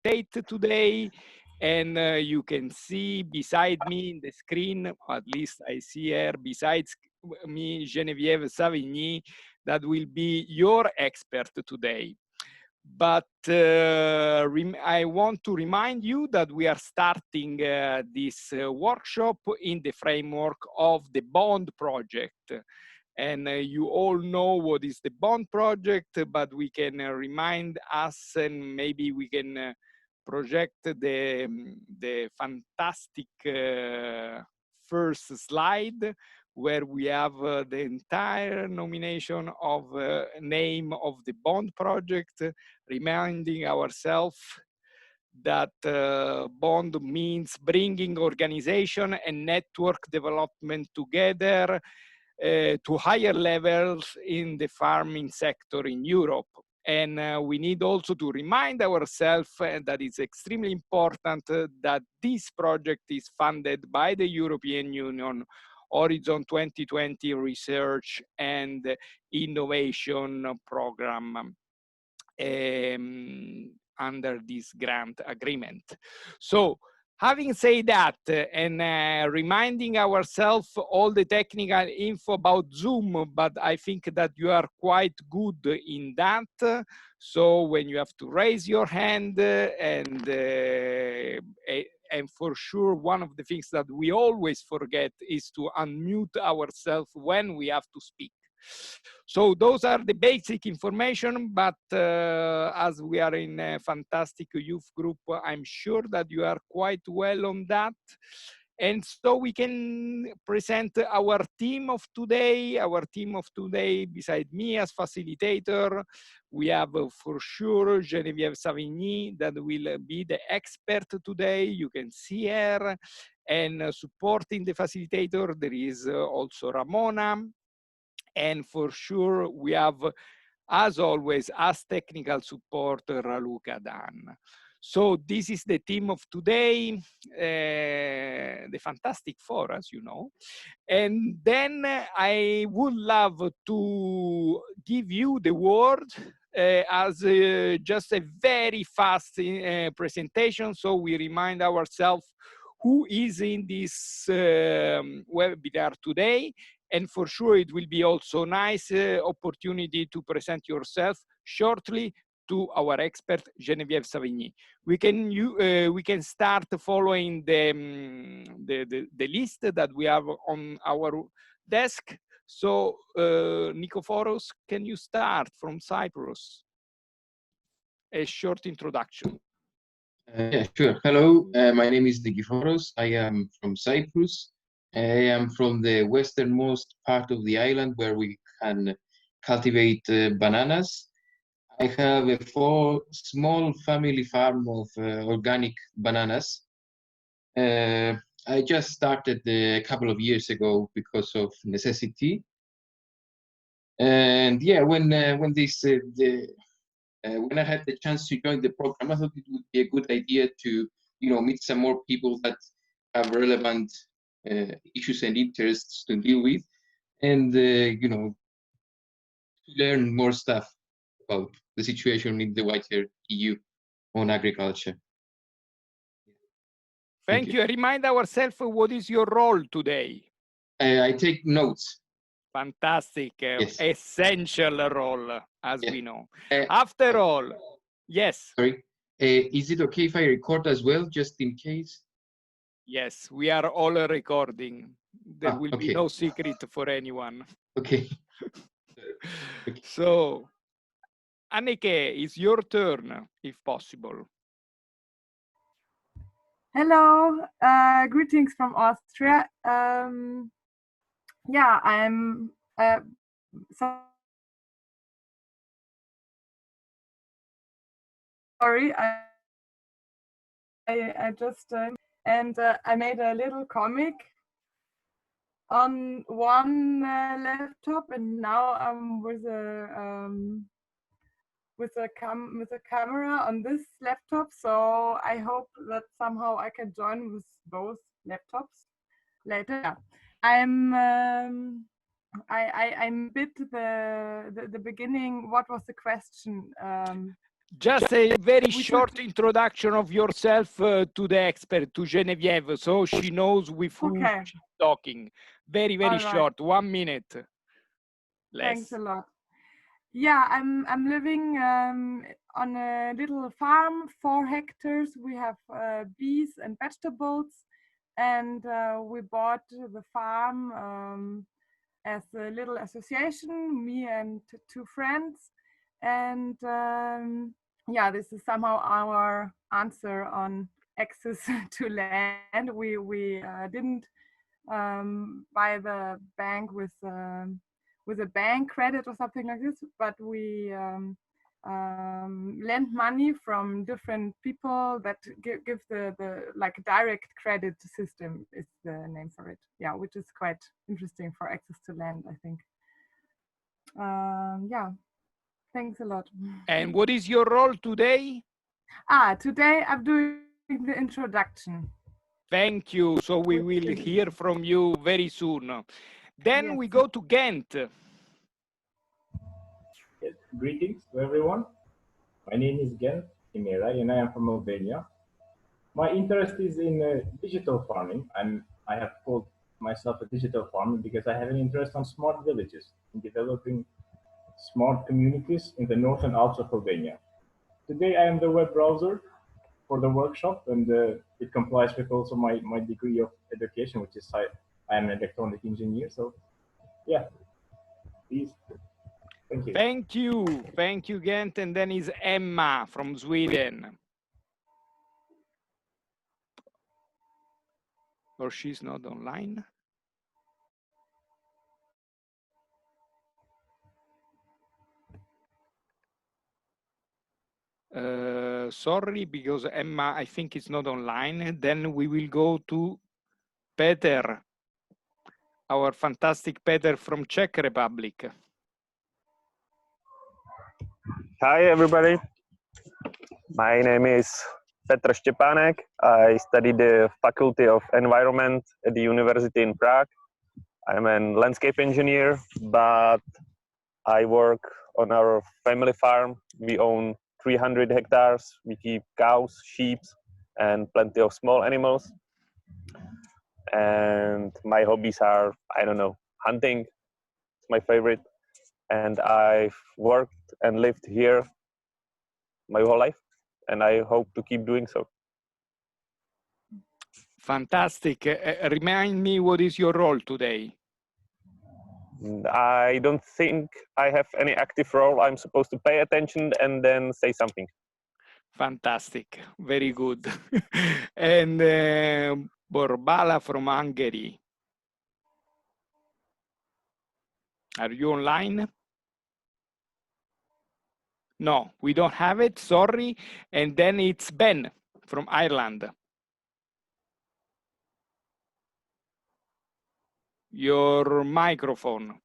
facilitate today. And you can see beside me in the screen, at least I see her besides me, Geneviève Savigny, that will be your expert today. But I want to remind you that we are starting this workshop in the framework of the BOND project. And you all know what is the BOND project, but we can remind us, and maybe we can project the fantastic first slide, where we have the entire nomination of name of the BOND project, reminding ourselves that BOND means bringing organization and network development together to higher levels in the farming sector in Europe. And we need also to remind ourselves that it's extremely important that this project is funded by the European Union Horizon 2020 Research and Innovation Program under this grant agreement. So, having said that, and reminding ourselves all the technical info about Zoom, but I think that you are quite good in that. So when you have to raise your hand, and for sure, one of the things that we always forget is to unmute ourselves when we have to speak. So those are the basic information, but as we are in a fantastic youth group, I'm sure that you are quite well on that. And so we can present our team of today. Our team of today, beside me as facilitator, we have for sure Geneviève Savigny, that will be the expert today. You can see her. And supporting the facilitator, there is also Ramona. And for sure, we have, as always, as technical support, Raluca Dan. So this is the team of today, the Fantastic Four, as you know. And then I would love to give you the word as just a very fast presentation. So we remind ourselves who is in this webinar today. And for sure, it will be also a nice opportunity to present yourself shortly to our expert, Geneviève Savigny. We can start following the list that we have on our desk. So, Nikophoros, can you start from Cyprus? A short introduction. Yeah, sure. Hello, my name is Nikophoros. I am from Cyprus. I am from the westernmost part of the island where we can cultivate bananas. I have a small family farm of organic bananas. I just started a couple of years ago because of necessity. And yeah, when I had the chance to join the program, I thought it would be a good idea to, meet some more people that have relevant issues and interests to deal with, and to learn more stuff about the situation in the wider EU on agriculture. Thank you. Remind ourselves, what is your role today? I take notes. Fantastic. Yes. Essential role, as we know. After all, yes. Sorry. Is it okay if I record as well, just in case? Yes, we are all recording. There will be no secret for anyone. Okay. So, Anneke, it's your turn, if possible. Hello, greetings from Austria. Yeah, I'm sorry, I just and I made a little comic on one laptop, and now I'm with a camera on this laptop. So I hope that somehow I can join with both laptops later. I'm bit the beginning. What was the question? Just a very short introduction of yourself to the expert, to Geneviève, so she knows with who she's talking. Very, very short, 1 minute. Thanks a lot. Yeah, I'm living on a little farm, 4 hectares. We have bees and vegetables, and we bought the farm as a little association, me and 2 friends. And yeah, this is somehow our answer on access to land. We didn't buy the bank with a bank credit or something like this, but we lend money from different people that give the like direct credit system is the name for it. Yeah, which is quite interesting for access to land, I think. Yeah, thanks a lot. And what is your role today? Today I'm doing the introduction. Thank you. So we will hear from you very soon. Then we go to Ghent. Yes. Greetings to everyone. My name is Gen Imera and I am from Albania. My interest is in digital farming, and I have called myself a digital farmer because I have an interest on smart villages, in developing smart communities in the northern Alps of Albania. Today I am the web browser for the workshop, and it complies with also my degree of education, which is I am an electronic engineer. So yeah, please. Thank you. Thank you. Thank you, Ghent. And then is Emma from Sweden. Or she's not online. Sorry, because Emma, I think, is not online. Then we will go to Peter, our fantastic Peter from Czech Republic. Hi, everybody. My name is Petr Stepanek. I study the Faculty of Environment at the University in Prague. I'm a landscape engineer, but I work on our family farm. We own 300 hectares. We keep cows, sheep, and plenty of small animals. And my hobbies are, I don't know, hunting. It's my favorite. And I've worked and lived here my whole life, and I hope to keep doing so. Fantastic. Remind me, what is your role today? I don't think I have any active role. I'm supposed to pay attention and then say something. Fantastic. Very good. And Borbala from Hungary. Are you online? No, we don't have it. Sorry. And then it's Ben from Ireland. Your microphone.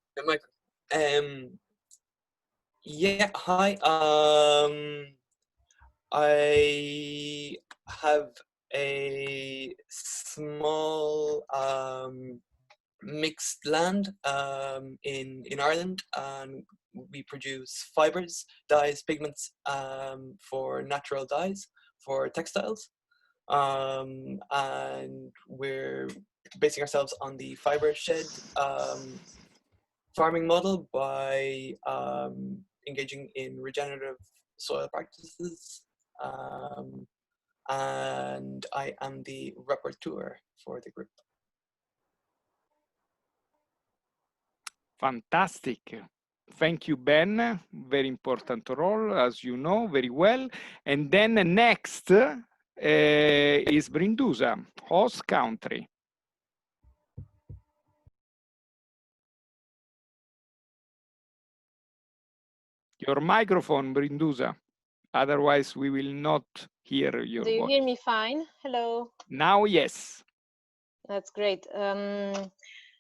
Yeah, hi. I have a small mixed land in Ireland, and we produce fibers, dyes, pigments for natural dyes for textiles, and we're basing ourselves on the fiber shed farming model by engaging in regenerative soil practices, and I am the rapporteur for the group. Fantastic. Thank you, Ben. Very important role, as you know very well. And then next is Brindusa, host country. Your microphone, Brindusa. Otherwise, we will not hear your voice. Do you hear me fine? Hello. Now, yes. That's great.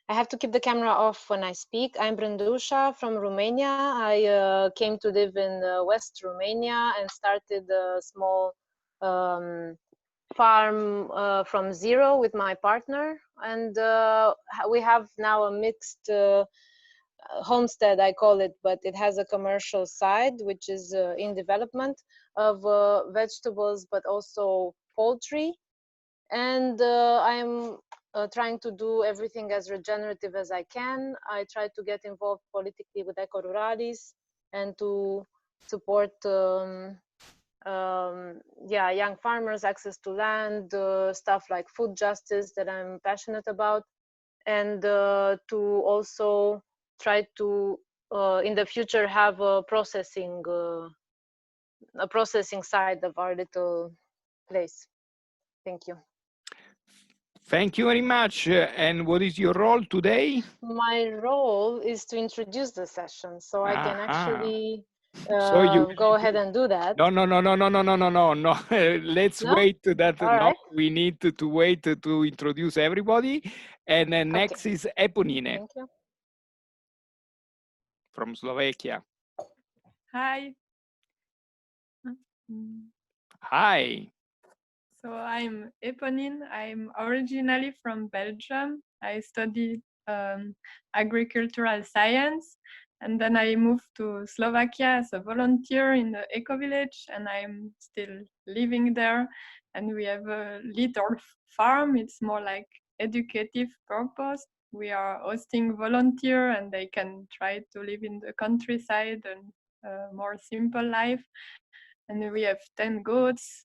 I have to keep the camera off when I speak. I'm Brândușa from Romania. I came to live in West Romania and started a small farm from zero with my partner. And we have now a mixed homestead, I call it, but it has a commercial side, which is in development of vegetables, but also poultry. And I'm trying to do everything as regenerative as I can. I try to get involved politically with Eco Ruralis and to support young farmers, access to land, stuff like food justice that I'm passionate about, and to also try to in the future have a processing side of our little place. Thank you. Thank you very much. And what is your role today? My role is to introduce the session, so I can actually so you go ahead and do that. No. Let's wait to that. Right. We need to wait to introduce everybody. And then next is Eponine. Thank you. From Slovakia. Hi. Hi. So I'm Eponine. I'm originally from Belgium. I studied agricultural science, and then I moved to Slovakia as a volunteer in the eco village, and I'm still living there. And we have a little farm. It's more like educative purpose. We are hosting volunteers, and they can try to live in the countryside and more simple life. And we have 10 goats,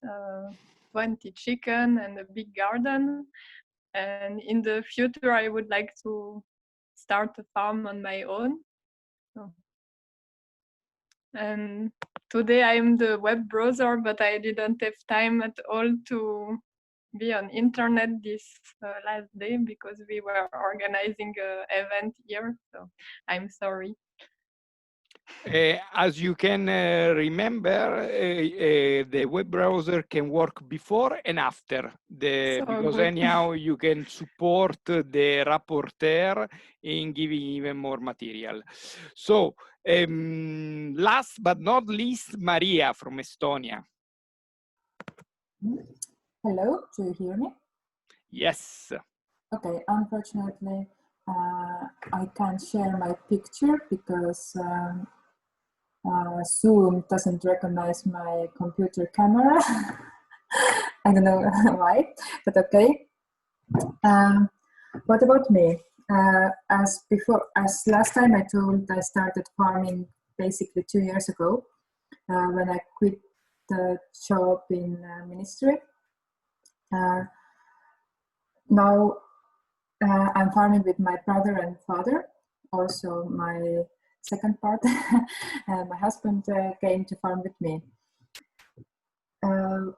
20 chicken, and a big garden. And in the future, I would like to start a farm on my own. And today I'm the web browser, but I didn't have time at all to be on internet this last day because we were organizing an event here. So I'm sorry. As you can remember, the web browser can work before and after, because anyhow you can support the rapporteur in giving even more material. So last but not least, Maria from Estonia. Hello, do you hear me? Yes. Okay, unfortunately, I can't share my picture because Zoom doesn't recognize my computer camera. I don't know why, but okay. What about me? As last time I told, I started farming basically 2 years ago when I quit the job in ministry. Now I'm farming with my brother and father, also my second part. My husband came to farm with me.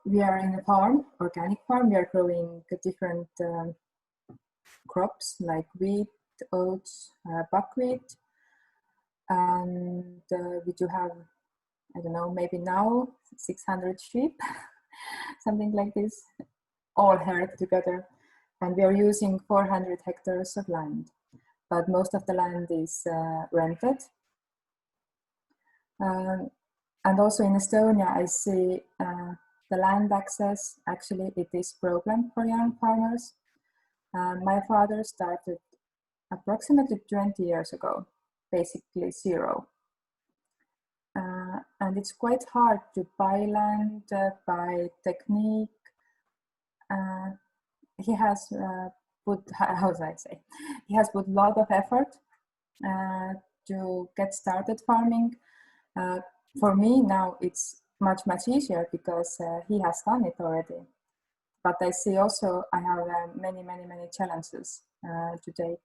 We are in a farm, organic farm. We are growing different crops like wheat, oats, buckwheat. And we do have, I don't know, maybe now 600 sheep, something like this, all herded together. And we are using 400 hectares of land, but most of the land is rented. And also in Estonia, I see the land access, actually it is a problem for young farmers. My father started approximately 20 years ago, basically zero. And it's quite hard to buy land, buy technique. He has put, how do I say? He has put a lot of effort to get started farming. For me now it's much easier because he has done it already. But I see also I have many challenges to take.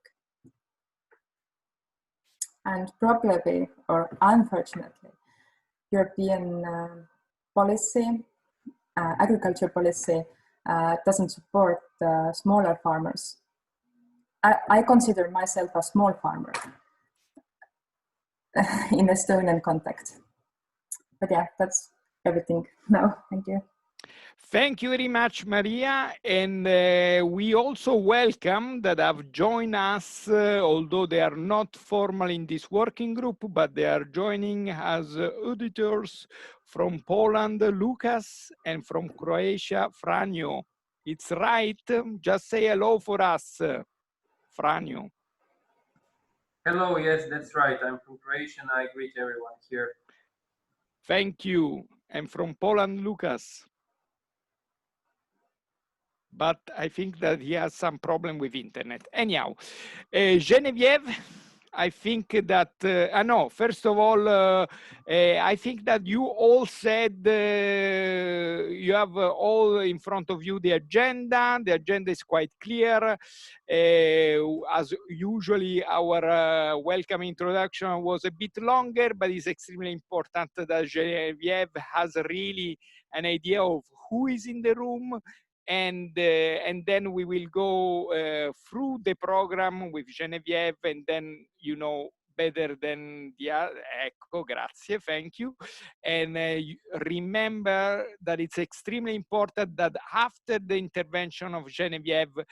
And probably, or unfortunately, European policy, agriculture policy, doesn't support smaller farmers. I consider myself a small farmer in Estonian context. But yeah, that's everything now. Thank you. Thank you very much, Maria. And we also welcome that have joined us, although they are not formally in this working group, but they are joining as auditors from Poland, Lucas, and from Croatia, Franjo. It's right. Just say hello for us, Franjo. Hello, yes, that's right. I'm from Croatia and I greet everyone here. Thank you. I'm from Poland, Lucas. But I think that he has some problem with internet. Anyhow, Geneviève, I think that, no, first of all, I think that you all said you have all in front of you the agenda. The agenda is quite clear. As usually, our welcome introduction was a bit longer, but it's extremely important that Geneviève has really an idea of who is in the room. And then we will go through the program with Geneviève, and then you know better than the other. Ecco, grazie, thank you. And remember that it's extremely important that after the intervention of Geneviève,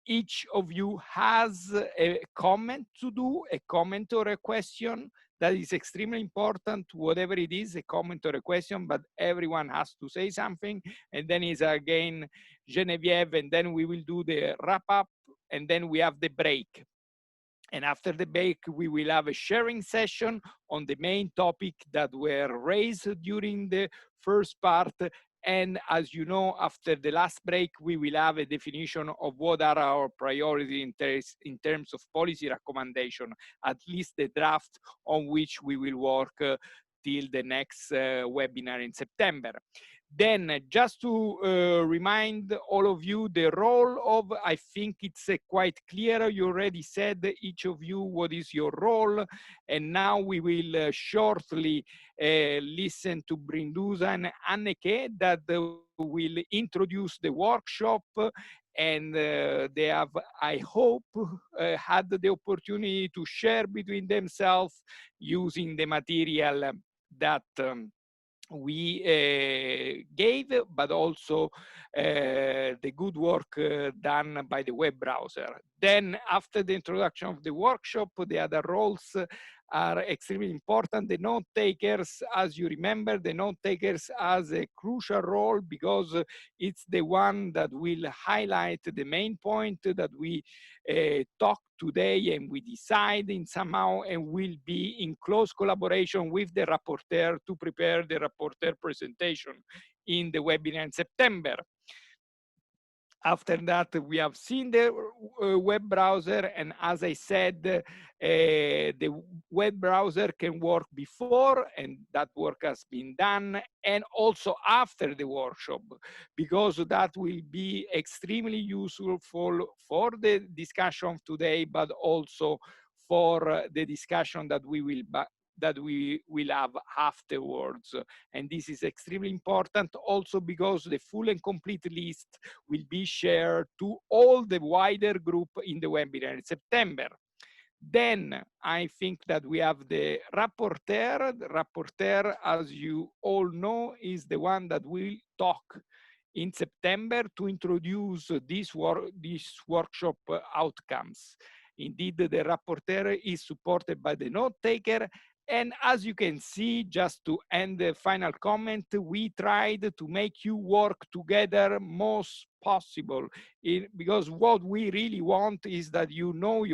each of you has a comment to do, a comment or a question. That is extremely important, whatever it is, a comment or a question, but everyone has to say something. And then is again Geneviève, and then we will do the wrap up, and then we have the break. And after the break, we will have a sharing session on the main topic that were raised during the first part. And as you know, after the last break, we will have a definition of what are our priorities in terms of policy recommendation, at least the draft on which we will work till the next webinar in September. Then just to remind all of you the role of, I think it's quite clear, you already said each of you what is your role, and now we will shortly listen to Brindusa and Anneke that will introduce the workshop, and they have, I hope, had the opportunity to share between themselves using the material that we gave, but also the good work done by the web browser. Then after the introduction of the workshop, the other roles are extremely important. The note takers, as you remember, the note takers has a crucial role because it's the one that will highlight the main point that we talk today, and we decide in somehow, and will be in close collaboration with the rapporteur to prepare the rapporteur presentation in the webinar in September. After that, we have seen the web browser, and as I said, the web browser can work before, and that work has been done, and also after the workshop, because that will be extremely useful for the discussion today, but also for the discussion that we will have afterwards. And this is extremely important also because the full and complete list will be shared to all the wider group in the webinar in September. Then I think that we have the rapporteur. The rapporteur, as you all know, is the one that will talk in September to introduce this workshop outcomes. Indeed, the rapporteur is supported by the note taker. And as you can see, just to end the final comment, we tried to make you work together most possible, because what we really want is that you know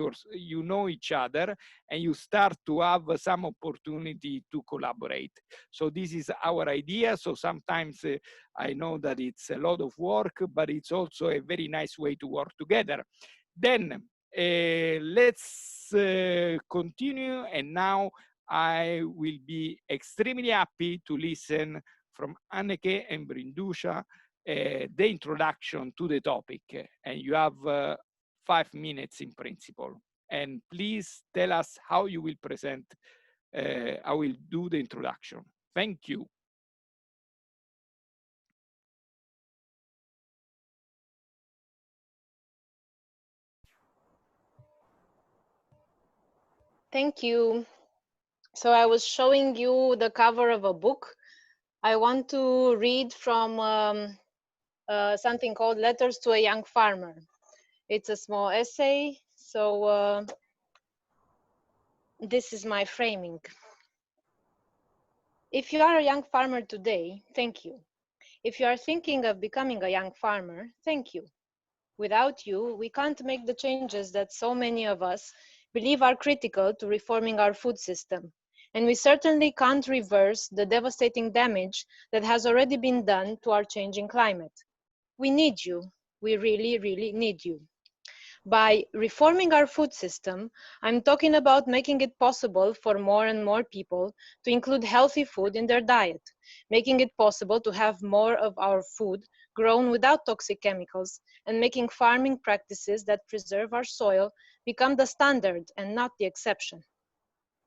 each other, and you start to have some opportunity to collaborate. So this is our idea. So sometimes I know that it's a lot of work, but it's also a very nice way to work together. Then let's continue, and now I will be extremely happy to listen from Anneke and Brindusa the introduction to the topic. And you have 5 minutes in principle. And please tell us how you will present, I will do the introduction. Thank you. Thank you. So I was showing you the cover of a book. I want to read from something called Letters to a Young Farmer. It's a small essay. So this is my framing. If you are a young farmer today, thank you. If you are thinking of becoming a young farmer, thank you. Without you, we can't make the changes that so many of us believe are critical to reforming our food system. And we certainly can't reverse the devastating damage that has already been done to our changing climate. We need you. We really, really need you. By reforming our food system, I'm talking about making it possible for more and more people to include healthy food in their diet, making it possible to have more of our food grown without toxic chemicals, and making farming practices that preserve our soil become the standard and not the exception.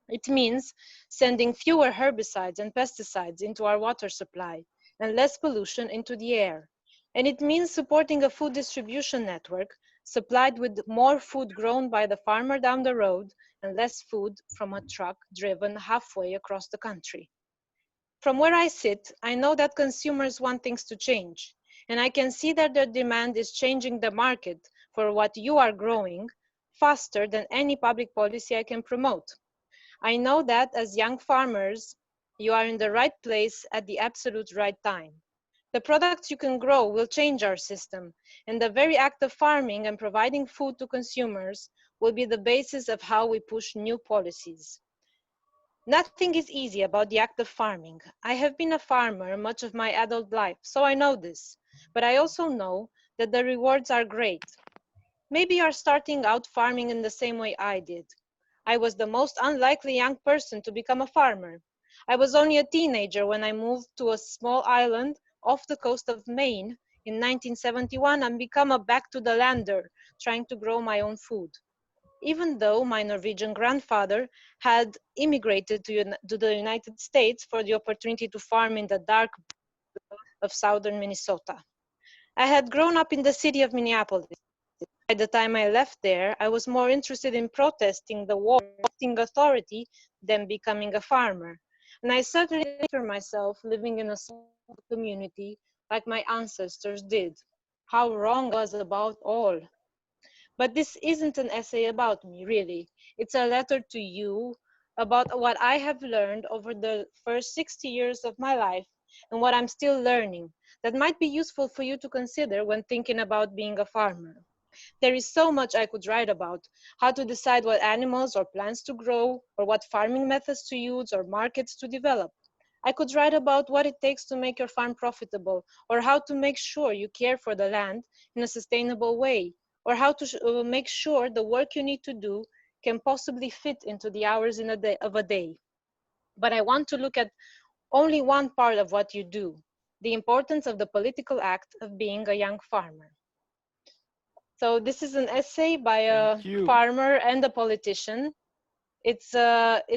It means sending fewer herbicides and pesticides into our water supply and less pollution into the air. And it means supporting a food distribution network supplied with more food grown by the farmer down the road and less food from a truck driven halfway across the country. From where I sit, I know that consumers want things to change, and I can see that their demand is changing the market for what you are growing faster than any public policy I can promote. I know that as young farmers, you are in the right place at the absolute right time. The products you can grow will change our system, and the very act of farming and providing food to consumers will be the basis of how we push new policies. Nothing is easy about the act of farming. I have been a farmer much of my adult life, so I know this, but I also know that the rewards are great. Maybe you're starting out farming in the same way I did. I was the most unlikely young person to become a farmer. I was only a teenager when I moved to a small island off the coast of Maine in 1971 and become a back-to-the-lander trying to grow my own food. Even though my Norwegian grandfather had immigrated to the United States for the opportunity to farm in the dark of southern Minnesota. I had grown up in the city of Minneapolis. By the time I left there, I was more interested in protesting the war, protecting authority, than becoming a farmer. And I certainly picture myself living in a small community like my ancestors did. How wrong I was about all. But this isn't an essay about me, really. It's a letter to you about what I have learned over the first 60 years of my life and what I'm still learning that might be useful for you to consider when thinking about being a farmer. There is so much I could write about: how to decide what animals or plants to grow, or what farming methods to use or markets to develop. I could write about what it takes to make your farm profitable, or how to make sure you care for the land in a sustainable way, or how to make sure the work you need to do can possibly fit into the hours of a day. But I want to look at only one part of what you do: the importance of the political act of being a young farmer. So this is an essay by a farmer and a politician. It's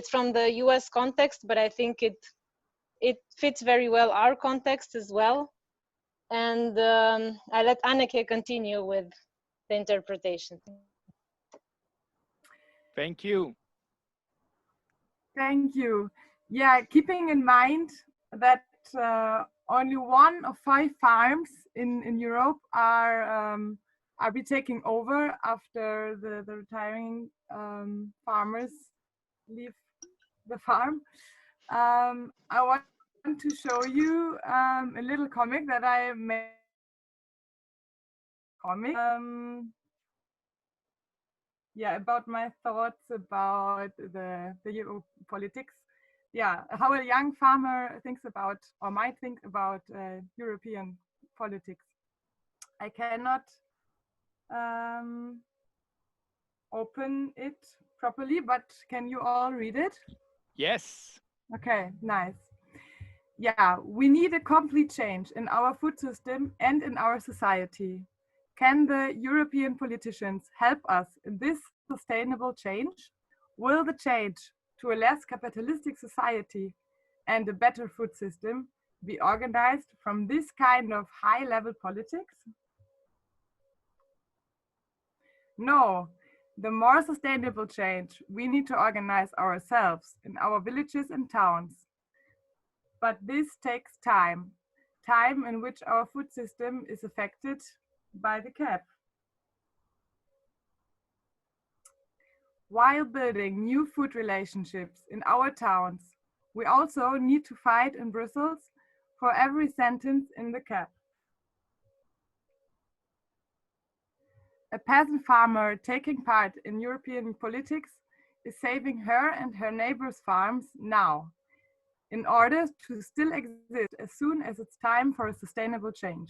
from the US context, but I think it fits very well our context as well. And I let Anneke continue with the interpretation. Thank you. Thank you. Yeah, keeping in mind that only 1 of 5 farms in Europe are be taking over after the retiring farmers leave the farm. I want to show you a little comic that I made. Yeah, about my thoughts about the politics. Yeah, how a young farmer thinks about or might think about European politics. I cannot open it properly, but can you all read it? Yes. Okay, nice. Yeah, we need a complete change in our food system and in our society. Can the European politicians help us in this sustainable change? Will the change to a less capitalistic society and a better food system be organized from this kind of high-level politics? No, the more sustainable change we need to organize ourselves in our villages and towns. But this takes time, time in which our food system is affected by the CAP. While building new food relationships in our towns, we also need to fight in Brussels for every sentence in the CAP. a peasant farmer taking part in European politics is saving her and her neighbors' farms now, in order to still exist as soon as it's time for a sustainable change.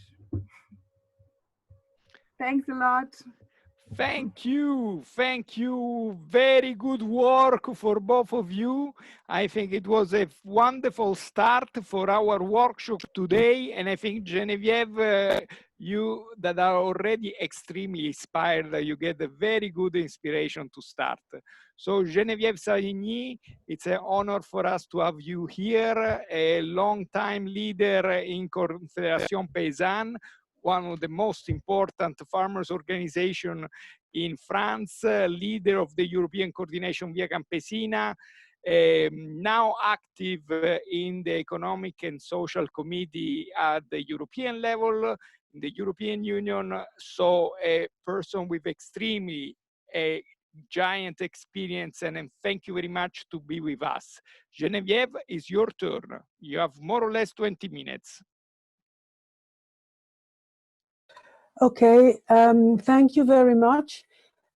Thanks a lot. Thank you. Thank you. Very good work for both of you. I think it was a wonderful start for our workshop today. And I think, Geneviève, you that are already extremely inspired, you get a very good inspiration to start. So Geneviève Savigny, it's an honor for us to have you here, a long-time leader in Confédération Paysanne, one of the most important farmers' organization in France, leader of the European Coordination Via Campesina, now active in the Economic and Social Committee at the European level, in the European Union, so a person with extremely giant experience, and thank you very much to be with us. Geneviève, it's your turn. You have more or less 20 minutes. Okay, thank you very much.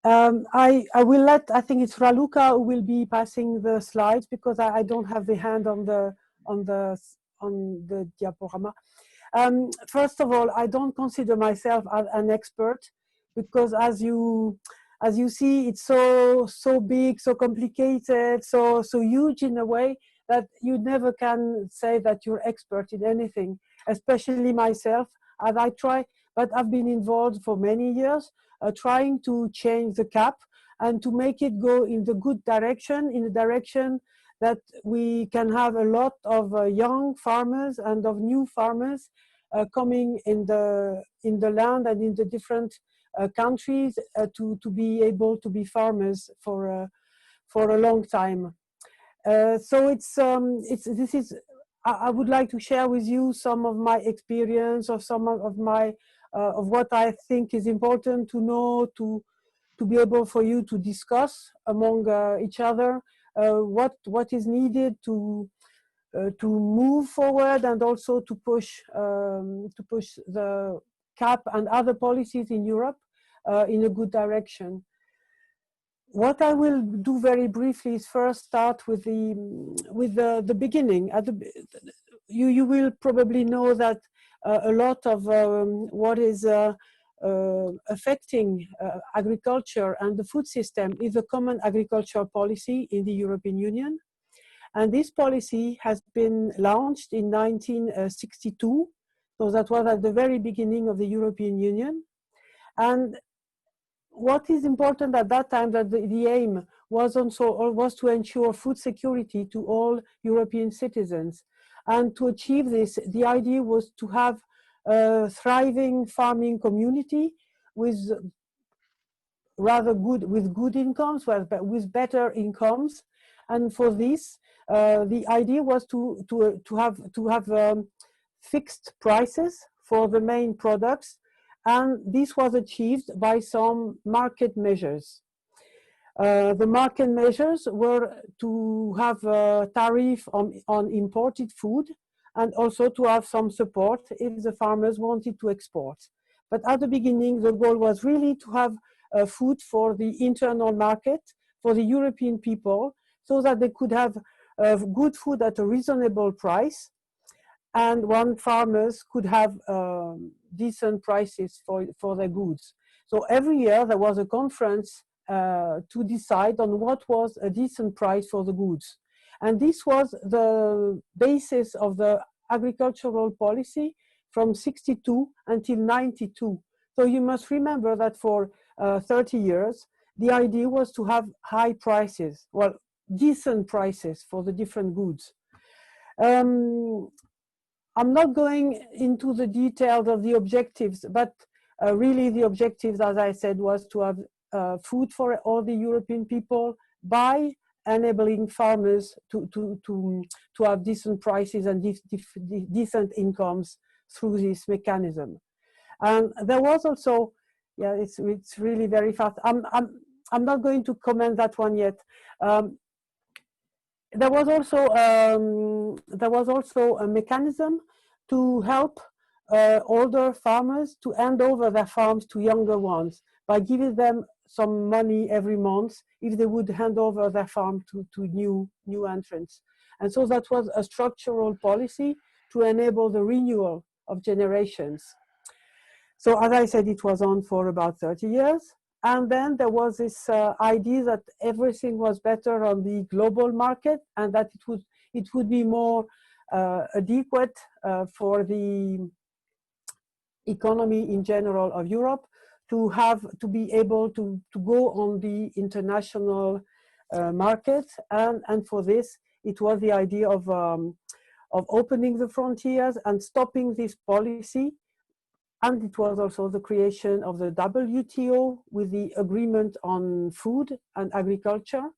I will let, I think it's Raluca who will be passing the slides, because I don't have the hand on the diaporama. First of all, I don't consider myself an expert, because as you see, it's so big, so complicated, so huge in a way that you never can say that you're expert in anything, especially myself, as I try. But I've been involved for many years, trying to change the CAP and to make it go in the good direction, in the direction that we can have a lot of young farmers and of new farmers coming in the land and in the different countries to be able to be farmers for a long time. So I would like to share with you some of my experience, or some of my of what I think is important to know, to be able for you to discuss among each other what is needed to move forward, and also to push the CAP and other policies in Europe in a good direction. What I will do very briefly is first start with the beginning. You will probably know that a lot of what is affecting agriculture and the food system is a common agricultural policy in the European Union. And this policy has been launched in 1962. So that was at the very beginning of the European Union. And what is important at that time, that the aim was to ensure food security to all European citizens. And to achieve this, the idea was to have a thriving farming community with good incomes, with better incomes. And for this, the idea was to have fixed prices for the main products, and this was achieved by some market measures. The market measures were to have a tariff on imported food, and also to have some support if the farmers wanted to export. But at the beginning, the goal was really to have food for the internal market, for the European people, so that they could have good food at a reasonable price, and farmers could have decent prices for their goods. So every year there was a conference to decide on what was a decent price for the goods. And this was the basis of the agricultural policy from 62 until 92. So you must remember that for 30 years, the idea was to have high prices, well, decent prices for the different goods. I'm not going into the details of the objectives, but really the objectives, as I said, was to have food for all the European people by enabling farmers to have decent prices and decent incomes through this mechanism. And there was also, yeah, it's really very fast. I'm not going to comment that one yet. There was also a mechanism to help older farmers to hand over their farms to younger ones by giving them some money every month if they would hand over their farm to new entrants. And so that was a structural policy to enable the renewal of generations. So as I said, it was on for about 30 years. And then there was this idea that everything was better on the global market and that it would be more adequate for the economy in general of Europe to be able to go on the international market. And for this, it was the idea of opening the frontiers and stopping this policy. And it was also the creation of the WTO with the agreement on food and agriculture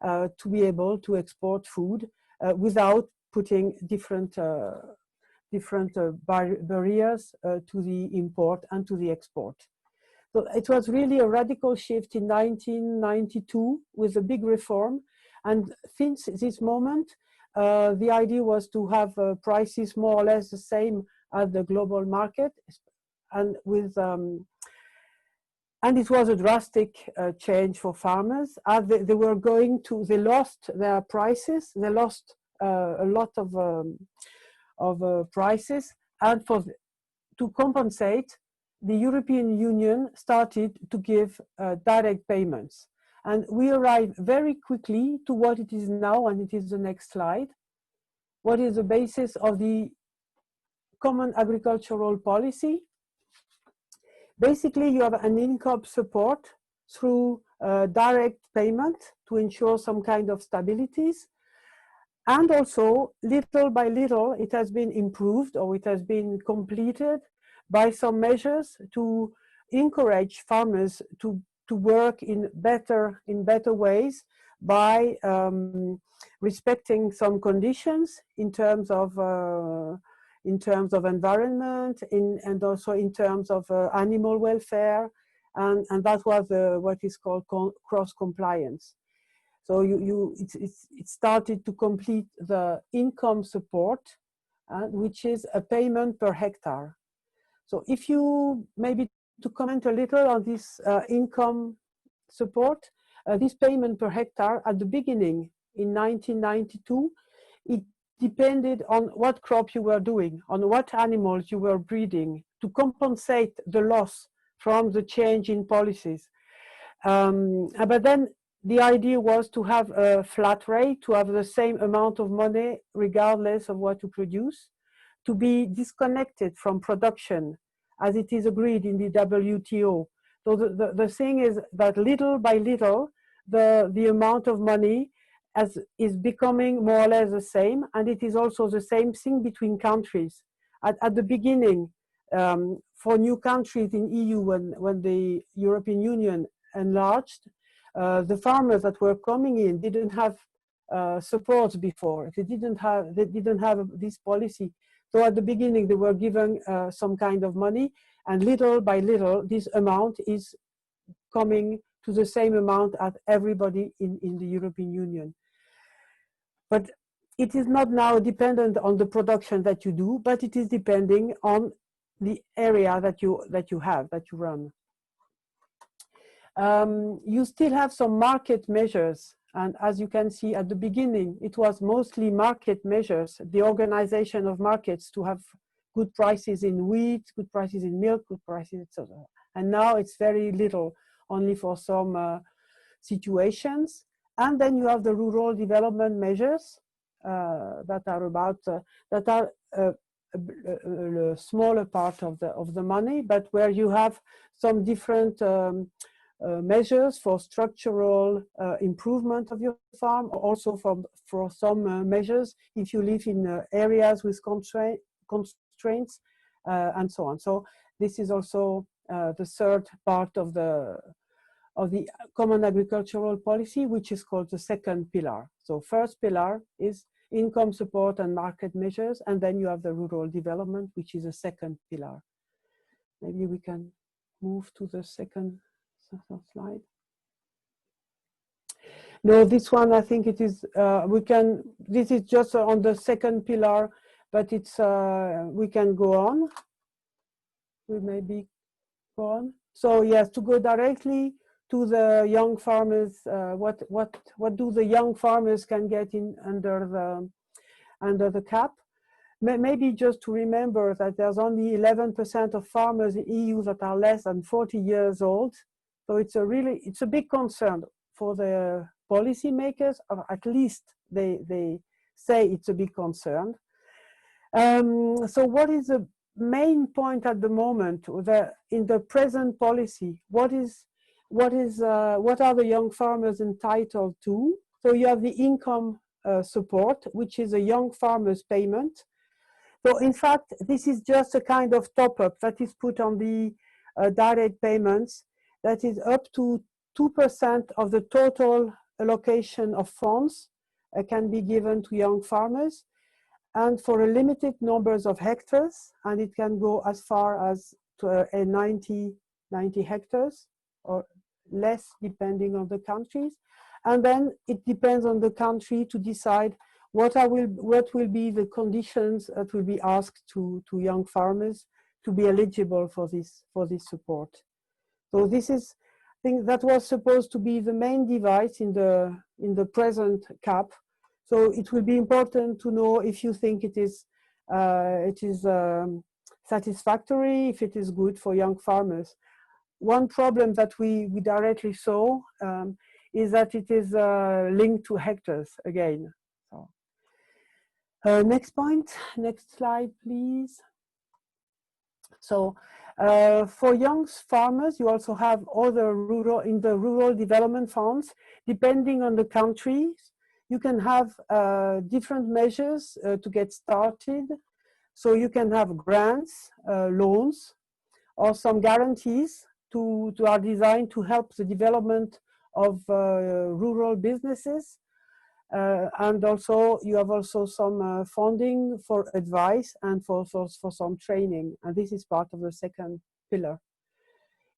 to be able to export food without putting different barriers to the import and to the export. So it was really a radical shift in 1992 with a big reform. And since this moment, the idea was to have prices more or less the same as the global market. And it was a drastic change for farmers as they were going to, they lost their prices, they lost a lot of prices, and to compensate, the European Union started to give direct payments. And we arrived very quickly to what it is now, and it is the next slide. What is the basis of the common agricultural policy? Basically, you have an income support through direct payment to ensure some kind of stabilities. And also, little by little, it has been improved or it has been completed by some measures to encourage farmers to work in better ways by respecting some conditions in terms of environment, and also in terms of animal welfare, and that was what is called cross-compliance. So it started to complete the income support, which is a payment per hectare. So if you maybe to comment a little on this income support, this payment per hectare at the beginning in 1992, it depended on what crop you were doing, on what animals you were breeding, to compensate the loss from the change in policies. But then the idea was to have a flat rate, to have the same amount of money regardless of what you produce, to be disconnected from production as it is agreed in the WTO. So the thing is that little by little, the amount of money is becoming more or less the same, and it is also the same thing between countries. At the beginning, for new countries in EU, when the European Union enlarged, the farmers that were coming in didn't have support before. They didn't have this policy. So at the beginning, they were given some kind of money, and little by little, this amount is coming to the same amount as everybody in the European Union. But it is not now dependent on the production that you do, but it is depending on the area that you run. You still have some market measures, and as you can see at the beginning, it was mostly market measures, the organization of markets to have good prices in wheat, good prices in milk, good prices, etc. And now it's very little, only for some situations. And then you have the rural development measures that are a smaller part of the money, but where you have some different measures for structural improvement of your farm, also for some measures if you live in areas with constraints and so on. So this is also the third part of the common agricultural policy, which is called the second pillar. So first pillar is income support and market measures, and then you have the rural development, which is a second pillar. Maybe we can move to the second slide. No, this one, I think it is, this is just on the second pillar, but it's, we can go on. we maybe go on. So yes, to go directly to the young farmers, what do the young farmers can get in under the cap? Maybe just to remember that there's only 11% of farmers in EU that are less than 40 years old. So it's a big concern for the policymakers, or at least they say it's a big concern. So what is the main point at the moment in the present policy? What are the young farmers entitled to? So you have the income support, which is a young farmers payment. So in fact, this is just a kind of top-up that is put on the direct payments that is up to 2% of the total allocation of funds can be given to young farmers, and for a limited numbers of hectares, and it can go as far as to 90 hectares or less depending on the countries. And then it depends on the country to decide what will be the conditions that will be asked to young farmers to be eligible for this support. So this is, I think, that was supposed to be the main device in the present cap. So it will be important to know if you think it is satisfactory, if it is good for young farmers. One problem that we directly saw is that it is linked to hectares again. So, next point, next slide, please. So for young farmers, you also have other rural development funds. Depending on the countries, you can have different measures to get started. So you can have grants, loans, or some guarantees to are designed to help the development of rural businesses. And also you have also some funding for advice and for some training, and this is part of the second pillar.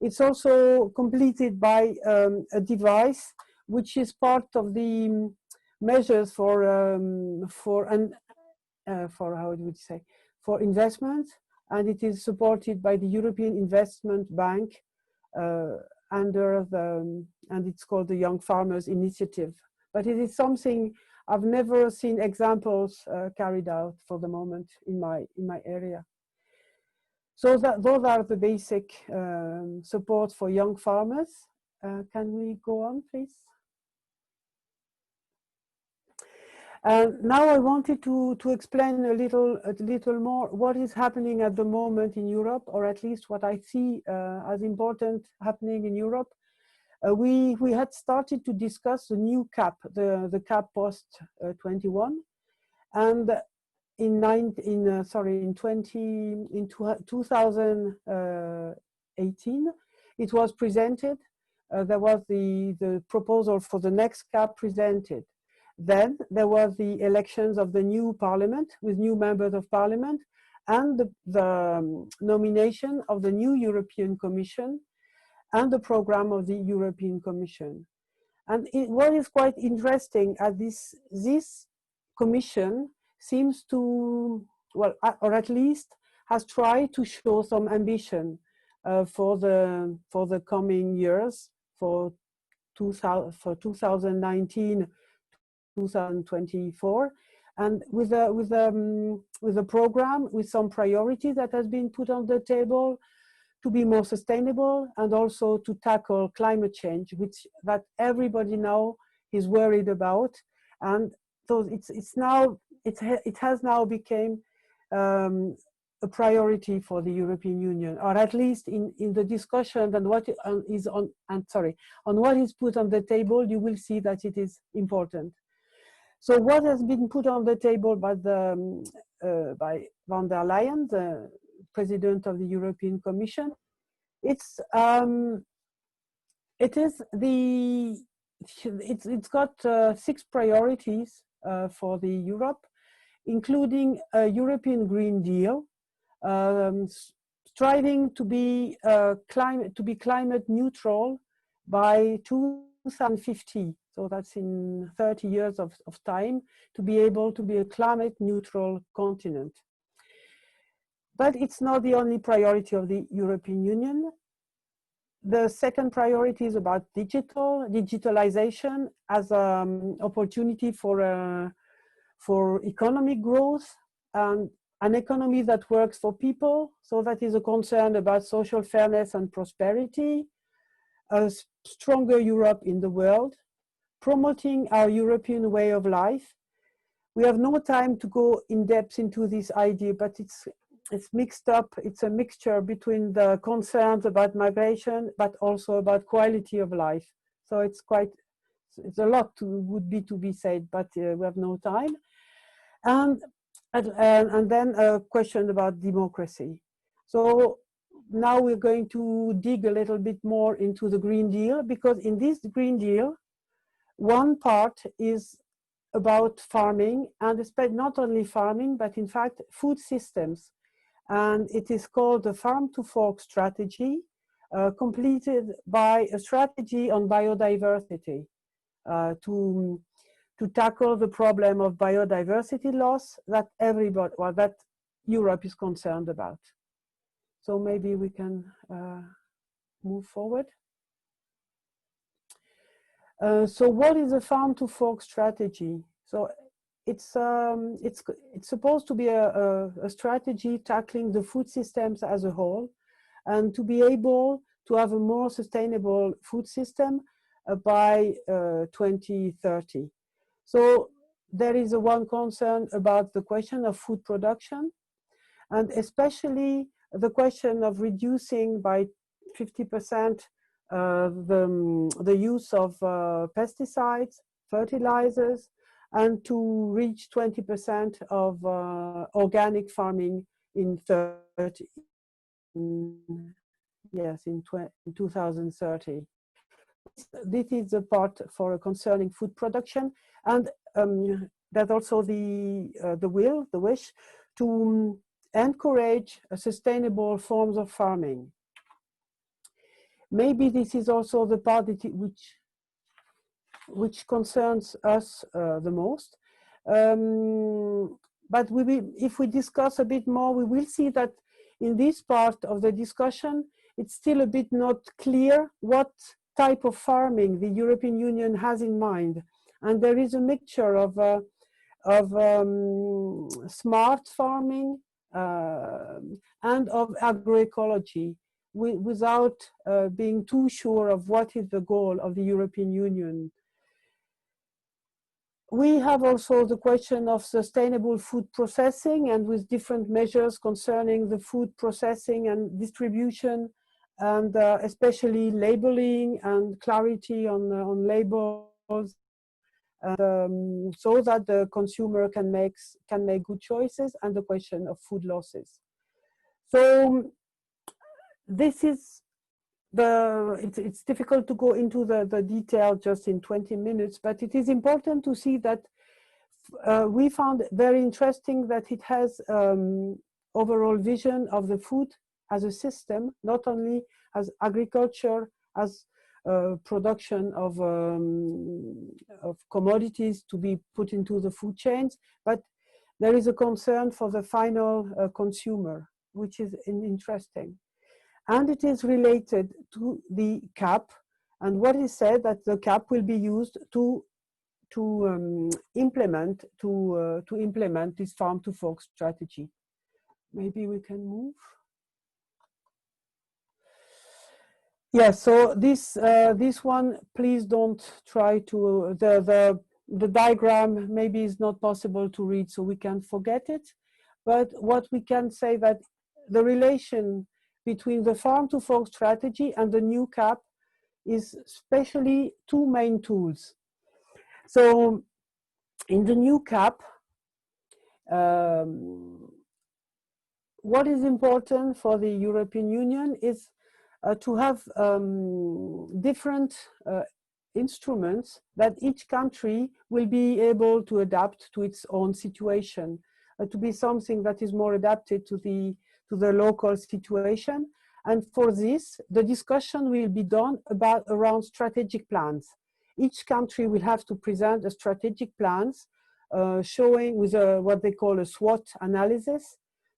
It's also completed by a device which is part of the measures for how would you say, for investment, and it is supported by the European Investment Bank under and it's called the Young Farmers Initiative. But it is something I've never seen examples carried out for the moment in my area. So those are the basic support for young farmers. Can we go on, please? Now I wanted to explain a little more what is happening at the moment in Europe, or at least what I see as important happening in Europe. We had started to discuss the new CAP, the CAP post 21, and in 2018 it was presented. There was the proposal for the next CAP presented. Then there was the elections of the new parliament with new members of parliament, and the nomination of the new European Commission and the program of the European Commission. And what is quite interesting at this commission seems to, well, or at least has tried to show some ambition for the coming years, for 2019, 2024, and with a program with some priorities that has been put on the table to be more sustainable and also to tackle climate change, that everybody now is worried about. And so it has now become a priority for the European Union, or at least in the discussion and what is on what is put on the table, you will see that it is important. So what has been put on the table by by von der Leyen, the President of the European Commission, it's got 6 priorities for the Europe, including a European Green Deal, striving to be climate neutral by 2050. So that's in 30 years of time, to be able to be a climate neutral continent. But it's not the only priority of the European Union. The second priority is about digitalization as an opportunity for economic growth and an economy that works for people. So that is a concern about social fairness and prosperity, a stronger Europe in the world, promoting our European way of life. We have no time to go in depth into this idea, but it's mixed up. It's a mixture between the concerns about migration, but also about quality of life. So it's a lot would be to be said, but we have no time. And then a question about democracy. So now we're going to dig a little bit more into the Green Deal, because in this Green Deal, one part is about farming, and not only farming, but in fact food systems. And it is called the Farm to Fork strategy, completed by a strategy on biodiversity to tackle the problem of biodiversity loss that that Europe is concerned about. So maybe we can move forward. So what is a Farm to Fork strategy? So it's supposed to be a strategy tackling the food systems as a whole, and to be able to have a more sustainable food system by 2030. So there is one concern about the question of food production, and especially the question of reducing by 50% the use of pesticides, fertilizers, and to reach 20% of organic farming in 2030. This is a part for concerning food production, and that also the wish to encourage sustainable forms of farming. Maybe this is also the part which concerns us the most. But if we discuss a bit more, we will see that in this part of the discussion, it's still a bit not clear what type of farming the European Union has in mind. And there is a mixture of smart farming and of agroecology, without being too sure of what is the goal of the European Union. We have also the question of sustainable food processing, and with different measures concerning the food processing and distribution, and especially labeling and clarity on labels, so that the consumer can make good choices, and the question of food losses. So this is it's difficult to go into the detail just in 20 minutes, but it is important to see that we found very interesting that it has overall vision of the food as a system, not only as agriculture, as production of commodities to be put into the food chains, but there is a concern for the final consumer, which is interesting. And it is related to the CAP, and what is said that the CAP will be used to implement this farm to fork strategy. Maybe we can move. Yeah, so this one, please don't try to, the diagram maybe is not possible to read, so we can forget it. But what we can say that the relation between the farm to fork strategy and the new CAP is especially two main tools. So in the new CAP, what is important for the European Union is to have different instruments that each country will be able to adapt to its own situation, to be something that is more adapted to the local situation. And for this, the discussion will be done around strategic plans. Each country will have to present a strategic plans showing with what they call a SWOT analysis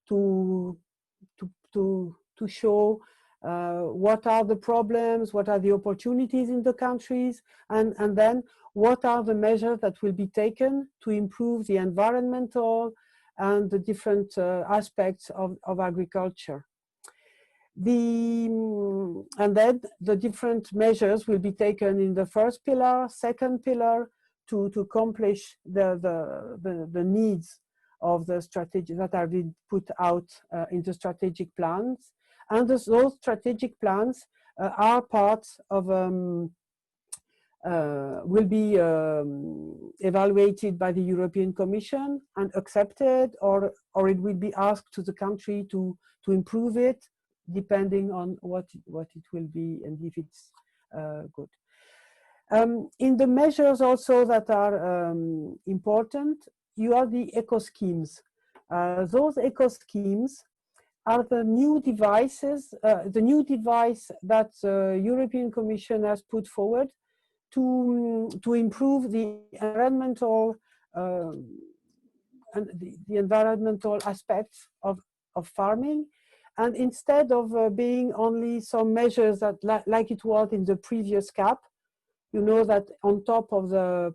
to to show what are the problems, what are the opportunities in the countries, and then what are the measures that will be taken to improve the environmental and the different aspects of agriculture. And then the different measures will be taken in the first pillar, second pillar, to accomplish the needs of the strategy that are being put out in the strategic plans. And those strategic plans are part of, will be evaluated by the European Commission and accepted, or it will be asked to the country to improve it, depending on what it will be and if it's good. In the measures also that are important, you have the eco schemes. Those eco schemes are the new devices, the new device that the European Commission has put forward to improve the environmental the environmental aspects of farming. And instead of being only some measures that like it was in the previous CAP, you know that on top of the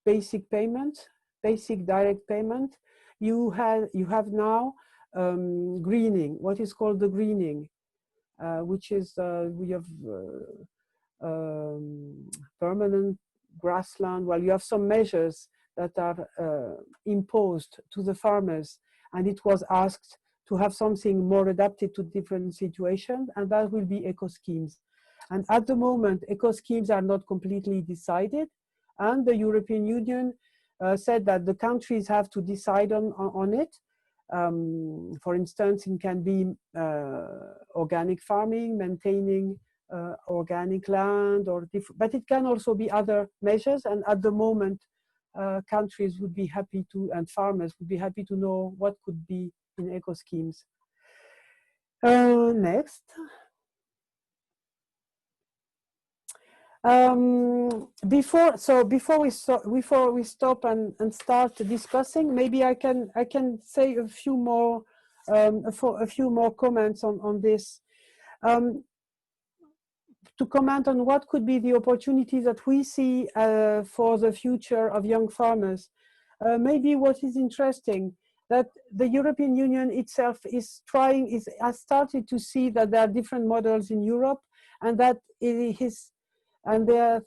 basic payment, basic direct payment, you have now greening, what is called the greening, which is we have permanent grassland. Well, you have some measures that are imposed to the farmers, and it was asked to have something more adapted to different situations, and that will be eco schemes. And at the moment, eco schemes are not completely decided, and the European Union said that the countries have to decide on it. For instance, it can be organic farming, maintaining organic land, but it can also be other measures. And at the moment, countries would be happy to, and farmers would be happy to know what could be in eco schemes. Next. Before we stop and start discussing, maybe I can say a few more comments on this. To comment on what could be the opportunities that we see for the future of young farmers. Maybe what is interesting, that the European Union itself has started to see that there are different models in Europe, and that and they're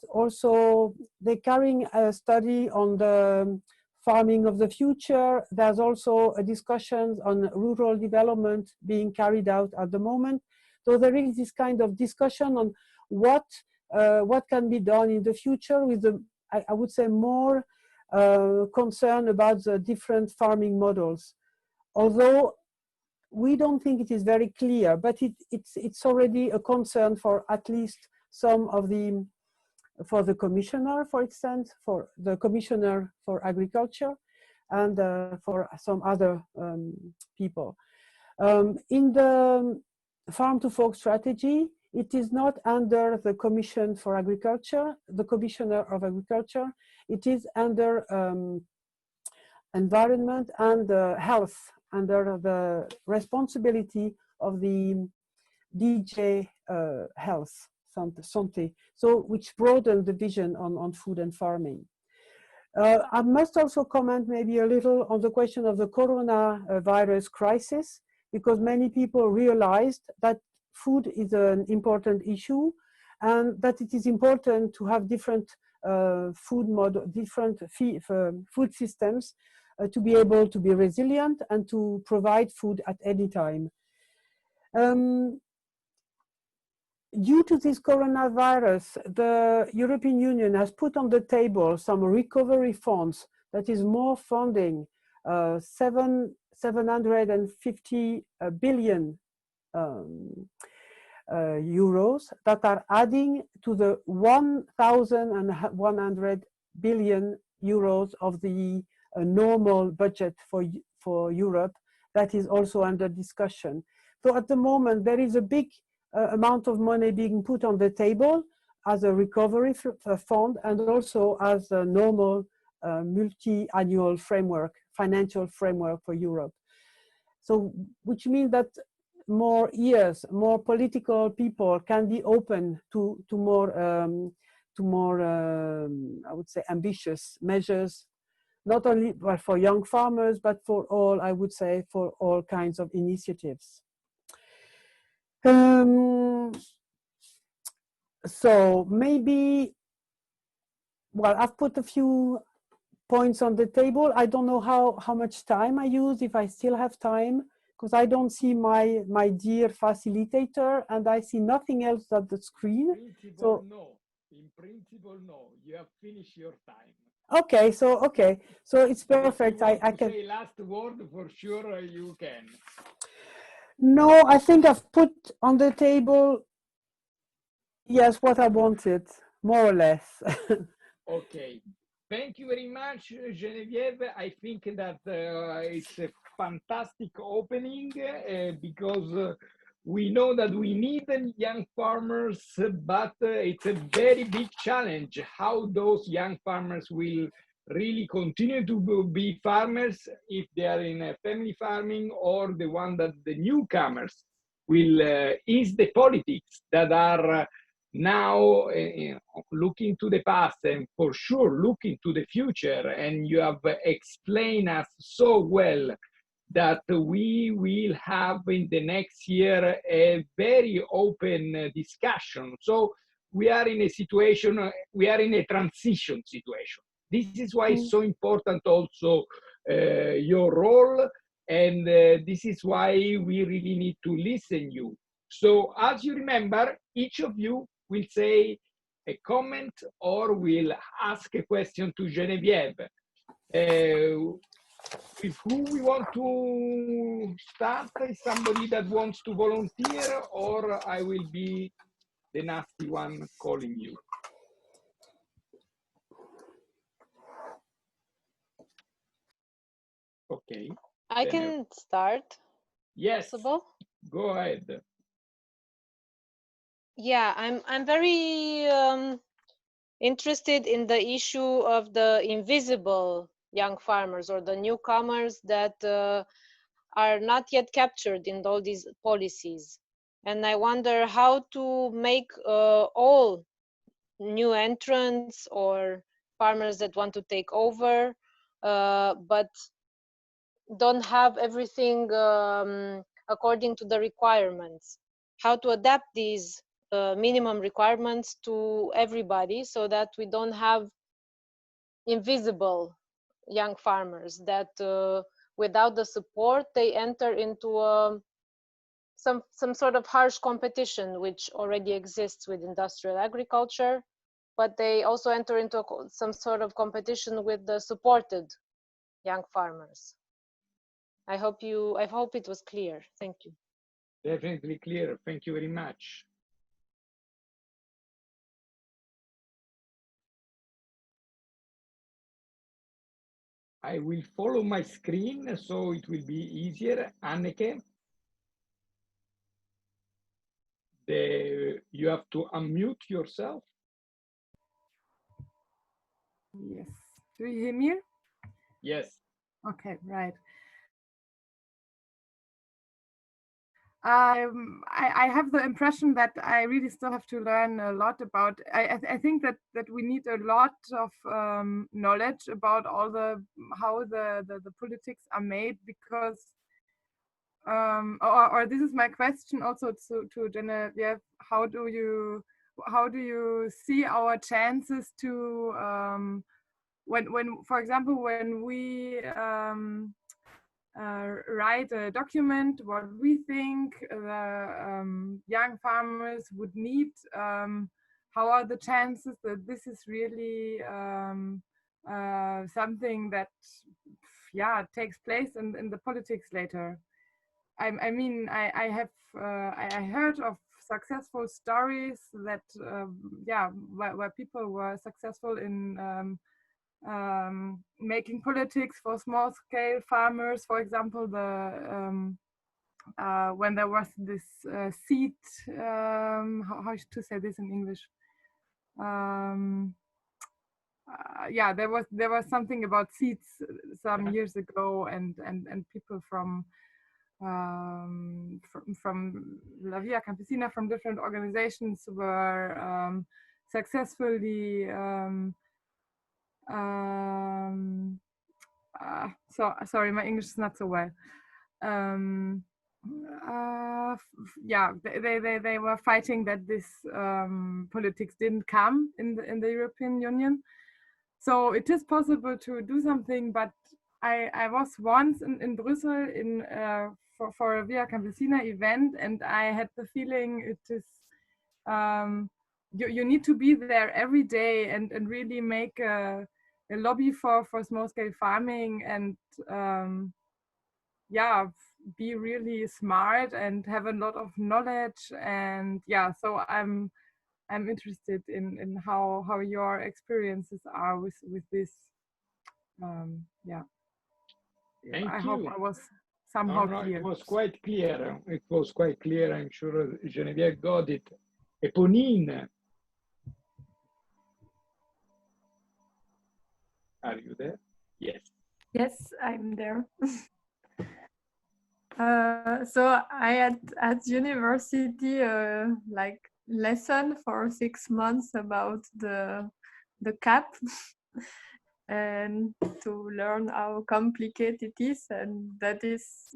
carrying a study on the farming of the future. There's also a discussion on rural development being carried out at the moment. So there is this kind of discussion on what can be done in the future with I would say more concern about the different farming models. Although we don't think it is very clear, but it's already a concern for at least some of for the commissioner, for instance, for the commissioner for agriculture, and for some other people. In the Farm to Fork strategy, it is not under the Commission for Agriculture, the Commissioner of Agriculture. It is under Environment and Health, under the responsibility of the DG Health, Santé, so which broadened the vision on food and farming. I must also comment maybe a little on the question of the coronavirus crisis, because many people realized that food is an important issue, and that it is important to have different food systems to be able to be resilient and to provide food at any time. Due to this coronavirus, the European Union has put on the table some recovery funds, that is more funding, 750 billion euros, that are adding to the 1,100 billion euros of the normal budget for Europe that is also under discussion. So at the moment, there is a big amount of money being put on the table as a recovery fund, and also as a normal multi-annual framework, financial framework for Europe. So, which means that more ears, more political people can be open to more I would say ambitious measures, not only for young farmers, but for all, I would say, for all kinds of initiatives. So maybe, well, I've put a few points on the table. I don't know how much time I use, if I still have time, because I don't see my dear facilitator, and I see nothing else at the screen. In principle, no. You have finished your time. Okay, so it's perfect. I can say last word for sure. You can. No, I think I've put on the table, yes, what I wanted, more or less. Okay. Thank you very much, Geneviève. I think that it's a fantastic opening because we know that we need young farmers, but it's a very big challenge how those young farmers will really continue to be farmers if they are in a family farming, or the one that the newcomers will is the politics that are now looking to the past and for sure looking to the future. And you have explained us so well that we will have in the next year a very open discussion. So we are in a situation, we are in a transition situation. This is why it's so important also your role, and this is why we really need to listen you. So as you remember, each of you will say a comment or will ask a question to Geneviève. With who we want to start? Is somebody that wants to volunteer, or I will be the nasty one calling you? Okay. I can start. Yes. Possible? Go ahead. Yeah, I'm very interested in the issue of the invisible young farmers, or the newcomers that are not yet captured in all these policies. And I wonder how to make all new entrants or farmers that want to take over, but don't have everything according to the requirements. How to adapt these minimum requirements to everybody, so that we don't have invisible young farmers that without the support they enter into some sort of harsh competition which already exists with industrial agriculture, but they also enter into some sort of competition with the supported young farmers. I hope it was clear. Thank you. Definitely clear. Thank you very much. I will follow my screen so it will be easier. Anneke, you have to unmute yourself. Yes. Do you hear me? Yes. Okay, right. I have the impression that I really still have to learn a lot about. I think that we need a lot of knowledge about all how the politics are made, because or this is my question also to Geneviève. How do you see our chances to when for example when we write a document what we think the young farmers would need, how are the chances that this is really something that takes place in the politics later? I mean, I heard of successful stories that where people were successful in making politics for small scale farmers. For example, when there was this seed, how to say this in English? There was something about seeds some years ago, and people from from La Via Campesina, from different organizations, were successfully sorry, my English is not so well. Yeah, they were fighting that this politics didn't come in the European Union. So it is possible to do something, but I was once in Brussels for a Via Campesina event, and I had the feeling it is you need to be there every day and really make a lobby for small-scale farming, and yeah, be really smart and have a lot of knowledge. And yeah, so I'm interested in how your experiences are with this. Yeah, I hope I was somehow clear. It was quite clear. It was quite clear. I'm sure Geneviève got it. Eponine, are you there? Yes. Yes, I'm there. So I had at university like lesson for 6 months about the CAP and to learn how complicated it is, and that is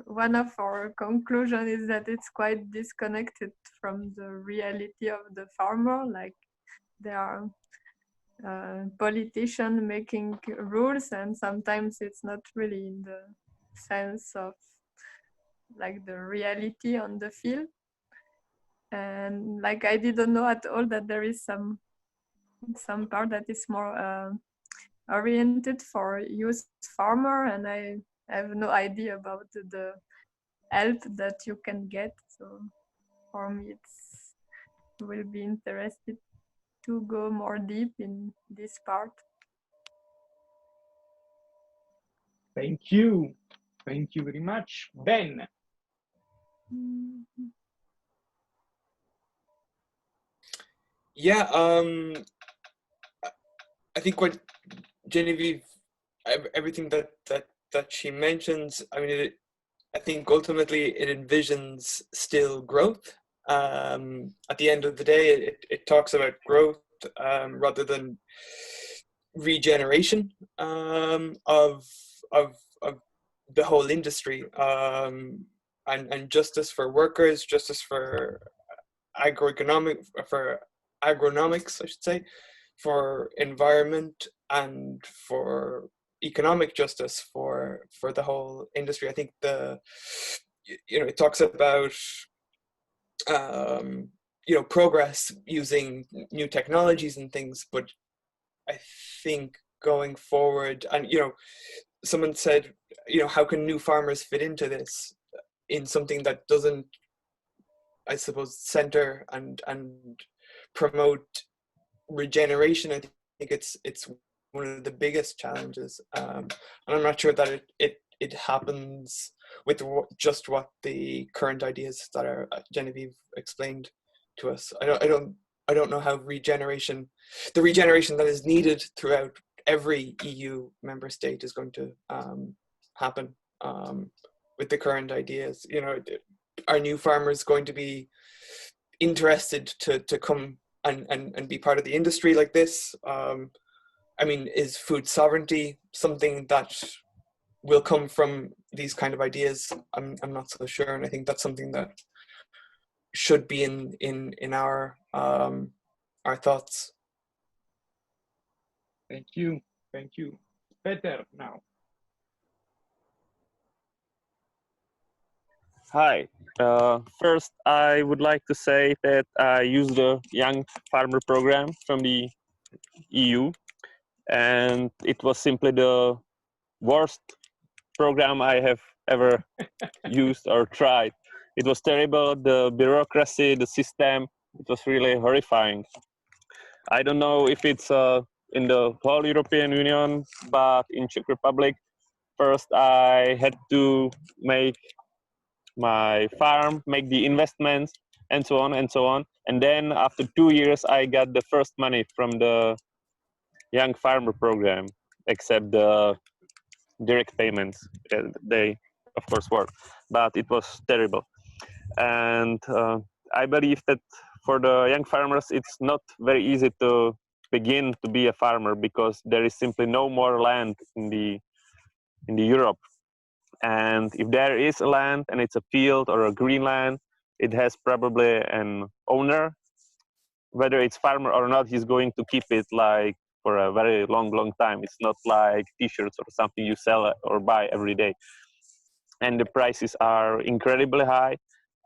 one of our conclusion is that it's quite disconnected from the reality of the farmer. Like there are politicians making rules, and sometimes it's not really in the sense of like the reality on the field. And like I didn't know at all that there is some part that is more oriented for youth farmer, and I have no idea about the help that you can get. So for me it's will be interested to go more deep in this part. Thank you very much. Ben. Yeah, I think what Geneviève, everything that she mentions, I mean, I think ultimately it envisions still growth. At the end of the day, it talks about growth rather than regeneration of the whole industry, and justice for workers, justice for agronomics, I should say, for environment, and for economic justice for the whole industry. I think it talks about progress using new technologies and things, but I think going forward, and someone said, how can new farmers fit into this, in something that doesn't, I suppose, center and promote regeneration. I think it's one of the biggest challenges, and I'm not sure that it happens with just what the current ideas that are Geneviève explained to us. I don't know how the regeneration that is needed throughout every EU member state is going to happen with the current ideas. Are new farmers going to be interested to come and be part of the industry like this? I mean, is food sovereignty something that will come from these kind of ideas? I'm not so sure, and I think that's something that should be in our thoughts. Thank you. Peter now. Hi. First, I would like to say that I used the Young Farmer Program from the EU, and it was simply the worst program I have ever used or tried. It was terrible. The bureaucracy, the system, it was really horrifying. I don't know if it's in the whole European Union, but in Czech Republic, first I had to make my farm, make the investments, and so on and so on. And then after 2 years, I got the first money from the Young Farmer Program, except the direct payments. They of course, work, but it was terrible. And I believe that for the young farmers, it's not very easy to begin to be a farmer because there is simply no more land in the Europe. And if there is a land and it's a field or a green land, it has probably an owner. Whether it's farmer or not, he's going to keep it like for a very long time. It's not like t-shirts or something you sell or buy every day. And the prices are incredibly high.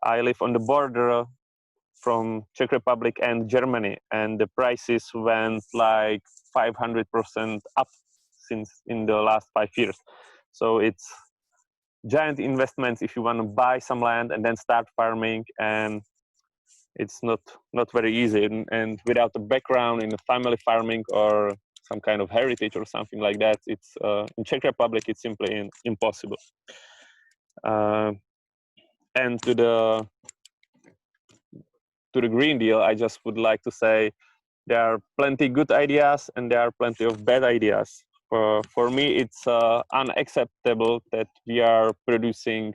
I live on the border from Czech Republic and Germany, and the prices went like 500% up since in the last 5 years. So it's giant investments if you want to buy some land and then start farming, and it's not very easy. And without a background in family farming or some kind of heritage or something like that, it's in Czech Republic it's simply impossible. And to the Green Deal, I just would like to say there are plenty good ideas and there are plenty of bad ideas. For me, it's unacceptable that we are producing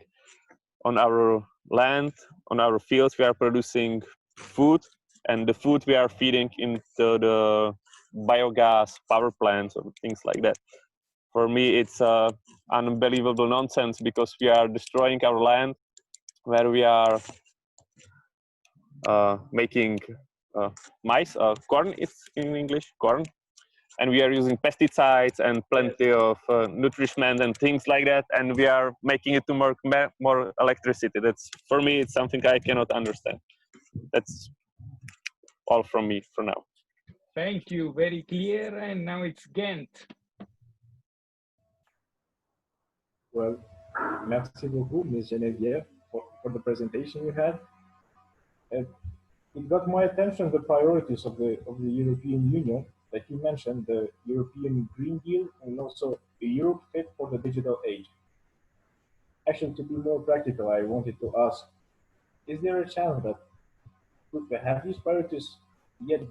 on our land, on our fields, we are producing food, and the food we are feeding into the biogas power plants or things like that. For me, it's unbelievable nonsense because we are destroying our land where we are making maize, corn is in English, corn. And we are using pesticides and plenty of nourishment and things like that, and we are making it to more electricity. That's, for me, it's something I cannot understand. That's all from me for now. Thank you, very clear. And now it's Ghent. Well, merci beaucoup, Ms. Geneviève, for the presentation you had. It got my attention, the priorities of the European Union that you mentioned, the European Green Deal and also the Europe Fit for the Digital Age. Actually, to be more practical, I wanted to ask, is there a chance that have these priorities yet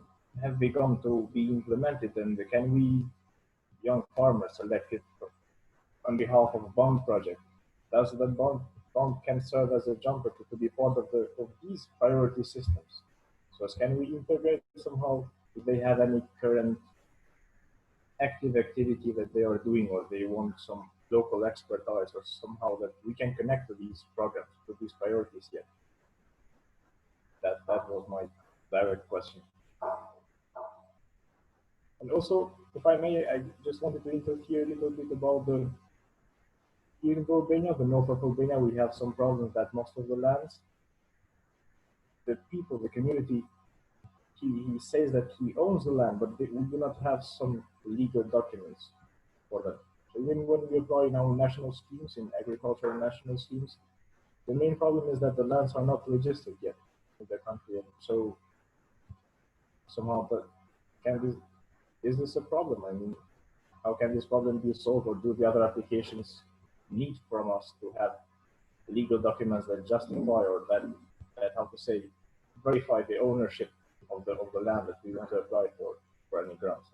have begun to be implemented, and can we, young farmers elected on behalf of a bond project, does that bond can serve as a jumper to be part of these priority systems? So can we integrate somehow? Do they have any current active activity that they are doing, or they want some local expertise, or somehow that we can connect to these programs, to these priorities yet? That was my direct question. And also, if I may, I just wanted to interfere a little bit about here in Albania, the north of Albania, we have some problems that most of the lands, the people, the community, he says that he owns the land, but we do not have some legal documents for that. So even when we apply in our national schemes, in agricultural national schemes, the main problem is that the lands are not registered yet in the country. And so somehow, is this a problem? I mean, how can this problem be solved, or do the other applications need from us to have legal documents that justify, or that how to say, verify the ownership of the land that we want to apply for any grants?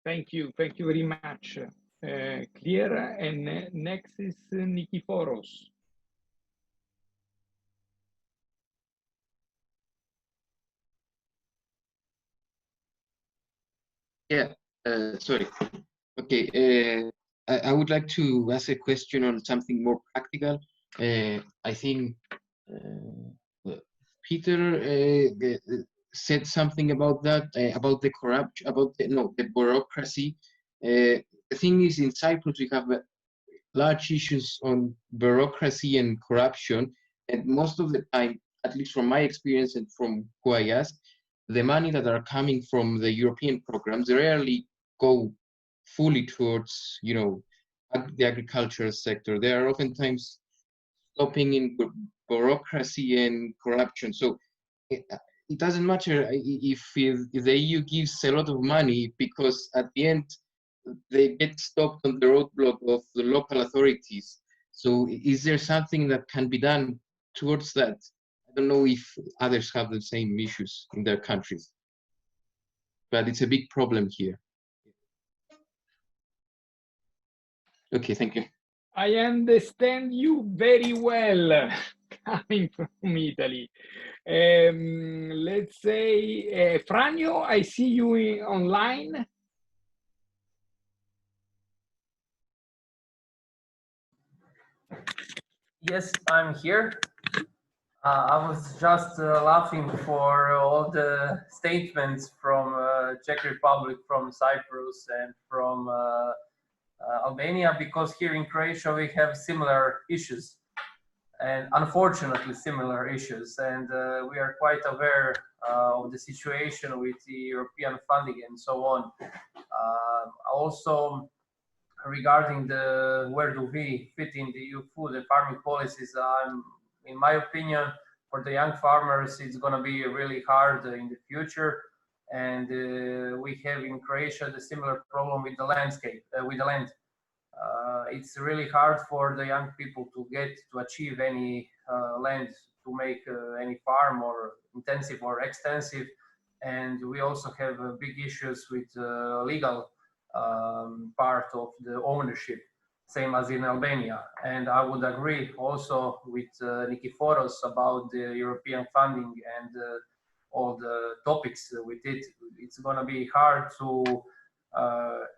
Thank you very much. Clear. And next is Nikiforos. Yeah, sorry. Okay, I would like to ask a question on something more practical. I think Peter said something about that, about the corruption, about the bureaucracy. The thing is, in Cyprus, we have large issues on bureaucracy and corruption, and most of the time, at least from my experience and from who I asked, the money that are coming from the European programs rarely go fully towards, the agricultural sector. They are oftentimes stopping in bureaucracy and corruption. So it doesn't matter if the EU gives a lot of money, because at the end they get stopped on the roadblock of the local authorities. So is there something that can be done towards that? I don't know if others have the same issues in their countries, but it's a big problem here. Okay, thank you. I understand you very well, coming from Italy. Let's say, Franjo, I see you online. Yes, I'm here. I was just laughing for all the statements from Czech Republic, from Cyprus, and from Albania, because here in Croatia we have similar issues, and unfortunately similar issues, and we are quite aware of the situation with the European funding and so on. Also, regarding the where do we fit in the EU food and farming policies, in my opinion, for the young farmers, it's going to be really hard in the future. And we have in Croatia the similar problem with the landscape, with the land. It's really hard for the young people to achieve any land to make any farm, or intensive or extensive. And we also have big issues with legal part of the ownership, same as in Albania. And I would agree also with Nikiforos about the European funding and all the topics with it. It's going to be hard to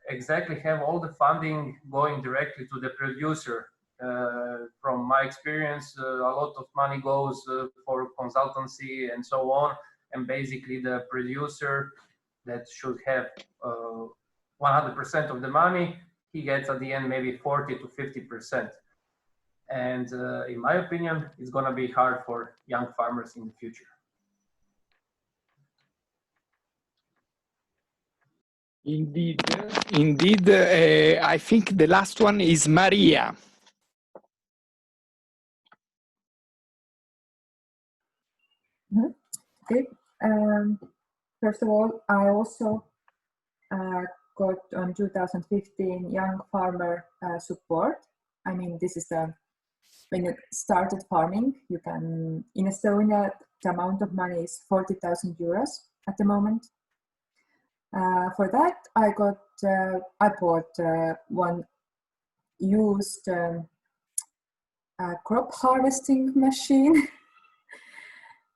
exactly have all the funding going directly to the producer. From my experience, a lot of money goes for consultancy and so on, and basically the producer that should have 100% of the money, he gets at the end maybe 40 to 50%. And in my opinion, it's going to be hard for young farmers in the future. Indeed, indeed. I think the last one is Maria. Okay. First of all, I also got on 2015 Young Farmer Support. I mean, this is when you started farming, you can, in Estonia, the amount of money is 40,000 euros at the moment. For that, I bought one used crop harvesting machine.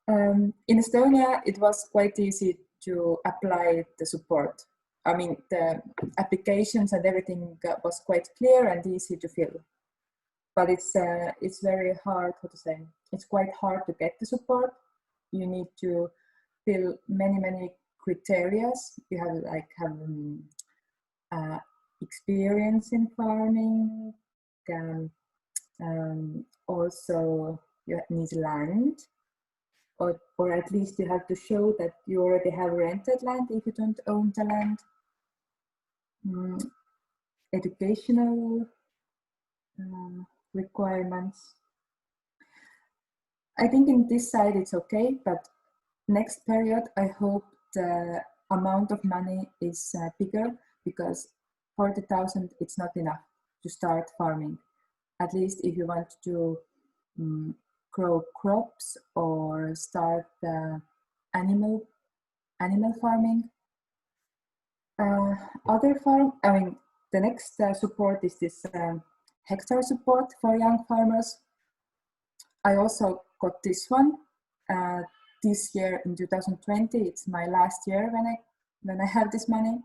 In Estonia, it was quite easy to apply the support. I mean, the applications and everything was quite clear and easy to fill. But it's very hard, how to say, it's quite hard to get the support. You need to fill many criteria. You have experience in farming, also you need land, or at least you have to show that you already have rented land if you don't own the land. Educational requirements. I think in this side it's okay, but next period I hope the amount of money is bigger, because 40,000 it's not enough to start farming. At least if you want to grow crops or start animal farming. The next support is this hectare support for young farmers. I also got this one this year in 2020. It's my last year when I have this money.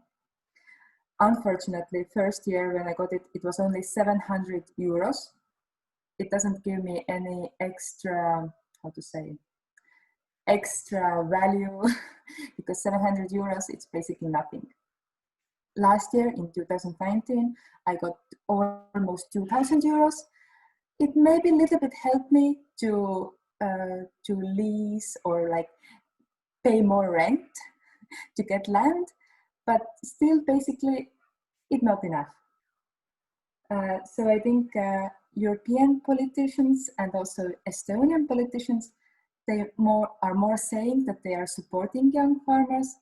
Unfortunately, first year when I got it, it was only 700 euros. It doesn't give me any extra, how to say, extra value because 700 euros, it's basically nothing. Last year in 2019, I got almost 2,000 euros. It maybe a little bit helped me to lease or like pay more rent to get land, but still basically it's not enough. So I think European politicians and also Estonian politicians, they are more saying that they are supporting young farmers,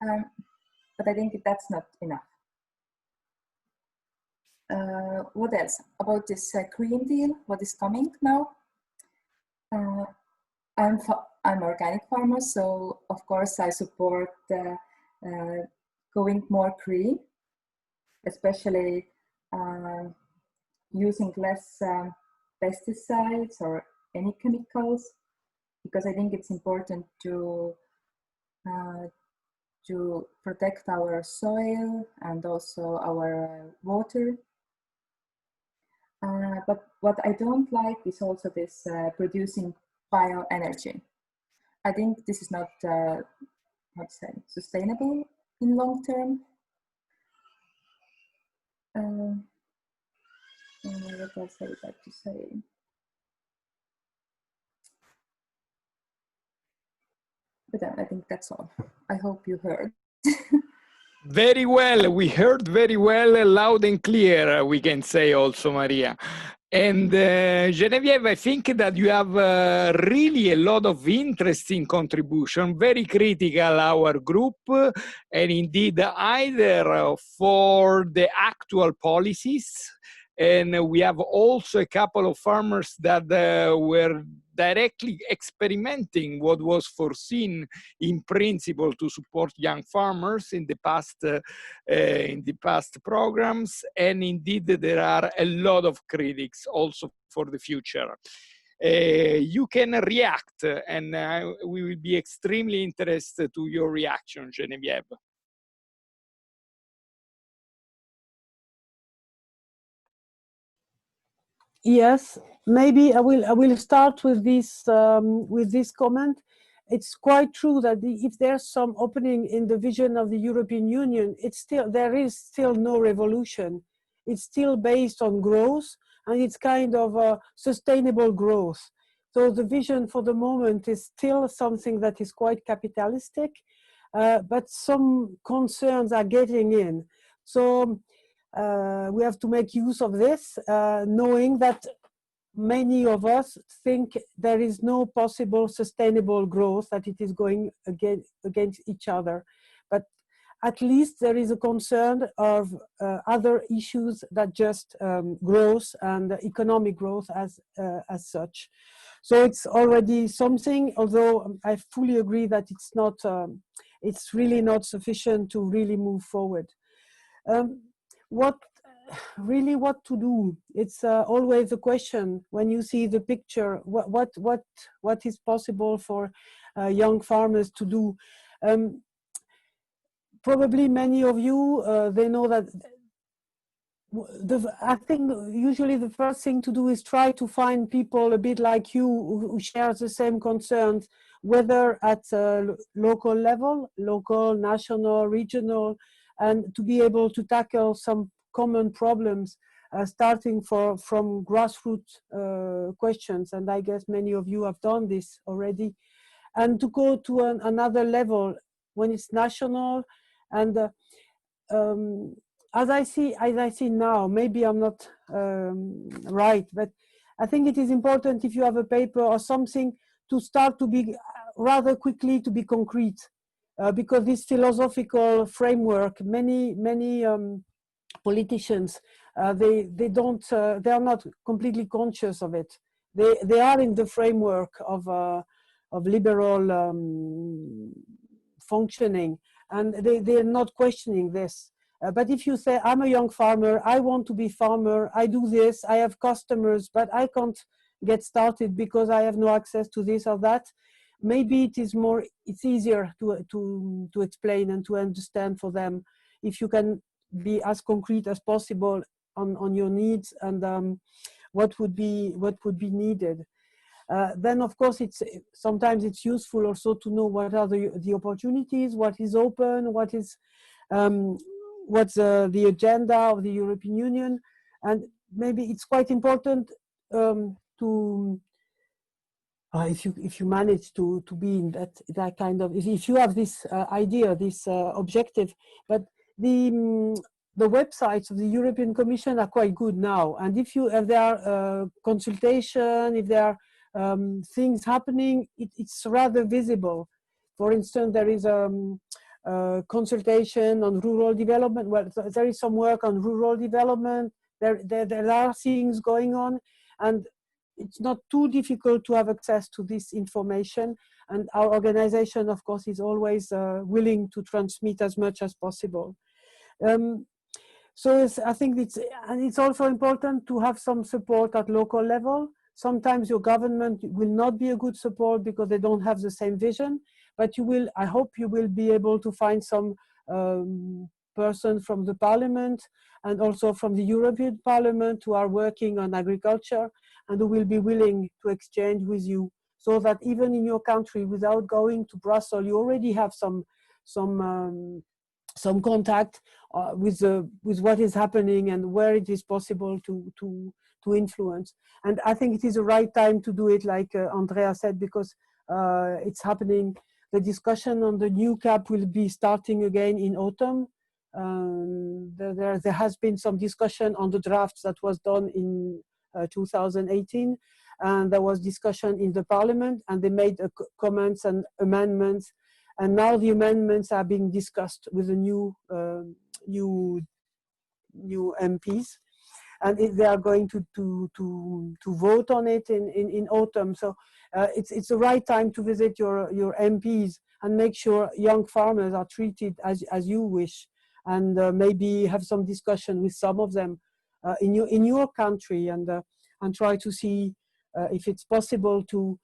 but I think that's not enough. What else about this Green Deal? What is coming now? I'm organic farmer, so of course I support going more green, especially using less pesticides or any chemicals, because I think it's important to protect our soil and also our water. But what I don't like is also this producing bioenergy. I think this is not, how to say, sustainable in long term. What else I would like to say? But I think that's all. I hope you heard. Very well. We heard very well, loud and clear, we can say also, Maria. And Geneviève, I think that you have really a lot of interesting contribution, very critical our group, and indeed either for the actual policies, and we have also a couple of farmers that were directly experimenting what was foreseen in principle to support young farmers in the past programs, and indeed there are a lot of critics also for the future. You can react, and we will be extremely interested to your reaction, Geneviève. Yes, maybe I will start with this comment. It's quite true that if there's some opening in the vision of the European Union, there is still no revolution. It's still based on growth, and it's kind of a sustainable growth. So the vision for the moment is still something that is quite capitalistic, but some concerns are getting in. So we have to make use of this, knowing that many of us think there is no possible sustainable growth, that it is going against each other. But at least there is a concern of other issues that just growth and economic growth as such. So it's already something, although I fully agree that it's really not sufficient to really move forward. What to do? It's always a question when you see the picture. What is possible for young farmers to do? Probably many of you they know that. I think usually the first thing to do is try to find people a bit like you who share the same concerns, whether at local level, local, national, regional, and to be able to tackle some common problems, starting from grassroots questions. And I guess many of you have done this already. And to go to another level when it's national. And as I see now, maybe I'm not right, but I think it is important, if you have a paper or something, to start to be rather quickly to be concrete, because this philosophical framework, many politicians, they are not completely conscious of it. They are in the framework of liberal functioning, and they are not questioning this. But if you say, I'm a young farmer, I want to be farmer, I do this, I have customers, but I can't get started because I have no access to this or that, maybe it's easier to explain and to understand for them if you can be as concrete as possible on your needs and what would be needed. Then of course sometimes it's useful also to know what are the opportunities, what is open, what's the agenda of the European Union, and maybe it's quite important to if you manage to be in that kind of, if you have this idea, this objective. But the websites of the European Commission are quite good now, and if there are consultation, if there are things happening, it's rather visible. For instance, there is consultation on rural development. Well, there is some work on rural development. There are things going on, and it's not too difficult to have access to this information. And our organization, of course, is always willing to transmit as much as possible. So I think it's also important to have some support at local level. Sometimes your government will not be a good support because they don't have the same vision, but you will, I hope you will be able to find some person from the parliament and also from the European Parliament who are working on agriculture and who will be willing to exchange with you, so that even in your country, without going to Brussels, you already have some contact with what is happening and where it is possible to influence. And I think it is the right time to do it, like Andrea said, because it's happening. The discussion on the new CAP will be starting again in autumn. There has been some discussion on the drafts that was done in 2018, and there was discussion in the parliament, and they made comments and amendments, and now the amendments are being discussed with the new MPs, and they are going to vote on it in autumn. So it's the right time to visit your MPs and make sure young farmers are treated as you wish, and maybe have some discussion with some of them in your country, and try to see if it's possible to.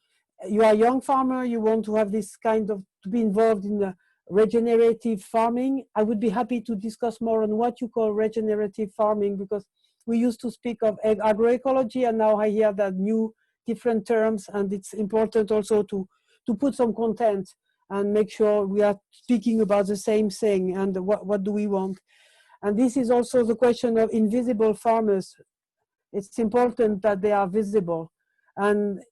You are a young farmer, you want to have this kind of, to be involved in the regenerative farming. I would be happy to discuss more on what you call regenerative farming, because we used to speak of agroecology, and now I hear that new different terms, and it's important also to put some content and make sure we are speaking about the same thing, and what do we want. And this is also the question of invisible farmers. It's important that they are visible. And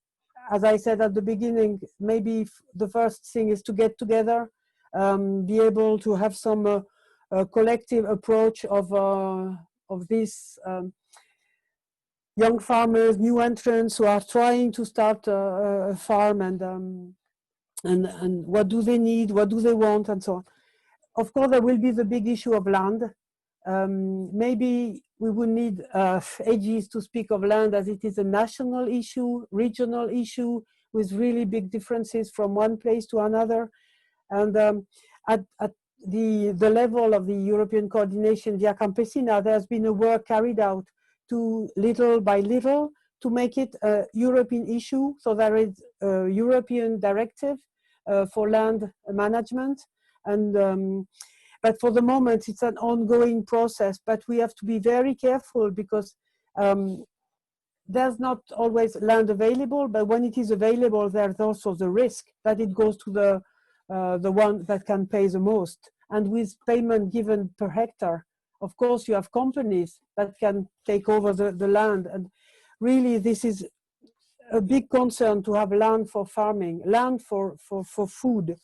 as I said at the beginning, maybe the first thing is to get together, be able to have some collective approach of these young farmers, new entrants who are trying to start a farm, and what do they need, what do they want, and so on. Of course, there will be the big issue of land. Maybe we would need ages to speak of land, as it is a national issue, regional issue, with really big differences from one place to another. And at the level of the European coordination, Via Campesina, there's been a work carried out to little by little to make it a European issue. So there is a European directive for land management, and but for the moment, it's an ongoing process, but we have to be very careful, because there's not always land available, but when it is available, there's also the risk that it goes to the one that can pay the most. And with payment given per hectare, of course, you have companies that can take over the land. And really, this is a big concern, to have land for farming, land for food.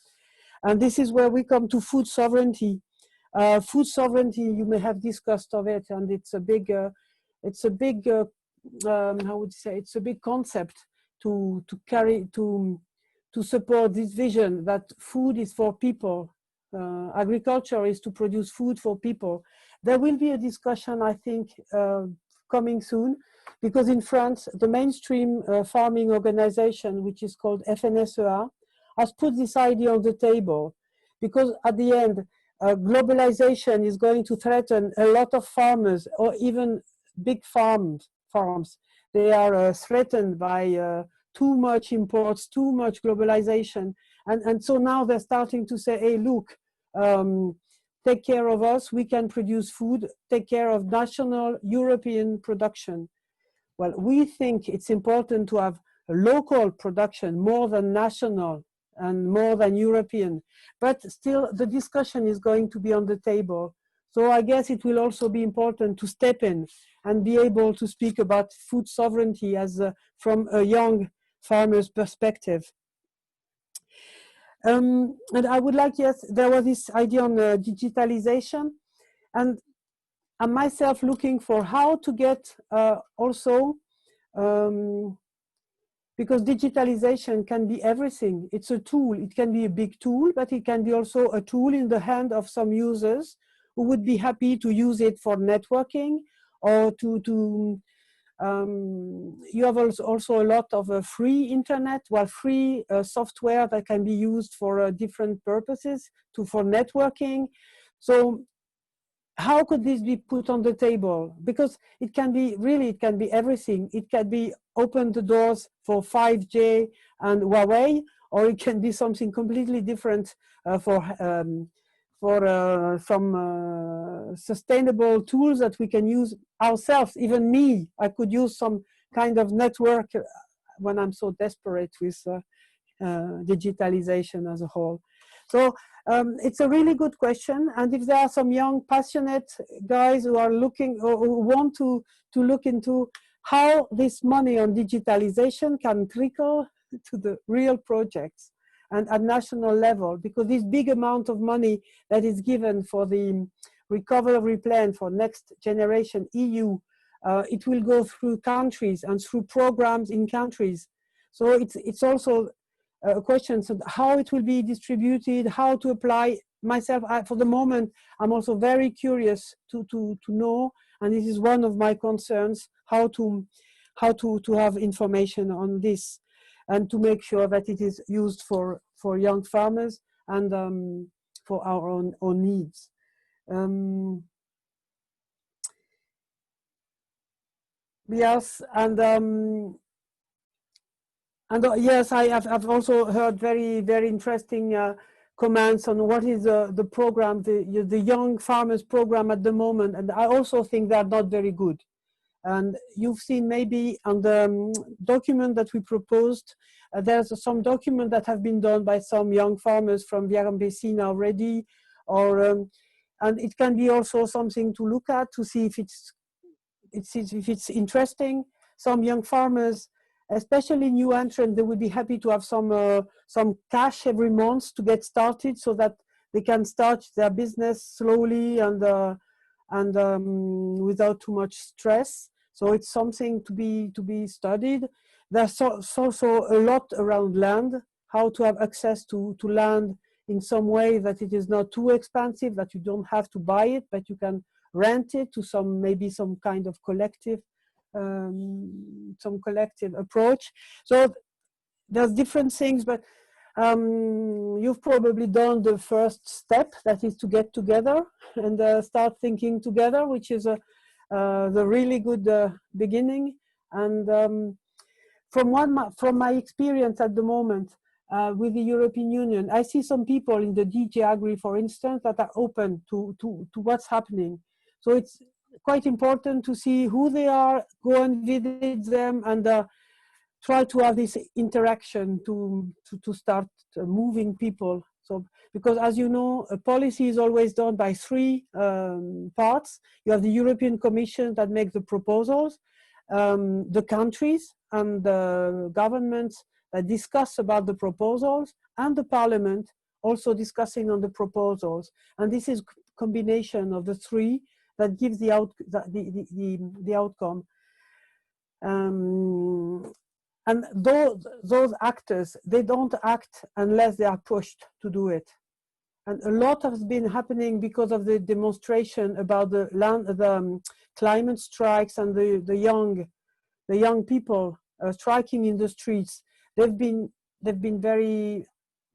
And this is where we come to food sovereignty. Food sovereignty, you may have discussed of it, and it's a big how would you say, it's a big concept to support this vision that food is for people. Agriculture is to produce food for people. There will be a discussion, I think, coming soon, because in France, the mainstream farming organization, which is called FNSEA, has put this idea on the table, because at the end, globalization is going to threaten a lot of farmers, or even big farms. They are threatened by too much imports, too much globalization. And so now they're starting to say, hey, look, take care of us, we can produce food, take care of national European production. Well, we think it's important to have a local production more than national and more than European, but still the discussion is going to be on the table. So I guess it will also be important to step in and be able to speak about food sovereignty as from a young farmer's perspective. And I would like, yes, there was this idea on digitalization, and I'm myself looking for how to get also, because digitalization can be everything. It's a tool. It can be a big tool, but it can be also a tool in the hand of some users who would be happy to use it for networking, or you have also a lot of free internet, free software that can be used for different purposes, for networking. So how could this be put on the table? Because it can be really, it can be everything. It can be open the doors for 5G and Huawei, or it can be something completely different for some sustainable tools that we can use ourselves. Even me, I could use some kind of network when I'm so desperate with digitalization as a whole. So it's a really good question. And if there are some young, passionate guys who are looking or who want to look into how this money on digitalization can trickle to the real projects and at national level, because this big amount of money that is given for the recovery plan for next generation EU, it will go through countries and through programs in countries. So it's also a question of how it will be distributed, how to apply. Myself, for the moment, I'm also very curious to know, and this is one of my concerns, how to have information on this, and to make sure that it is used for young farmers and for our own needs. Yes, and yes, I've also heard very interesting comments on what is the program, the young farmers program at the moment, and I also think they are not very good. And you've seen maybe on the document that we proposed, there's some document that have been done by some young farmers from Viarambesina already, or and it can be also something to look at to see if it's interesting. Some young farmers, especially new entrants, they would be happy to have some cash every month to get started, so that they can start their business slowly and without too much stress. So it's something to be studied. There's also a lot around land, how to have access to land in some way that it is not too expensive, that you don't have to buy it, but you can rent it to maybe some kind of collective approach. So there's different things, but you've probably done the first step, that is to get together and start thinking together, which is the really good beginning. And from my experience at the moment with the European Union, I see some people in the DG Agri, for instance, that are open to what's happening. So it's quite important to see who they are, go and visit them, and try to have this interaction to start moving people. So, because as you know, a policy is always done by three parts. You have the European Commission that makes the proposals, the countries and the governments that discuss about the proposals, and the Parliament also discussing on the proposals. And this is combination of the three that gives the outcome. And those actors, they don't act unless they are pushed to do it. And a lot has been happening because of the demonstration about the climate strikes and the young people striking in the streets. They've been very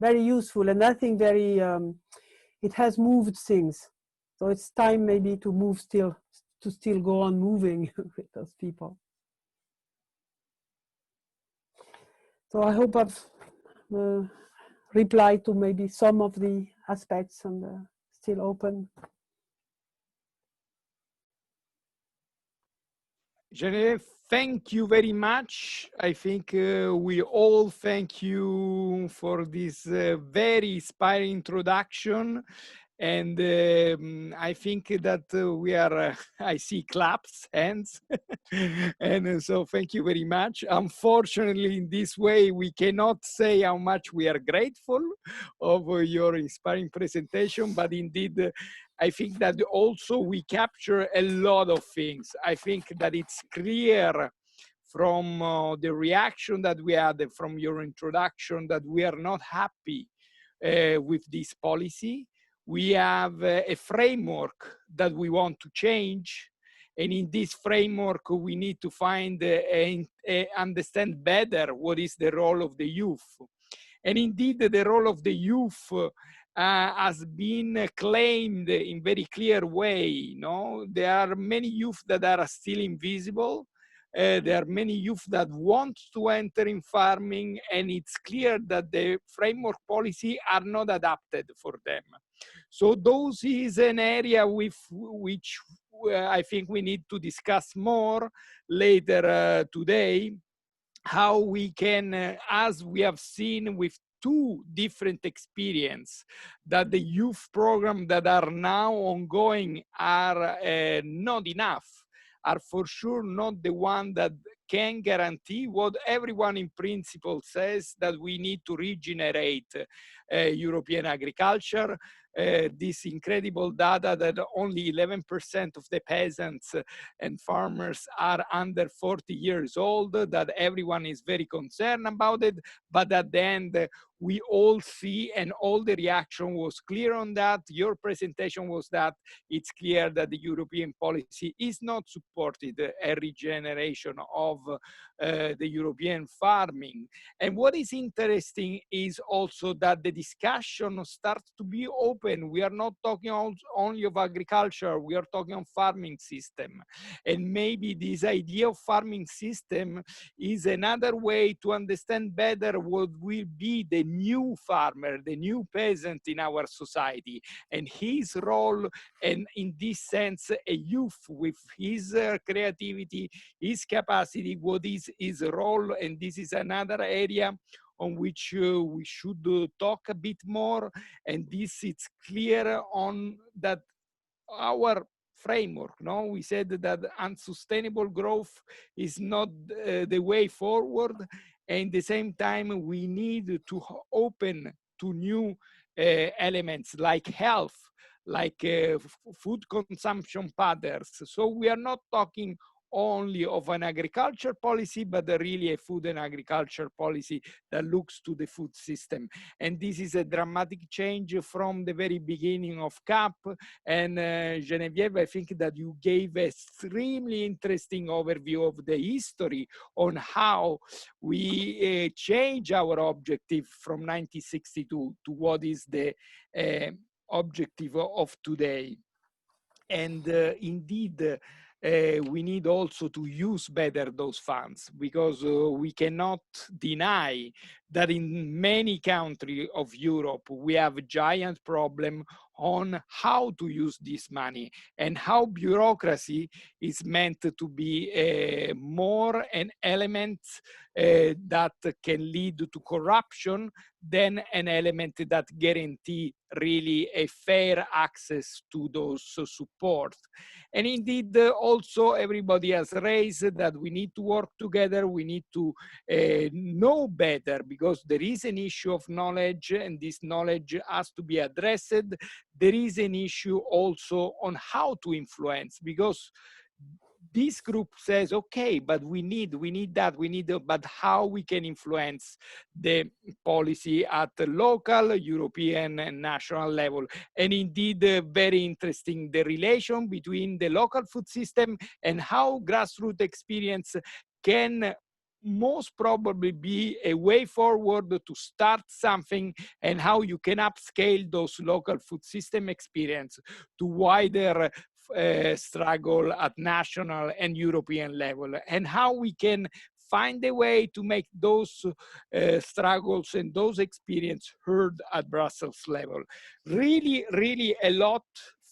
useful, and I think it has moved things. So it's time maybe to still go on moving with those people. So I hope I've replied to maybe some of the aspects, and still open. Geneviève, thank you very much. I think we all thank you for this very inspiring introduction. And I think that we are, I see claps, hands. And so thank you very much. Unfortunately, in this way, we cannot say how much we are grateful of your inspiring presentation, but indeed, I think that also we capture a lot of things. I think that it's clear from the reaction that we had from your introduction that we are not happy with this policy. We have a framework that we want to change. And in this framework, we need to find and understand better what is the role of the youth. And indeed, the role of the youth has been claimed in very clear way. No, there are many youth that are still invisible. There are many youth that want to enter in farming, and it's clear that the framework policy are not adapted for them. So those is an area with which I think we need to discuss more later today, how we can, as we have seen with two different experiences, that the youth program that are now ongoing are not enough, are for sure not the one that can guarantee what everyone in principle says, that we need to regenerate European agriculture. This incredible data that only 11% of the peasants and farmers are under 40 years old, that everyone is very concerned about it, but at the end, we all see, and all the reaction was clear on that. Your presentation was that it's clear that the European policy is not supported a regeneration of the European farming. And what is interesting is also that the discussion starts to be open. We are not talking only of agriculture, we are talking on farming system. And maybe this idea of farming system is another way to understand better what will be the new farmer, the new peasant in our society, and his role, and in this sense, a youth with his creativity, his capacity, what is his role. And this is another area on which we should talk a bit more. And this is clear on that our framework. No, we said that unsustainable growth is not the way forward. And at the same time, we need to open to new elements like health, like food consumption patterns. So we are not talking only of an agriculture policy, but really a food and agriculture policy that looks to the food system. And this is a dramatic change from the very beginning of CAP. And Geneviève, I think that you gave an extremely interesting overview of the history on how we change our objective from 1962 to what is the objective of today. And indeed, we need also to use better those funds, because we cannot deny that in many countries of Europe, we have a giant problem on how to use this money, and how bureaucracy is meant to be more an element that can lead to corruption than an element that guarantee really a fair access to those support. And indeed, also everybody has raised that we need to work together, we need to know better, because there is an issue of knowledge, and this knowledge has to be addressed. There is an issue also on how to influence, because this group says, okay, but we need that, but how we can influence the policy at the local, European, and national level. And indeed, very interesting, the relation between the local food system and how grassroots experience can most probably be a way forward to start something, and how you can upscale those local food system experience to wider struggle at national and European level, and how we can find a way to make those struggles and those experiences heard at Brussels level. Really, really a lot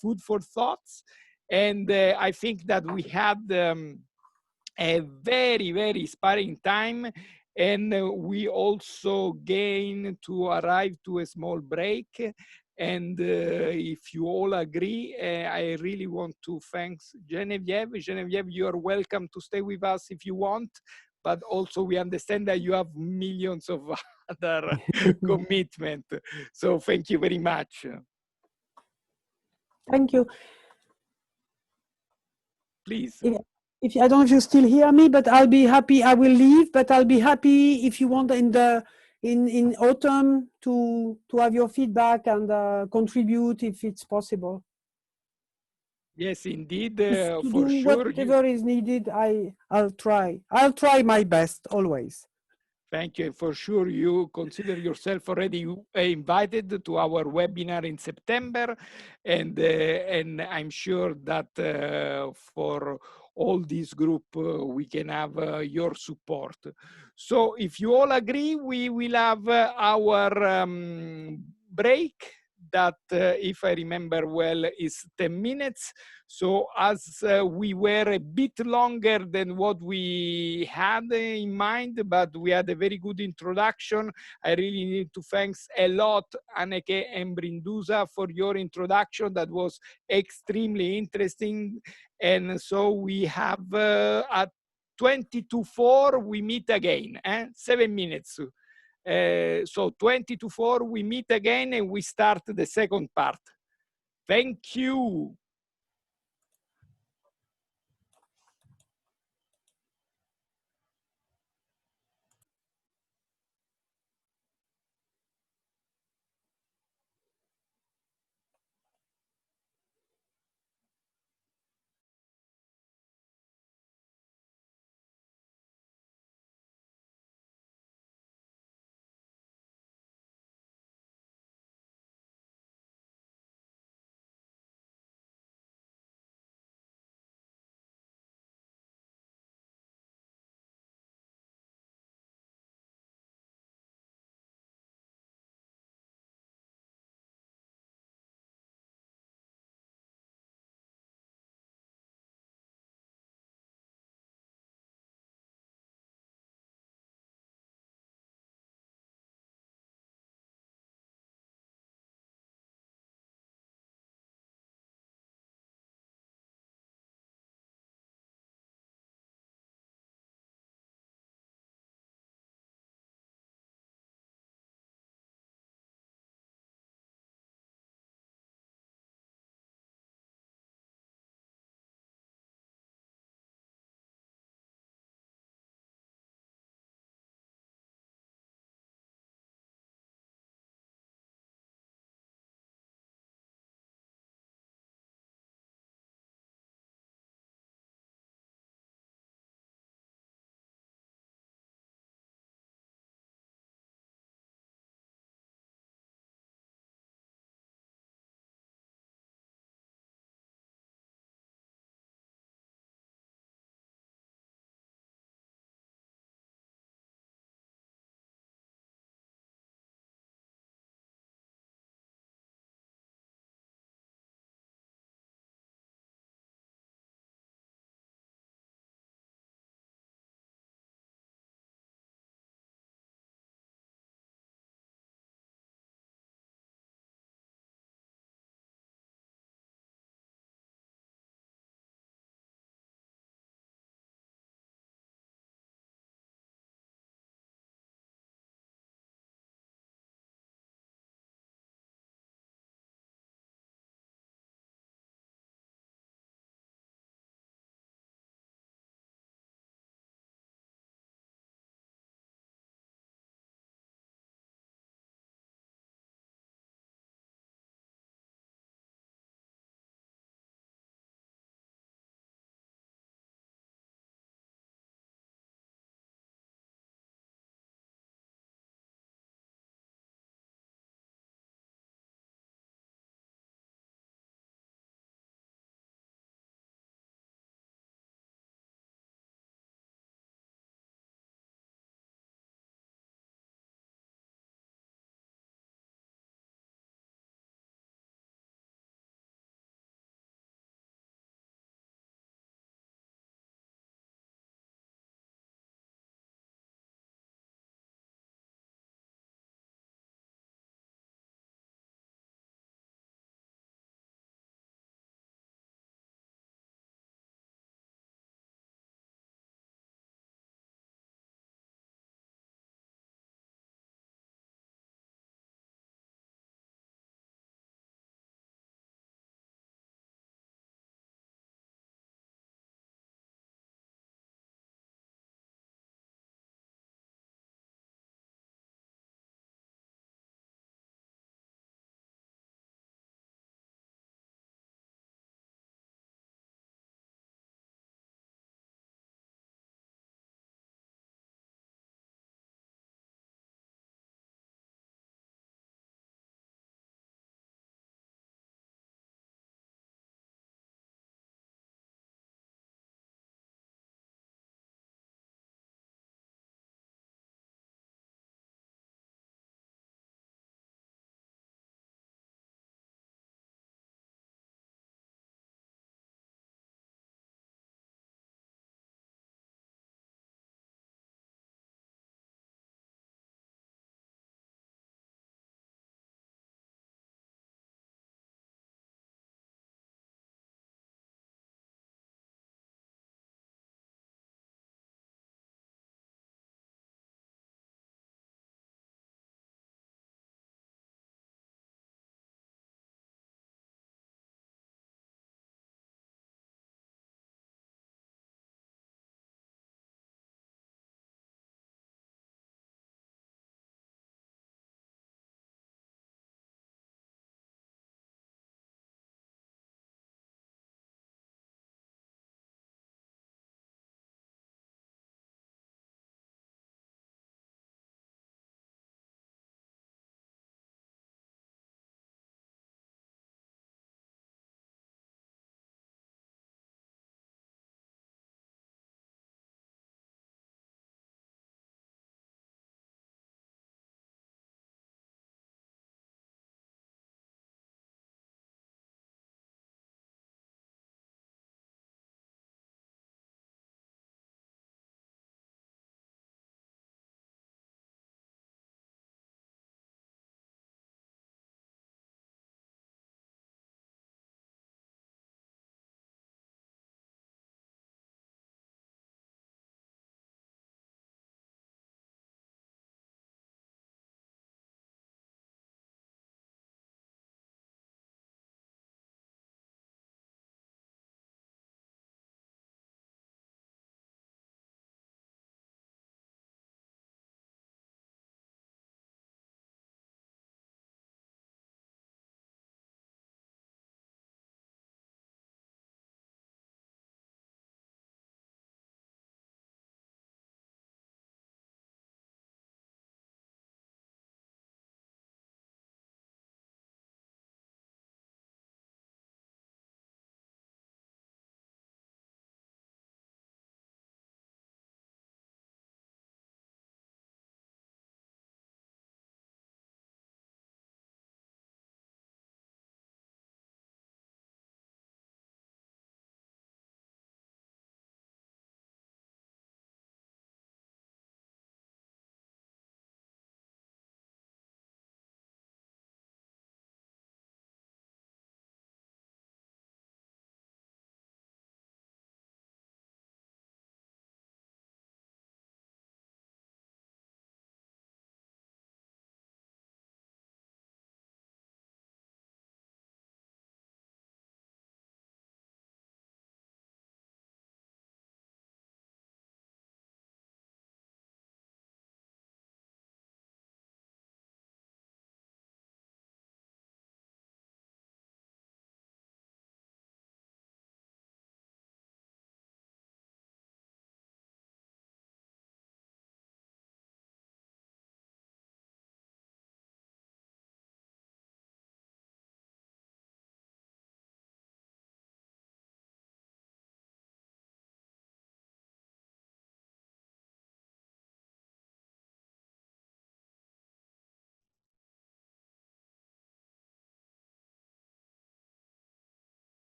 food for thoughts. And I think that we had a very, very inspiring time. And we also gain to arrive to a small break. And if you all agree, I really want to thank Geneviève. Geneviève, you are welcome to stay with us if you want, but also we understand that you have millions of other commitment. So thank you very much. Thank you. Please. If I don't know if you still hear me, but I'll be happy. I will leave, but I'll be happy if you want in autumn to have your feedback and contribute if it's possible. Yes, indeed, to for do sure. Whatever is needed, I'll try. I'll try my best always. Thank you. For sure, you consider yourself already invited to our webinar in September, and I'm sure that for all this group, we can have your support. So if you all agree, we will have our break that, if I remember well, is 10 minutes. So as we were a bit longer than what we had in mind, but we had a very good introduction. I really need to thank a lot Anneke and Brindusa for your introduction. That was extremely interesting. And so we have at 20 to 4, we meet again, 7 minutes. So 20 to 4, we meet again and we start the second part. Thank you.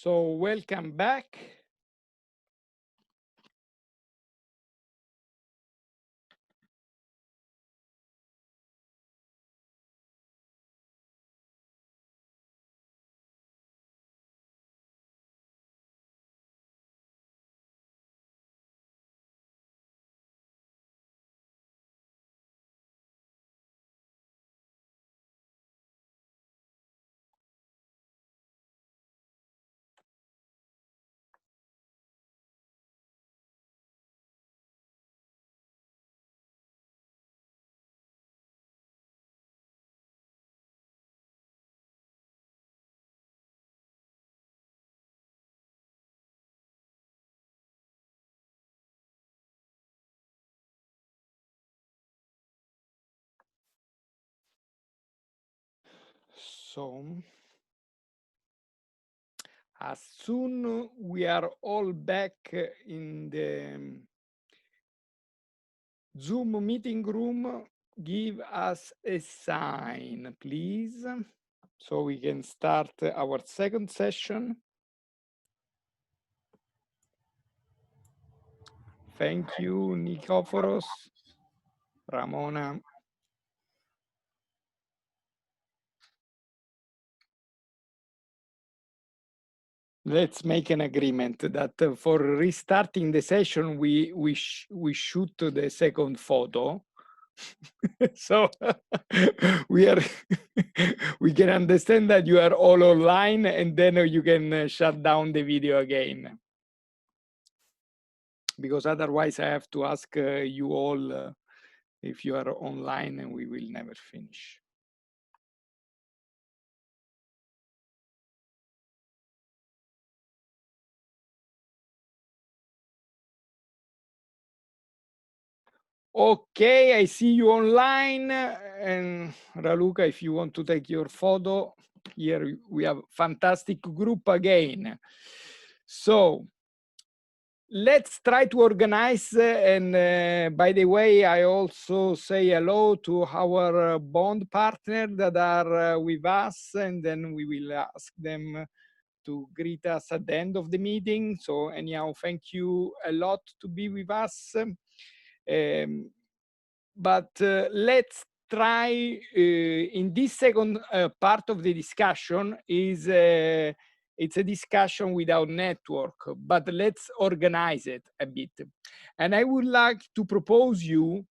So welcome back. So, as soon we are all back in the Zoom meeting room, give us a sign, please, so we can start our second session. Thank you, Nikophoros, Ramona. Let's make an agreement that for restarting the session, we shoot the second photo. So we can understand that you are all online, and then you can shut down the video again. Because otherwise I have to ask you all if you are online, and we will never finish. Okay, I see you online. And Raluca, if you want to take your photo, here we have fantastic group again. So let's try to organize. And by the way, I also say hello to our bond partner that are with us, and then we will ask them to greet us at the end of the meeting. So anyhow, thank you a lot to be with us. But let's try in this second part of the discussion is it's a discussion without network, but let's organize it a bit. And I would like to propose you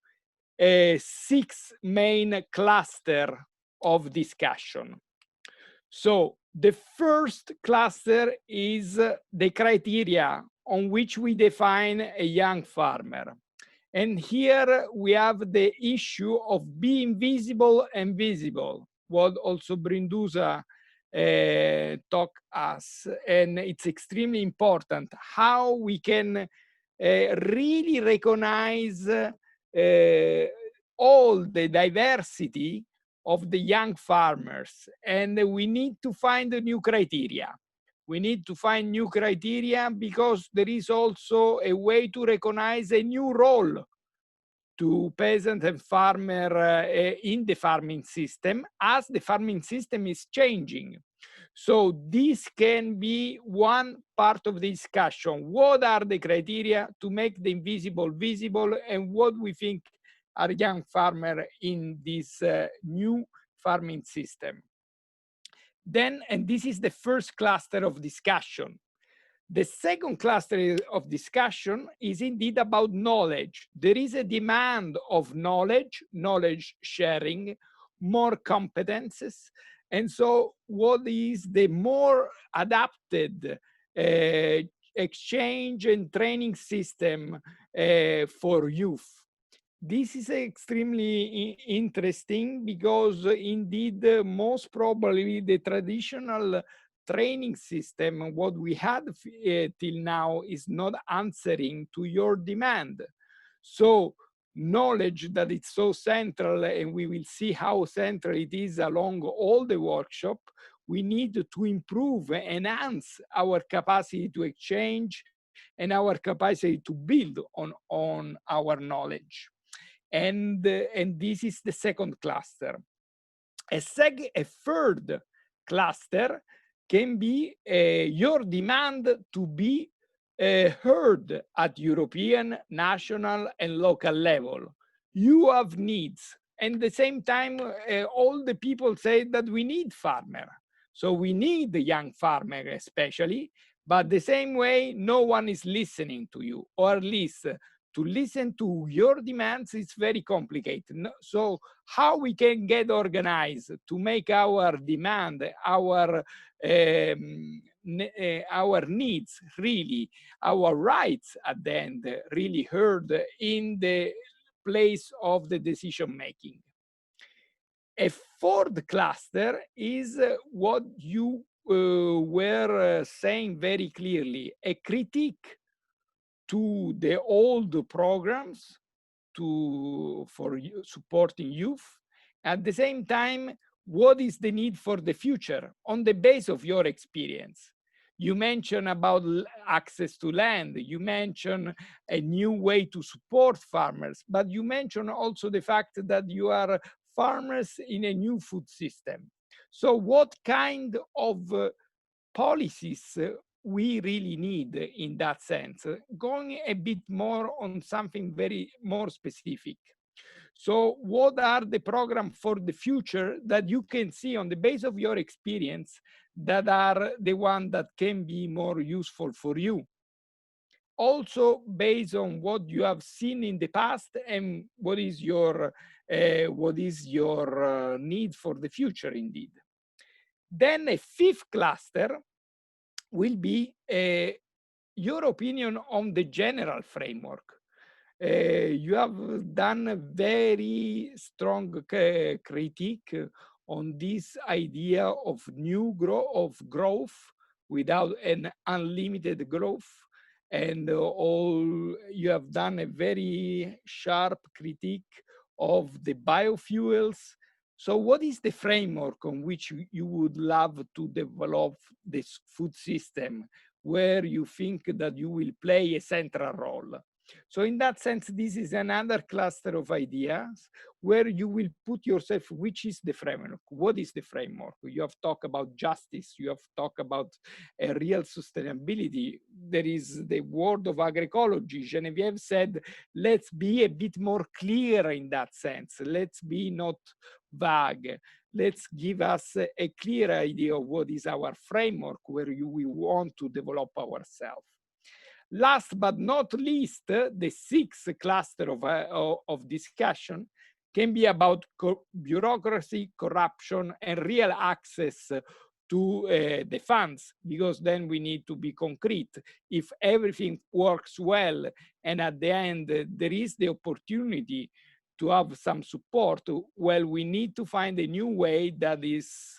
a 6 main cluster of discussion. So the first cluster is the criteria on which we define a young farmer. And here we have the issue of being visible and visible, what also Brindusa taught us. And it's extremely important how we can really recognize all the diversity of the young farmers. And we need to find a new criteria. We need to find new criteria because there is also a way to recognize a new role to peasant and farmer in the farming system, as the farming system is changing. So this can be one part of the discussion. What are the criteria to make the invisible visible, and what we think are young farmers in this new farming system? Then, and this is the first cluster of discussion. The second cluster of discussion is indeed about knowledge. There is a demand of knowledge, knowledge sharing, more competences. And so what is the more adapted exchange and training system for youth? This is extremely interesting because indeed, most probably the traditional training system, what we had till now, is not answering to your demand. So knowledge that it's so central, and we will see how central it is along all the workshop, we need to improve, enhance our capacity to exchange and our capacity to build on our knowledge. And this is the second cluster. A third cluster can be your demand to be heard at European, national, and local level. You have needs. And at the same time, all the people say that we need farmer. So we need the young farmer especially, but the same way, no one is listening to you, or at least to listen to your demands is very complicated. So how we can get organized to make our demand, our needs really, our rights at the end really heard in the place of the decision making. A fourth cluster is what you were saying very clearly, a critique to the old programs for supporting youth. At the same time, what is the need for the future on the base of your experience? You mentioned about access to land, you mentioned a new way to support farmers, but you mentioned also the fact that you are farmers in a new food system. So what kind of policies we really need in that sense? Going a bit more on something very more specific. So what are the programs for the future that you can see on the base of your experience that are the ones that can be more useful for you? Also based on what you have seen in the past and what is your need for the future indeed. Then a fifth cluster will be your opinion on the general framework. You have done a very strong critique on this idea of growth without an unlimited growth, and you have done a very sharp critique of the biofuels. So what is the framework on which you would love to develop this food system where you think that you will play a central role? So in that sense, this is another cluster of ideas where you will put yourself, which is the framework? What is the framework? You have talked about justice, you have talked about a real sustainability. There is the word of agroecology. Geneviève said, let's be a bit more clear in that sense. Let's be not vague. Let's give us a clear idea of what is our framework where we want to develop ourselves. Last but not least, the sixth cluster of discussion can be about bureaucracy, corruption, and real access to the funds, because then we need to be concrete. If everything works well, and at the end there is the opportunity to have some support, well, we need to find a new way that is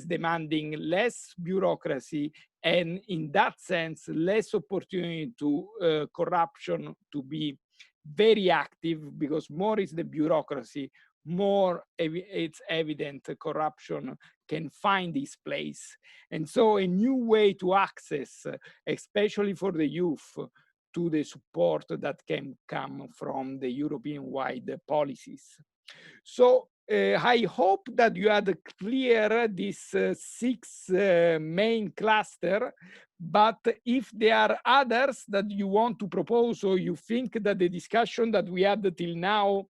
demanding less bureaucracy, and in that sense, less opportunity to corruption to be very active, because more is the bureaucracy, more it's evident corruption can find its place. And so a new way to access, especially for the youth, to the support that can come from the European-wide policies. So I hope that you had clear this six main cluster, but if there are others that you want to propose, or you think that the discussion that we had till now,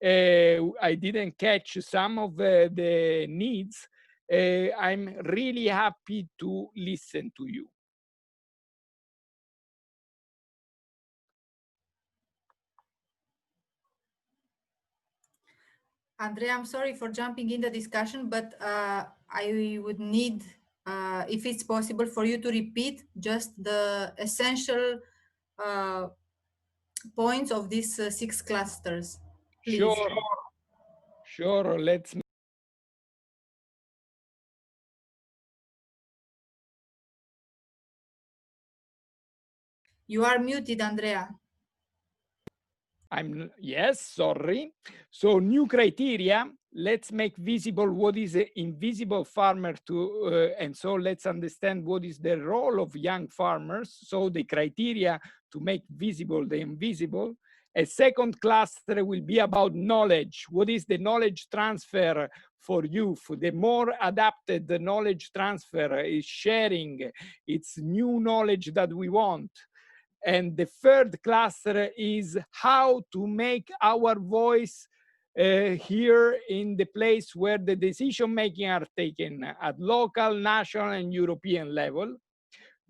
I didn't catch some of the needs, I'm really happy to listen to you. Andrea, I'm sorry for jumping in the discussion, but I would need, if it's possible, for you to repeat just the essential points of these six clusters, please. Sure, let's. You are muted, Andrea. Yes, sorry. So new criteria, let's make visible what is an invisible farmer and so let's understand what is the role of young farmers. So the criteria to make visible the invisible, A second cluster will be about knowledge. What is the knowledge transfer for youth? The more adapted the knowledge transfer is sharing, it's new knowledge that we want. And the third cluster is how to make our voice here in the place where the decision making are taken at local, national, and European level.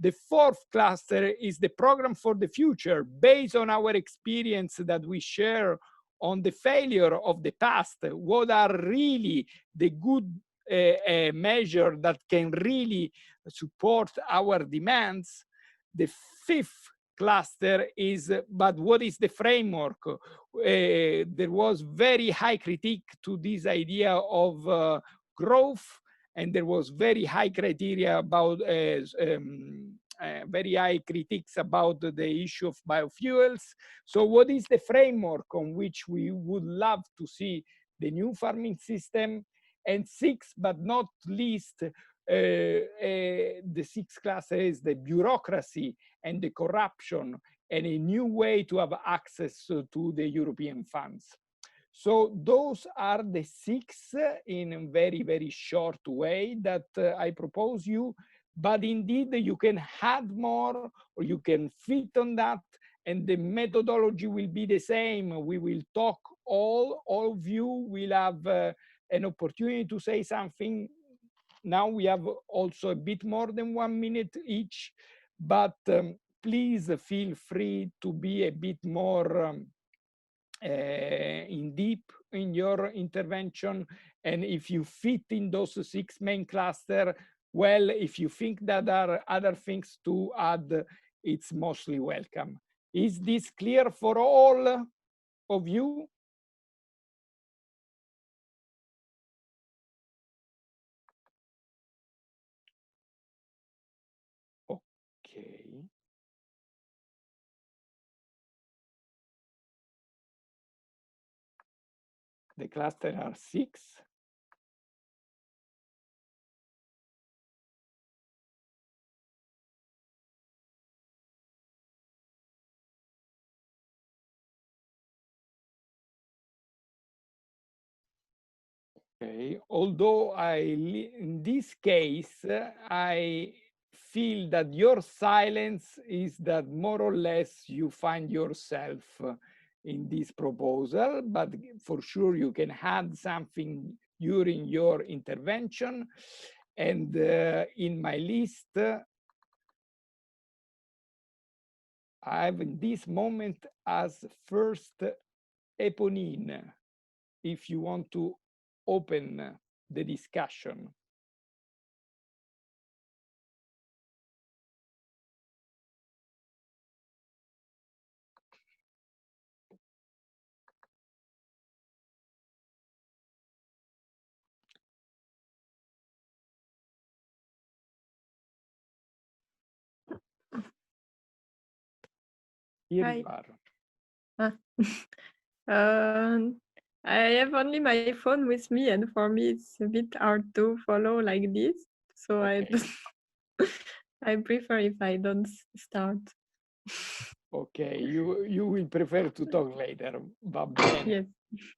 The fourth cluster is the program for the future, based on our experience that we share on the failure of the past. What are really the good measures that can really support our demands? The fifth cluster is, but what is the framework? There was very high critique to this idea of growth, and there was very high criteria about, very high critiques about the issue of biofuels. So what is the framework on which we would love to see the new farming system? And sixth, but not least, the sixth cluster is the bureaucracy and the corruption and a new way to have access to the European funds. So those are the six in a very, very short way that I propose you, but indeed you can add more or you can fit on that, and the methodology will be the same. We will talk, all of you will have an opportunity to say something. Now we have also a bit more than 1 minute each, but please feel free to be a bit more in deep in your intervention. And if you fit in those six main clusters, well, if you think that there are other things to add, it's mostly welcome. Is this clear for all of you? Okay. The cluster are six. Okay. Although in this case, I feel that your silence is that more or less you find yourself in this proposal, but for sure you can add something during your intervention. And in my list, I have in this moment as first Eponine, if you want to open the discussion. Here Hi. you are. I have only my phone with me, and for me it's a bit hard to follow like this. So okay. I prefer if I don't start. Okay, you will prefer to talk later, but yes.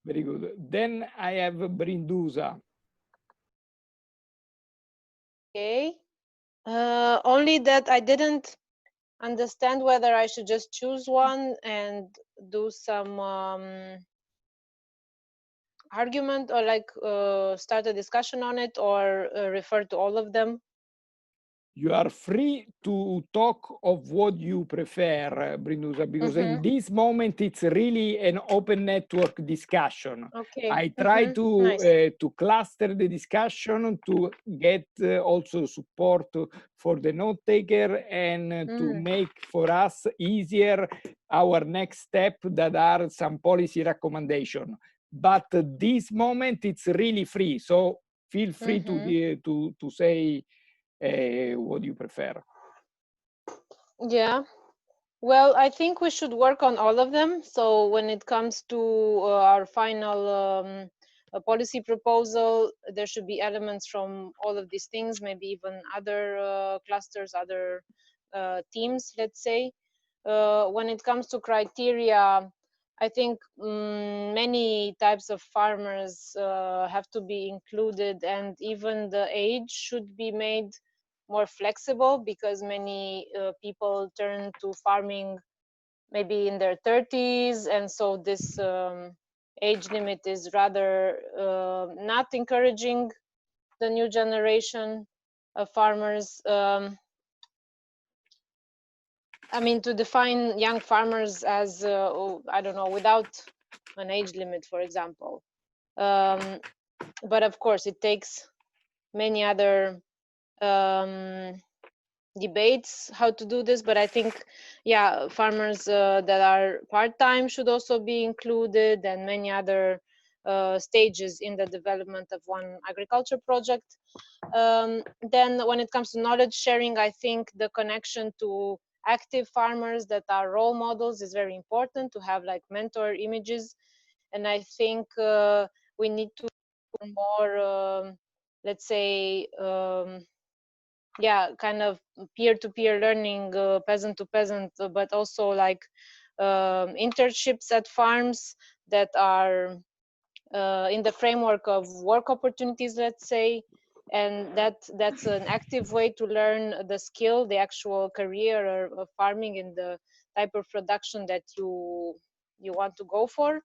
Very good. Then I have Brindusa. Okay. Only that I didn't understand whether I should just choose one and do some argument, or like start a discussion on it, or refer to all of them. You are free to talk of what you prefer, Brindusa, because in this moment it's really an open network discussion. Okay. I try to cluster the discussion to get also support for the note taker, and to make for us easier our next step that are some policy recommendation. But this moment it's really free, so feel free to say what do you prefer? Yeah, well, I think we should work on all of them. So when it comes to our final policy proposal, there should be elements from all of these things, maybe even other clusters, other teams, let's say. When it comes to criteria, I think many types of farmers have to be included, and even the age should be made more flexible, because many people turn to farming maybe in their 30s, and so this age limit is rather not encouraging the new generation of farmers. I mean, to define young farmers as, I don't know, without an age limit, for example. But of course, it takes many other debates how to do this. But I think, yeah, farmers that are part-time should also be included, and many other stages in the development of one agriculture project. Then when it comes to knowledge sharing, I think the connection to active farmers that are role models is very important, to have like mentor images. And I think we need to do more, let's say, yeah, kind of peer-to-peer learning, peasant to peasant, but also like internships at farms that are in the framework of work opportunities, let's say. And that's an active way to learn the skill, the actual career of farming, in the type of production that you want to go for.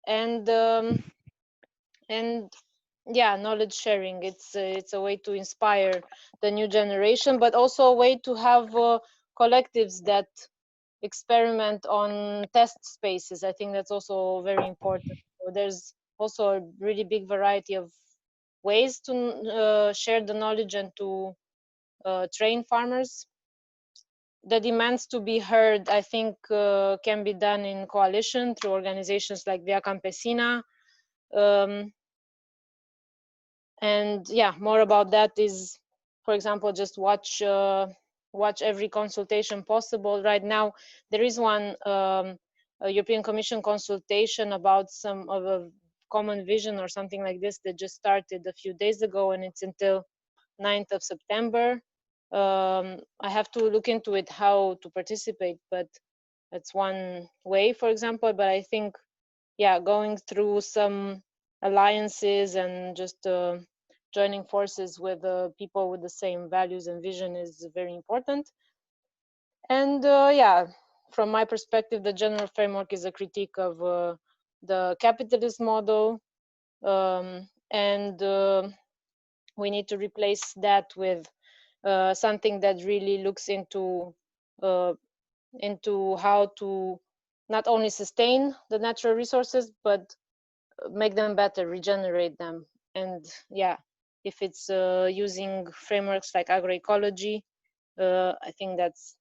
And yeah, knowledge sharing, it's a way to inspire the new generation, but also a way to have collectives that experiment on test spaces. I think that's also very important. So there's also a really big variety of ways to share the knowledge and to train farmers. The demands to be heard, I think, can be done in coalition through organizations like Via Campesina. And yeah, more about that is, for example, just watch every consultation possible. Right now, there is one a European Commission consultation about some of a common vision or something like this that just started a few days ago, and it's until 9th of September. I have to look into it how to participate, but that's one way, for example. But I think, yeah, going through some alliances and just joining forces with people with the same values and vision is very important. And yeah, from my perspective, the general framework is a critique of the capitalist model, and we need to replace that with something that really looks into how to not only sustain the natural resources, but make them better, regenerate them. And yeah, if it's using frameworks like agroecology, I think that's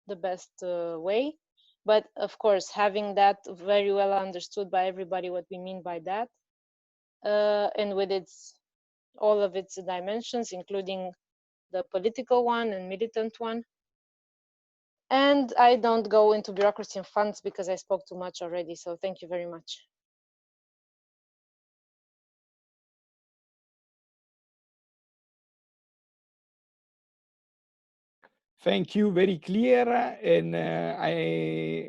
the best way. But of course, having that very well understood by everybody, what we mean by that, and with all of its dimensions, including the political one and militant one. And I don't go into bureaucracy and funds because I spoke too much already. So thank you very much. Thank you, very clear. And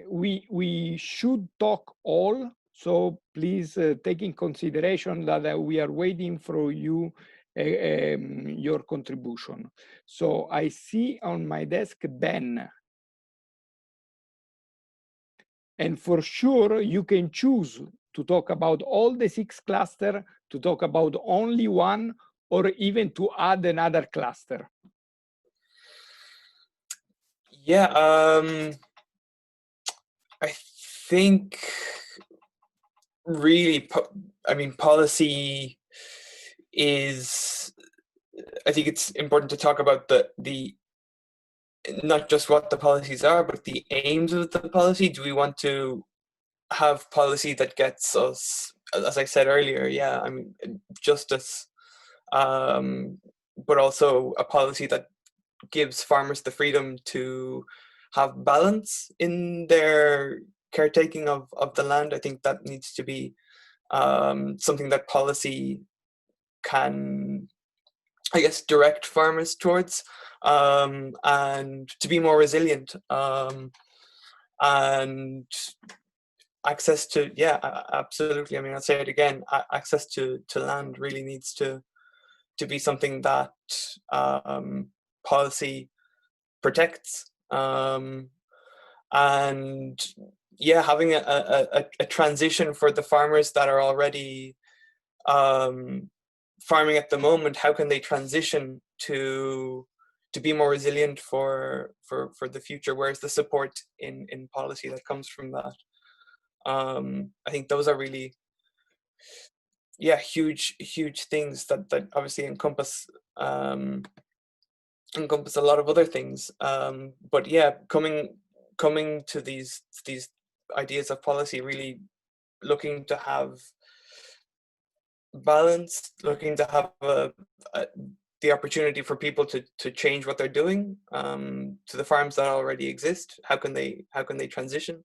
we should talk all. So please take in consideration that we are waiting for you, your contribution. So I see on my desk Ben. And for sure, you can choose to talk about all the 6 clusters, to talk about only one, or even to add another cluster. Yeah, I think really, I mean, policy is, I think it's important to talk about the not just what the policies are, but the aims of the policy. Do we want to have policy that gets us, as I said earlier, yeah, I mean, justice, but also a policy that gives farmers the freedom to have balance in their caretaking of the land? I think that needs to be something that policy can, I guess, direct farmers towards, and to be more resilient. And access to, yeah, absolutely. I mean, I'll say it again, access to land really needs to be something that policy protects. And yeah, having a transition for the farmers that are already farming at the moment, how can they transition to be more resilient for the future? Where's the support in policy that comes from that? I think those are really, yeah, huge things that obviously encompass a lot of other things. But yeah, coming to these ideas of policy, really looking to have balance, looking to have the opportunity for people to change what they're doing to the farms that already exist. How can they transition?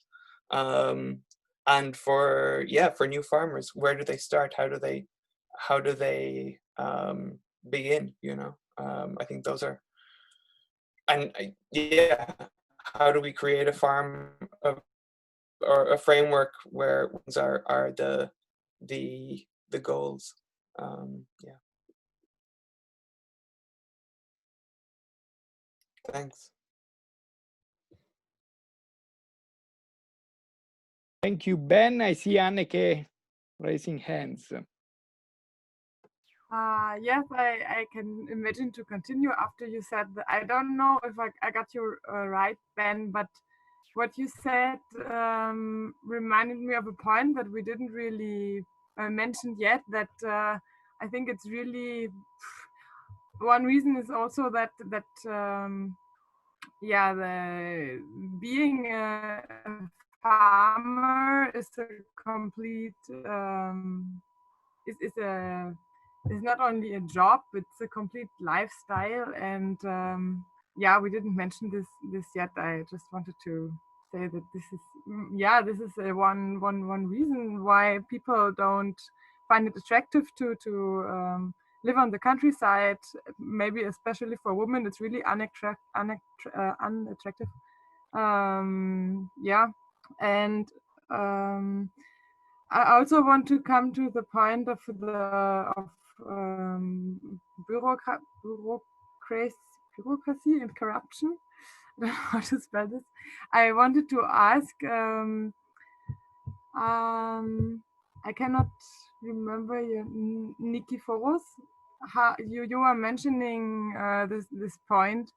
And for new farmers, where do they start? How do they begin? You know, I think those are, and yeah, how do we create a farm or a framework where ones are the goals? Yeah. Thanks. Thank you, Ben. I see Anneke raising hands. Yes, I can imagine to continue after you said that. I don't know if I got you right, Ben, but what you said reminded me of a point that we didn't really mention yet, that I think it's really, one reason is also that yeah, the being a farmer is a complete is not only a job, it's a complete lifestyle. And yeah, we didn't mention this yet. I just wanted to say that this is, yeah, this is one reason why people don't find it attractive to live on the countryside. Maybe especially for women, it's really unattractive. Yeah, and I also want to come to the point of bureaucracy and corruption. I don't know how to spell this. I wanted to ask, I cannot remember your Nikiforos. You were mentioning this point,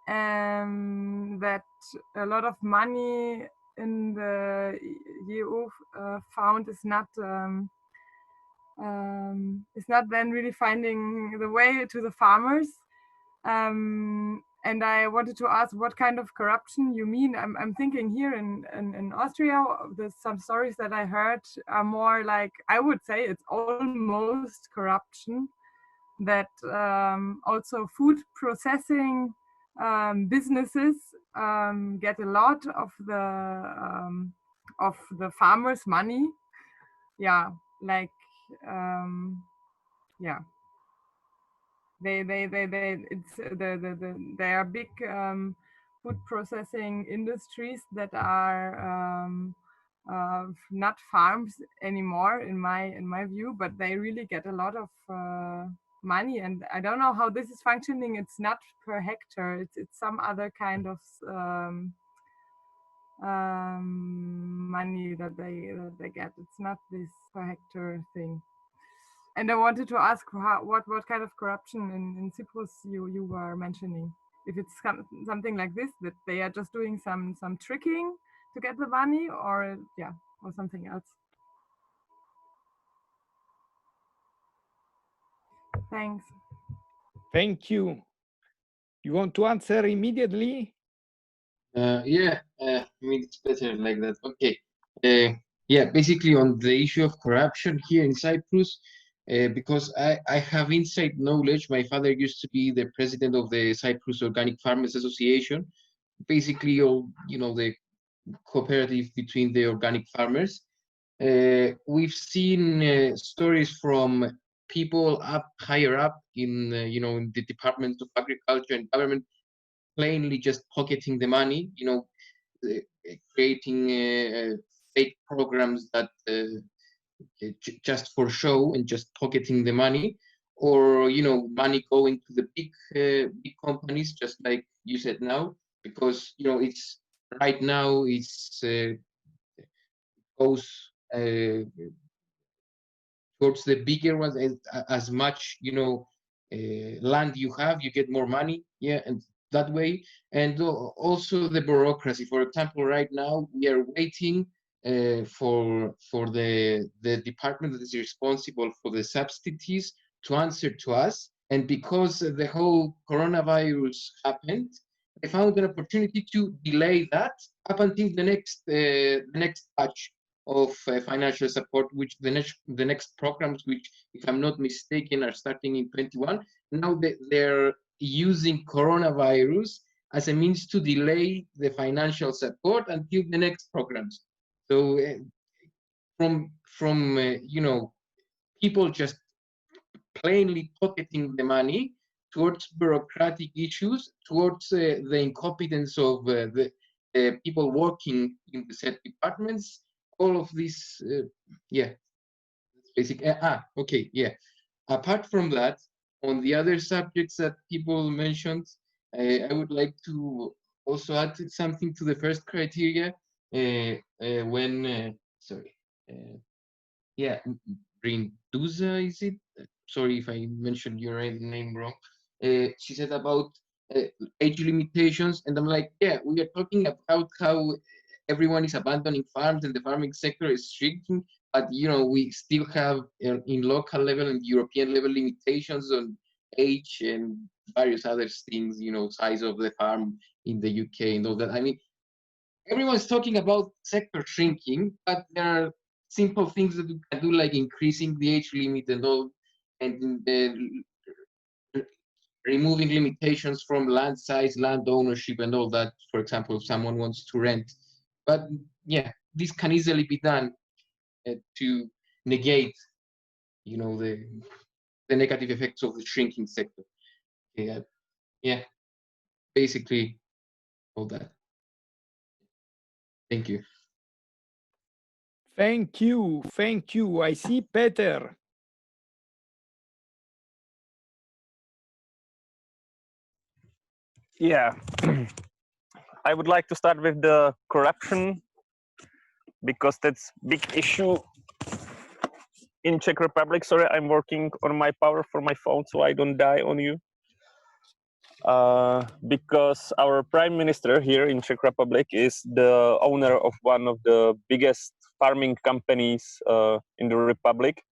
that a lot of money in the EU fund is not then really finding the way to the farmers. And I wanted to ask what kind of corruption you mean. I'm thinking here in Austria, there's some stories that I heard are more like, I would say it's almost corruption, that also food processing businesses get a lot of the farmers' money. Yeah, like yeah, they are big food processing industries that are not farms anymore in my view, but they really get a lot of money. And I don't know how this is functioning. It's not per hectare, it's some other kind of money that they get. It's not this per hectare thing. And I wanted to ask what kind of corruption in Cyprus you were mentioning. If it's something like this, that they are just doing some tricking to get the money, or yeah, or something else. Thanks. Thank you. You want to answer immediately? Yeah, I mean, it's better like that. Okay. Yeah, basically on the issue of corruption here in Cyprus, because I have inside knowledge. My father used to be the president of the Cyprus Organic Farmers Association, basically all, you know, the cooperative between the organic farmers. We've seen stories from people higher up in you know, in the departments of agriculture and government, plainly just pocketing the money, you know, creating fake programs that just for show and just pocketing the money, or money going to the big companies, just like you said now, because it's right now it's goes towards the bigger ones. As much land you have, you get more money, and that way. And also the bureaucracy. For example, right now we are waiting for the department that is responsible for the subsidies to answer to us. And because the whole coronavirus happened, they found an opportunity to delay that up until the next batch of financial support, which the next programs, which, if I'm not mistaken, are starting in 21. Now they're using coronavirus as a means to delay the financial support until the next programs. So from people just plainly pocketing the money, towards bureaucratic issues, towards the incompetence of the people working in the said departments. All of this, basic. Okay, yeah. Apart from that, on the other subjects that people mentioned, I would like to also add something to the first criteria. Brinduza, is it? Sorry if I mentioned your name wrong. She said about age limitations, and I'm like, yeah, we are talking about how everyone is abandoning farms and the farming sector is shrinking, but we still have in local level and European level limitations on age and various other things, size of the farm in the UK and all that. I mean, everyone's talking about sector shrinking, but there are simple things that we can do, like increasing the age limit and all, and removing limitations from land size, land ownership, and all that. For example, if someone wants to rent. But yeah, this can easily be done to negate, the negative effects of the shrinking sector. Yeah, basically all that. Thank you. Thank you. Thank you. I see Peter. Yeah, I would like to start with the corruption, because that's big issue in Czech Republic. Sorry, I'm working on my power for my phone so I don't die on you. Because our prime minister here in Czech Republic is the owner of one of the biggest farming companies in the Republic.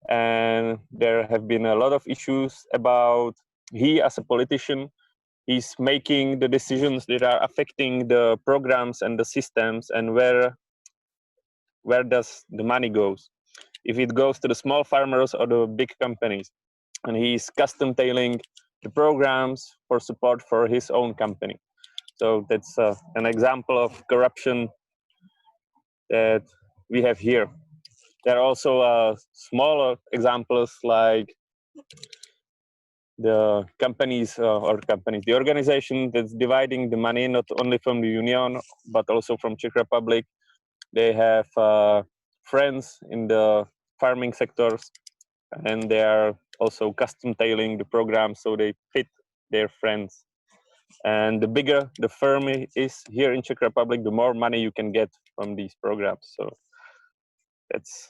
And there have been a lot of issues about he, as a politician, is making the decisions that are affecting the programs and the systems, and where does the money goes, if it goes to the small farmers or the big companies. And he's custom tailing the programs for support for his own company. So that's an example of corruption that we have here. There are also smaller examples, like the the organization that's dividing the money not only from the union but also from Czech Republic. They have friends in the farming sectors, and they are also custom tailing the program so they fit their friends. And the bigger the firm is here in Czech Republic, the more money you can get from these programs. So it's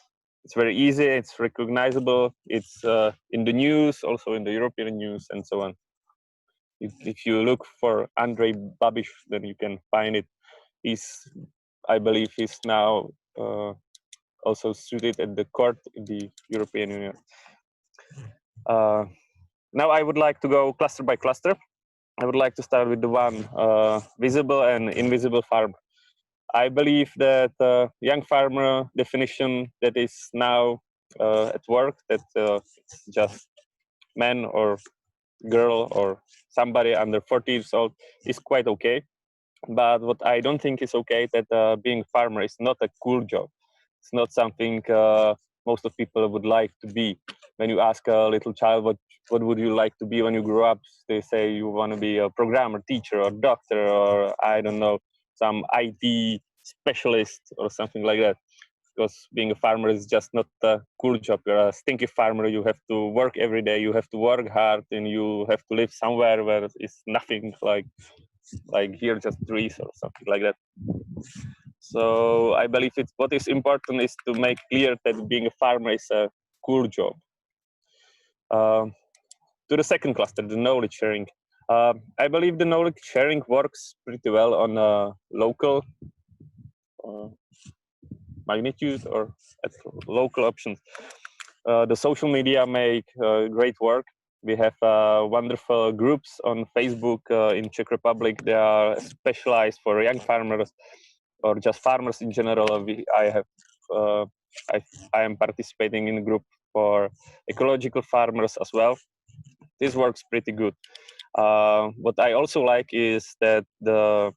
very easy, it's recognizable, it's in the news, also in the European news and so on. If you look for Andrej Babiš, then you can find it. I believe he's now also suited at the court in the European Union. Now I would like to go cluster by cluster. I would like to start with the one visible and invisible farmer. I believe that young farmer definition that is now at work, that it's just man or girl or somebody under 40 years old, is quite okay. But what I don't think is okay, that being farmer is not a cool job. It's not something most of people would like to be. When you ask a little child what would you like to be when you grow up, they say you want to be a programmer, teacher, or doctor, or I don't know, some IT specialist or something like that. Because being a farmer is just not a cool job. You're a stinky farmer. You have to work every day. You have to work hard, and you have to live somewhere where it's nothing like here, just trees or something like that. So I believe what is important is to make clear that being a farmer is a cool job. To the second cluster, the knowledge sharing. I believe the knowledge sharing works pretty well on a local magnitude or at local options. The social media make great work. We have wonderful groups on Facebook in Czech Republic. They are specialized for young farmers or just farmers in general. I am participating in a group for ecological farmers as well. This works pretty good. What I also like is that the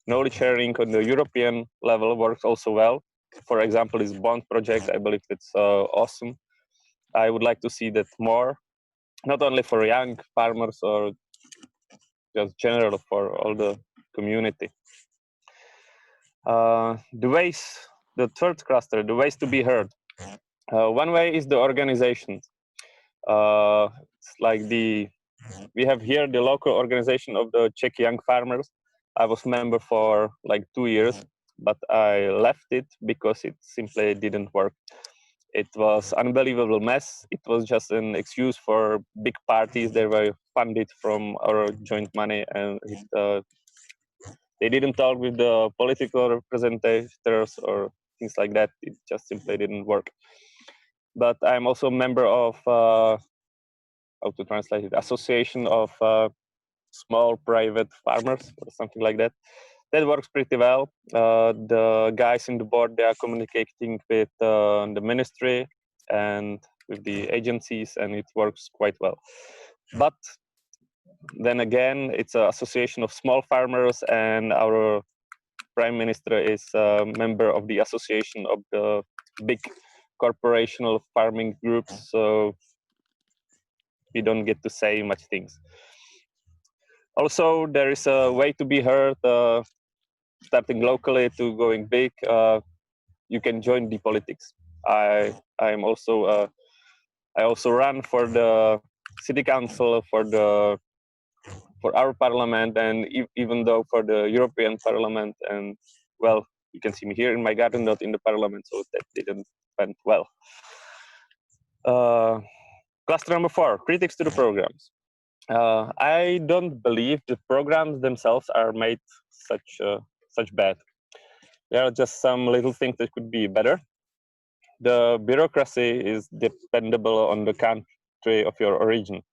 knowledge sharing on the European level works also well. For example, this bond project, I believe it's awesome. I would like to see that more, not only for young farmers or just general for all the community. The third cluster, the ways to be heard. One way is the organizations. It's like we have here the local organization of the Czech young farmers. I was member for like 2 years, but I left it because it simply didn't work. It was unbelievable mess. It was just an excuse for big parties that were funded from our joint money, and they didn't talk with the political representatives or things like that. It just simply didn't work. But I'm also a member of how to translate it, association of small private farmers or something like that. That works pretty well. The guys in the board, they are communicating with the ministry and with the agencies, and it works quite well. But then again, it's an association of small farmers, and our prime minister is a member of the association of the big corporational farming groups, so we don't get to say much things. Also, there is a way to be heard, starting locally to going big. You can join the politics. I also run for the city council, for our parliament, and even though for the European Parliament. And well, you can see me here in my garden, not in the parliament, so that didn't went well. Cluster number 4, critics to the programs. I don't believe the programs themselves are made such bad. There are just some little things that could be better. The bureaucracy is dependable on the country of your origin.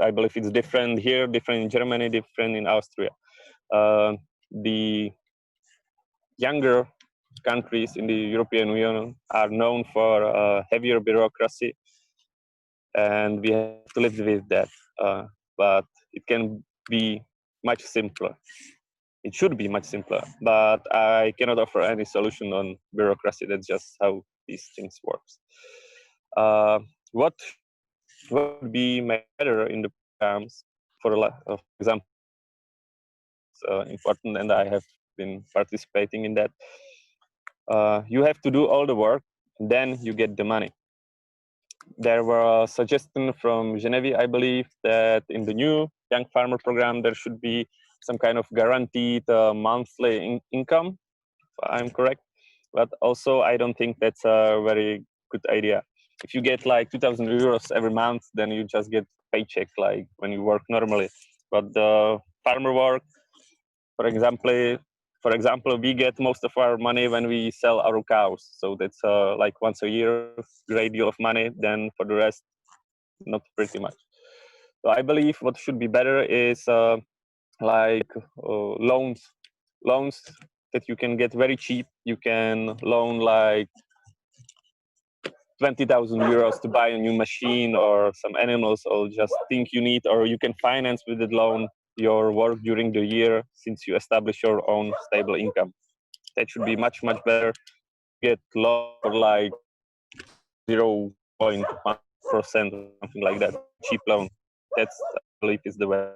I believe it's different here, different in Germany, different in Austria. The younger countries in the European Union are known for heavier bureaucracy, and we have to live with that. But it can be much simpler. It should be much simpler, but I cannot offer any solution on bureaucracy. That's just how these things work. What would be made better in the programs, for example, it's important, and I have been participating in that. You have to do all the work, then you get the money. There were a suggestion from Geneviève, I believe, that in the new young farmer program there should be some kind of guaranteed monthly income, if I'm correct. But also, I don't think that's a very good idea. If you get like 2,000 euros every month, then you just get paycheck like when you work normally. But the farmer work, for example, we get most of our money when we sell our cows. So that's like once a year, great deal of money. Then for the rest, not pretty much. So I believe what should be better is like loans that you can get very cheap. You can loan like 20,000 euros to buy a new machine or some animals or just think you need, or you can finance with the loan your work during the year since you establish your own stable income. That should be much, much better. Get loan for like 0.1% or something like that, cheap loan. That's, I believe, is the way.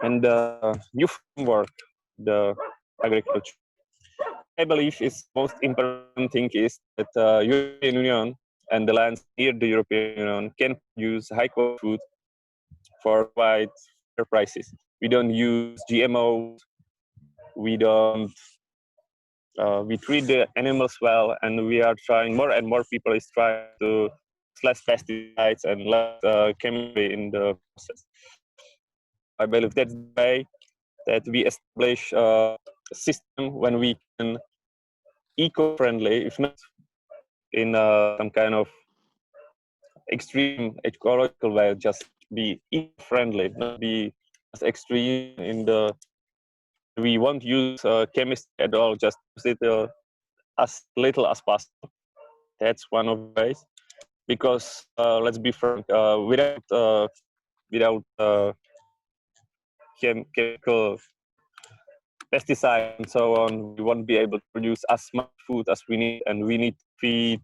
And the new framework, the agriculture, I believe is most important thing is that European Union and the lands near the European Union can use high quality food for quite fair prices. We don't use GMOs. We don't. We treat the animals well, and we are trying. More and more people is trying to use less pesticides and less chemistry in the process. I believe that's the way that we establish a system when we can eco-friendly, if not in some kind of extreme ecological way, just be eco-friendly, not be as extreme in the. We won't use chemistry at all, just use it as little as possible. That's one of the ways. Because let's be frank, without chemical pesticides and so on, we won't be able to produce as much food as we need, and we need to feed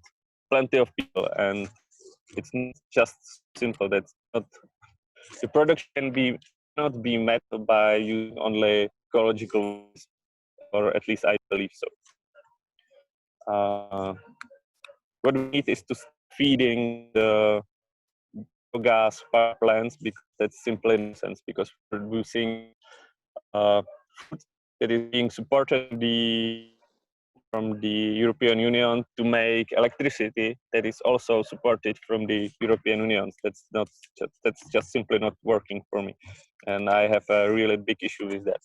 plenty of people. And it's not just simple. That's not the production not be met by using only ecological ways, or at least I believe so. What we need is to feeding the gas power plants, because that's simply nonsense, because producing food that is being supported from the European Union to make electricity that is also supported from the European Union. That's just simply not working for me, and I have a really big issue with that.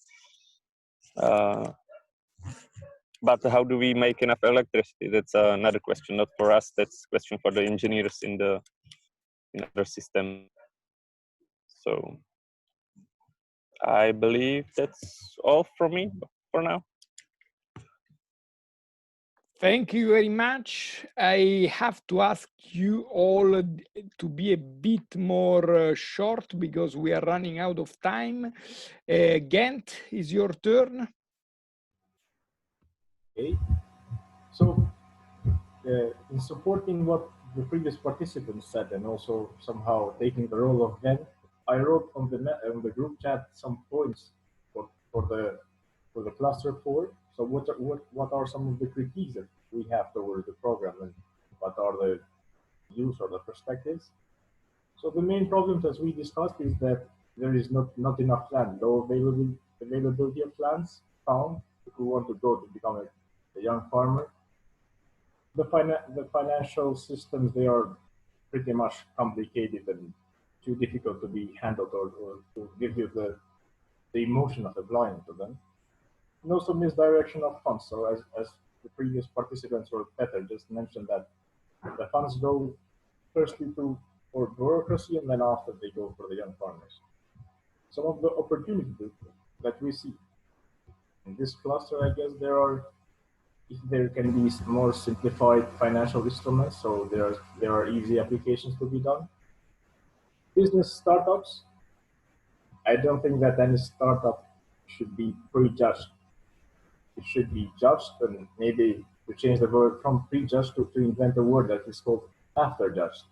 But how do we make enough electricity? That's another question, not for us. That's a question for the engineers in other system. So I believe that's all from me for now. Thank you very much. I have to ask you all to be a bit more short because we are running out of time. Ghent, is your turn. Okay. So in supporting what the previous participants said, and also somehow taking the role of Ghent, I wrote on the group chat some points for the cluster 4. So what are some of the critiques that we have towards the program, and what are the views or the perspectives? So the main problems, as we discussed, is that there is not enough land, low availability of lands found if we want to go to become a young farmer. The financial systems, they are pretty much complicated and too difficult to be handled or to give you the emotion of applying to them. And also misdirection of funds. So as the previous participants or Peter just mentioned, that the funds go firstly for bureaucracy, and then after they go for the young farmers. Some of the opportunities that we see in this cluster, I guess if there can be more simplified financial instruments, so there are easy applications to be done. Business startups, I don't think that any startup should be prejudged. It should be judged, and maybe to change the word from prejudged to invent a word that is called after-judged.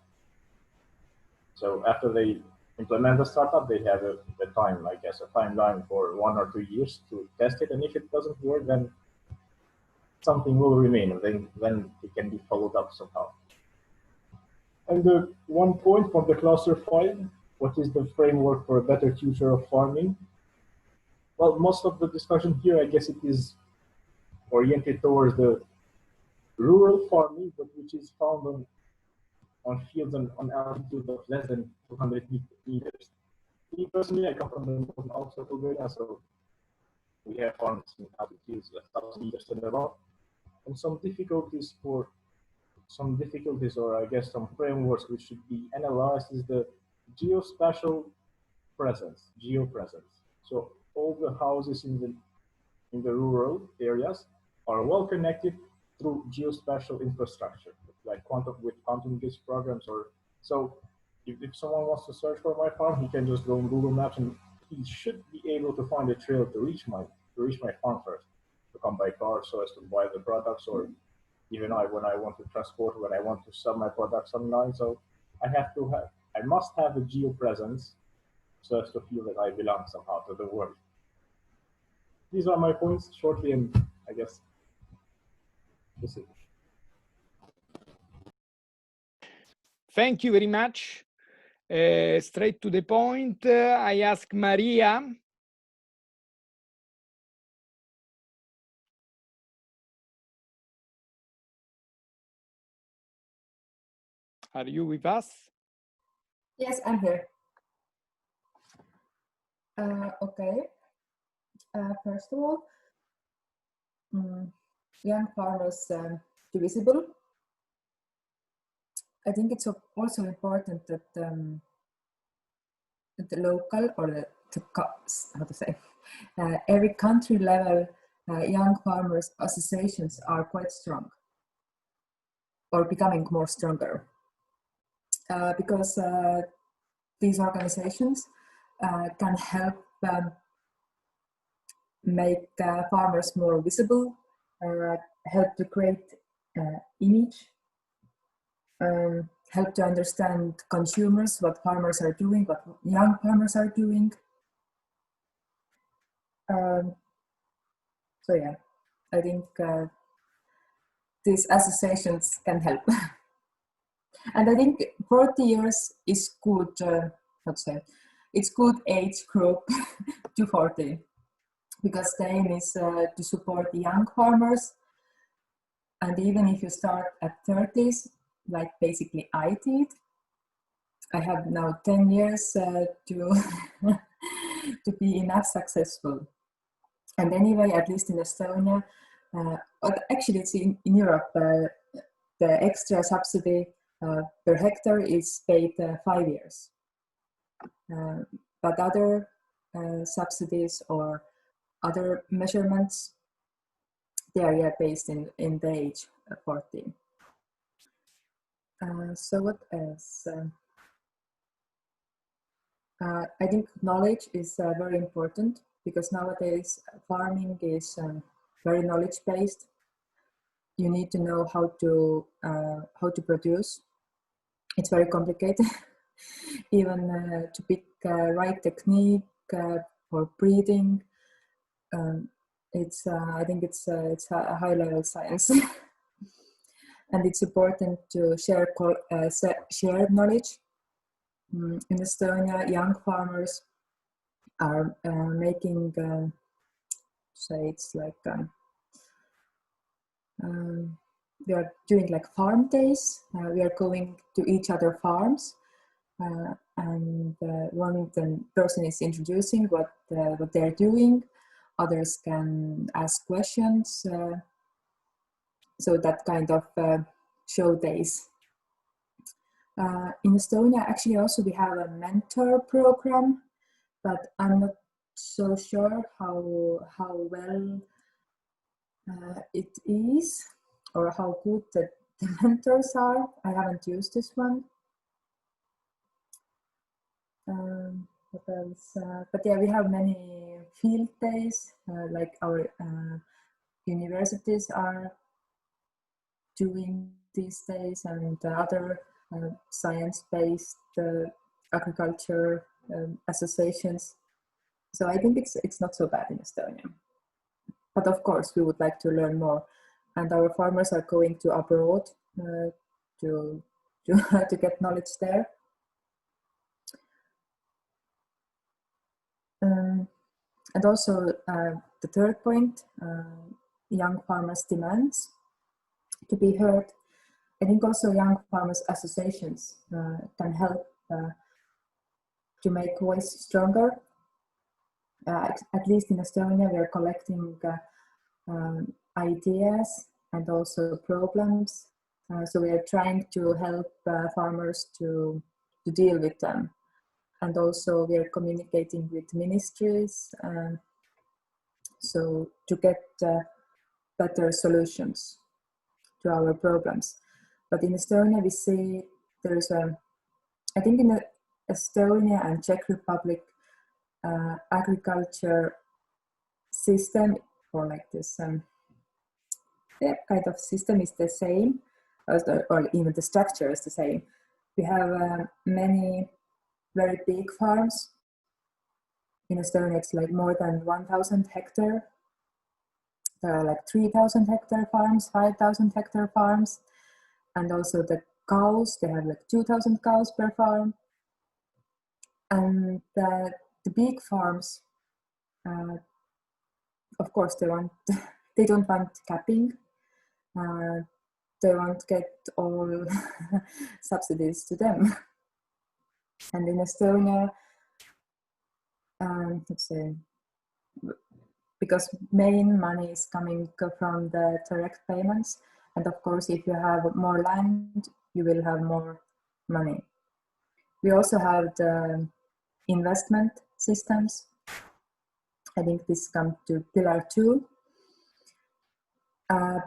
So after they implement the startup, they have a time, I guess, a timeline for 1 or 2 years to test it, and if it doesn't work, then something will remain, and then it can be followed up somehow. And the one point from the cluster 5, what is the framework for a better future of farming? Well, most of the discussion here, I guess it is oriented towards the rural farming, but which is found on fields on altitude of less than 200 meters. Me personally, I come from the northern Alps of Albania, so we have farms in altitudes 1,000 meters and above. And some difficulties, or I guess some frameworks which should be analyzed, is the geospatial geopresence. So all the houses in the rural areas are well connected through geospatial infrastructure, like quantum-based programs. Or so if someone wants to search for my farm, he can just go on Google Maps, and he should be able to find a trail to reach my farm first, to come by car so as to buy the products, or even when I want to transport, when I want to sell my products online. So I must have a geopresence so as to feel that I belong somehow to the world. These are my points shortly, and I guess This is Thank you very much. Straight to the point. I ask Maria. Are you with us? Yes, I'm here. Okay. First of all, young farmers divisible. I think it's also important that at the local or how to say, every country level, young farmers associations are quite strong or becoming more stronger because these organizations can help make farmers more visible, help to create image, help to understand consumers, what farmers are doing, what young farmers are doing. So yeah, I think these associations can help. And I think 40 years is good, how to say, it's good age group to 40, because the aim is to support the young farmers. And even if you start at 30s, like basically I did, I have now 10 years to, to be enough successful. And anyway, at least in Estonia, but actually it's in Europe, the extra subsidy per hectare is paid 5 years. But other subsidies or other measurements, they are based in the age 40. So what else? I think knowledge is very important, because nowadays farming is very knowledge-based. You need to know how to produce. It's very complicated, even to pick right technique for breeding. I think it's a high-level science, and it's important to share knowledge. In Estonia, young farmers are making, say it's like, we are doing like farm days. We are going to each other farms, and one person is introducing what they're doing. Others can ask questions. So that kind of show days. In Estonia, actually, also we have a mentor program, but I'm not so sure how well it is, or how good the mentors are. I haven't used this one. What else? But yeah, we have many field days, like our universities are doing these days, and other science-based agriculture associations. So I think it's not so bad in Estonia. But of course, we would like to learn more, and our farmers are going to abroad to get knowledge there. And also the third point, young farmers' demands to be heard. I think also young farmers' associations can help to make voice stronger. At least in Estonia, we are collecting ideas and also problems. So we are trying to help farmers to deal with them. And also we are communicating with ministries, so to get better solutions to our problems. But in Estonia, we see there's I think in Estonia and Czech Republic, agriculture system, or like this kind of system is the same, or even the structure is the same. We have many very big farms. In Estonia, it's like more than 1,000 hectares. There are like 3,000 hectare farms, 5,000 hectare farms, and also the cows, they have like 2,000 cows per farm. And the big farms, of course, they don't want capping. They won't get all subsidies to them. And in Estonia, let's say, because main money is coming from the direct payments. And of course, if you have more land, you will have more money. We also have the investment systems. I think this comes to pillar 2.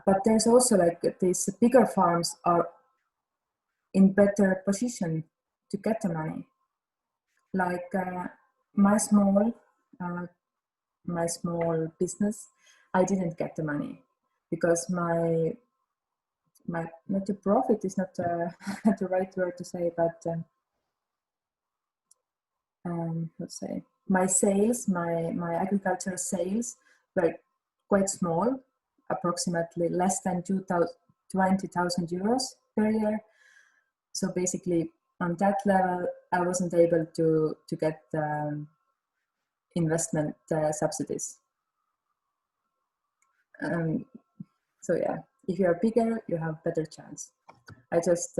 But there's also like these bigger farms are in better position to get the money. Like my small business, I didn't get the money because my not the profit is not the right word to say, but let's say my sales, my agricultural sales were quite small, approximately less than 20,000 euros per year. So basically on that level, I wasn't able to get investment subsidies. So yeah, if you are bigger, you have better chance. I just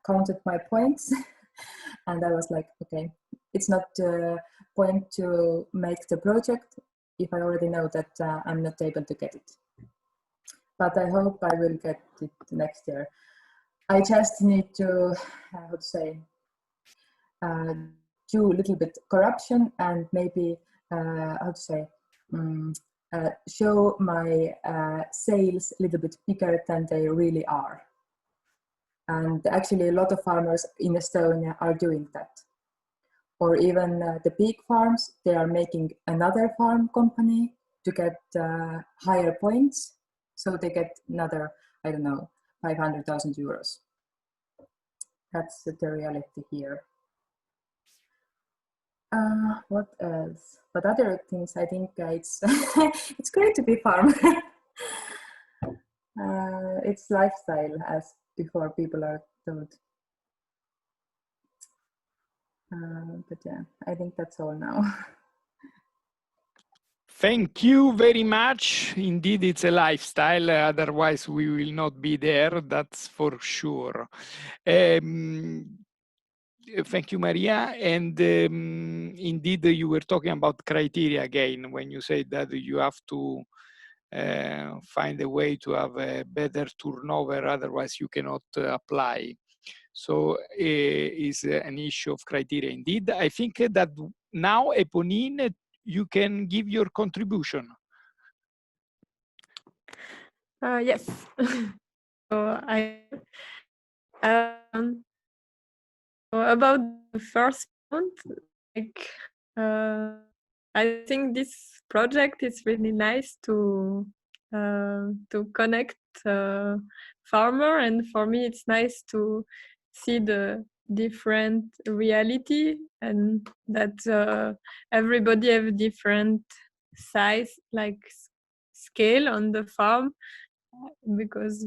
counted my points and I was like, okay, it's not the point to make the project if I already know that I'm not able to get it. But I hope I will get it next year. I just need to, how to say, do a little bit corruption and maybe, how to say, show my sales a little bit bigger than they really are. And actually a lot of farmers in Estonia are doing that. Or even the big farms, they are making another farm company to get higher points. So they get another, I don't know, 500,000 euros. That's the reality here. What else? But other things, I think it's it's great to be farmer. It's lifestyle, as before people are told. But yeah, I think that's all now. Thank you very much. Indeed, it's a lifestyle. Otherwise, we will not be there. That's for sure. Thank you, Maria. And indeed, you were talking about criteria again when you said that you have to find a way to have a better turnover. Otherwise, you cannot apply. So it's an issue of criteria. Indeed, I think that now, Eponine, you can give your contribution. Yes. So about the first round, like I think this project is really nice to connect farmer, and for me it's nice to see the different reality and that everybody have different size, like scale on the farm, because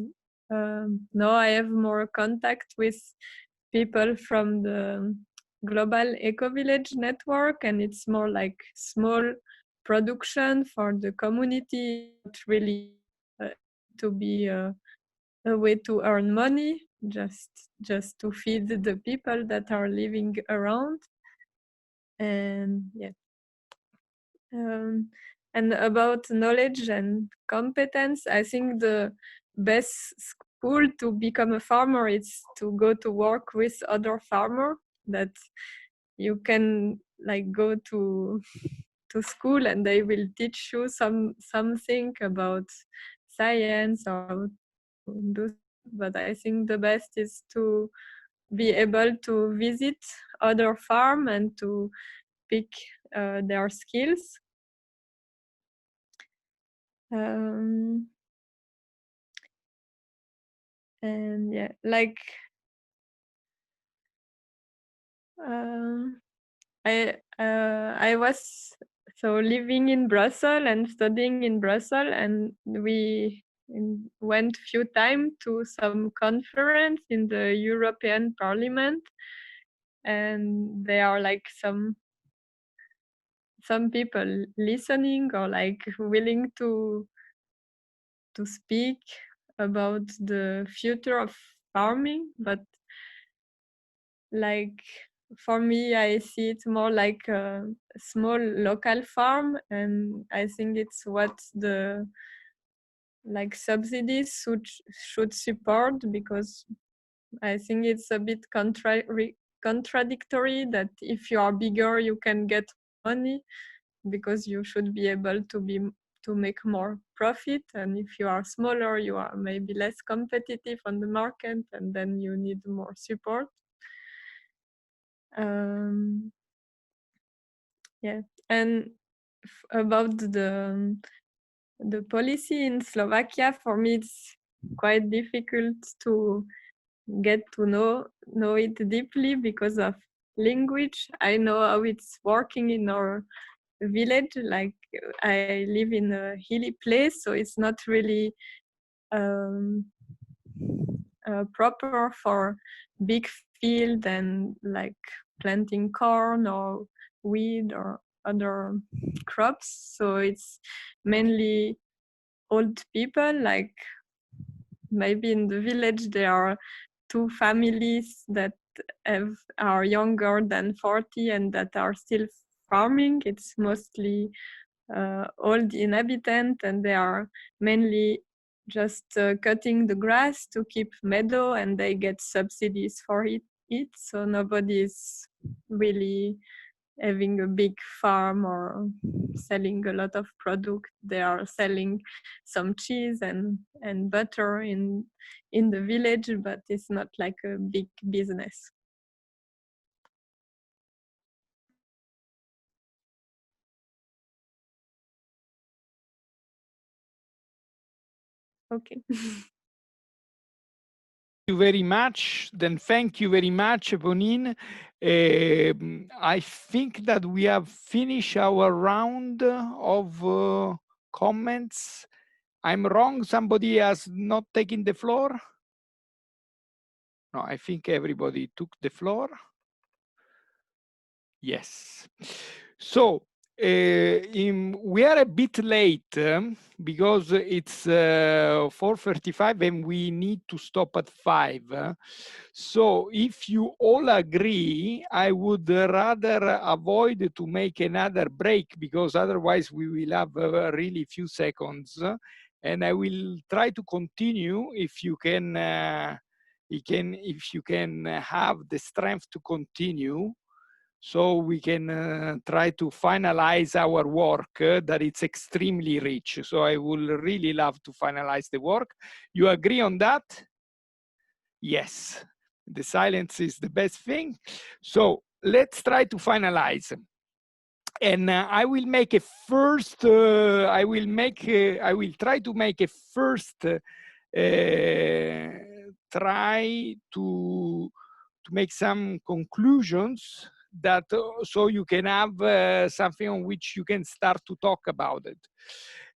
now I have more contact with people from the global eco-village network, and it's more like small production for the community, not really to be a way to earn money, just to feed the people that are living around. And yeah, and about knowledge and competence, I think the best school to become a farmer is to go to work with other farmers, that you can like go to school and they will teach you something about science or do. But I think the best is to be able to visit other farm and to pick their skills. And yeah, like I was So living in Brussels and studying in Brussels, and we went few times to some conference in the European Parliament, and there are like some people listening or like willing to speak about the future of farming, but like for me, I see it more like a small local farm, and I think it's what the like subsidies should support, because I think it's a bit contradictory that if you are bigger, you can get money, because you should be able to make more profit, and if you are smaller, you are maybe less competitive on the market, and then you need more support. Yeah, and about the policy in Slovakia, for me it's quite difficult to get to know it deeply because of language. I know how it's working in our village. Like I live in a hilly place, so it's not really proper for big field and like planting corn or wheat or other crops. So it's mainly old people. Like maybe in the village there are 2 families that are younger than 40 and that are still farming. It's mostly old inhabitants, and they are mainly just cutting the grass to keep meadow, and they get subsidies for it. So nobody is really having a big farm or selling a lot of product. They are selling some cheese and butter in the village, but it's not like a big business. Okay. You very much. Then thank you very much, Eponine. I think that we have finished our round of comments. I'm wrong. Somebody has not taken the floor. No, I think everybody took the floor. Yes. So we are a bit late because it's 4:35 and we need to stop at 5. So if you all agree, I would rather avoid to make another break, because otherwise we will have really few seconds. And I will try to continue if you can have the strength to continue. So we can try to finalize our work that it's extremely rich. So I would really love to finalize the work. You agree on that? Yes. The silence is the best thing. So let's try to finalize. And I will make a first. I will try to make a first try to make some conclusions, that so you can have something on which you can start to talk about it.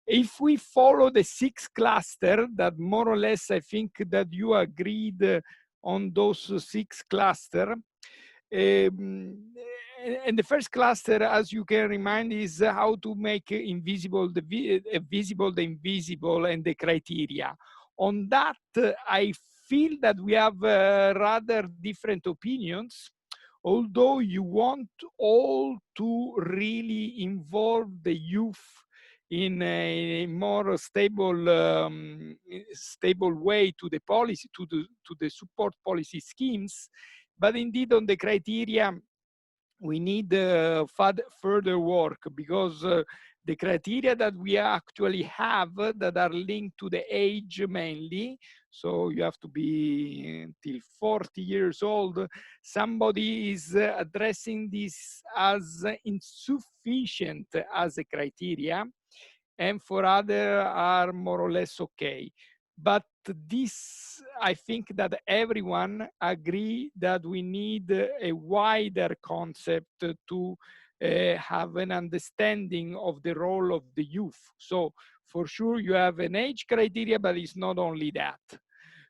If we follow the 6 clusters, that more or less I think that you agreed on those 6 clusters. And the first cluster, as you can remind, is how to make visible the invisible and the criteria. On that, I feel that we have rather different opinions. Although you want all to really involve the youth in a more stable way to the policy, to the support policy schemes, but indeed on the criteria we need further work, because the criteria that we actually have that are linked to the age mainly, so you have to be until 40 years old. Somebody is addressing this as insufficient as a criteria, and for other are more or less okay. But this, I think that everyone agree that we need a wider concept to have an understanding of the role of the youth. So for sure you have an age criteria, but it's not only that.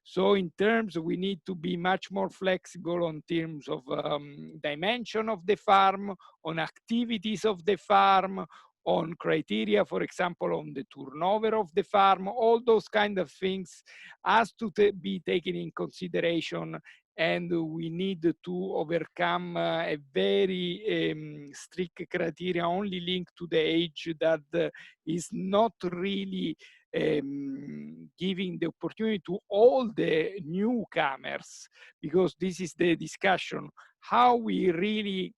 So in terms, we need to be much more flexible on terms of dimension of the farm, on activities of the farm, on criteria, for example, on the turnover of the farm. All those kind of things has to be taken in consideration, and we need to overcome a very strict criteria only linked to the age that is not really giving the opportunity to all the newcomers, because this is the discussion, how we really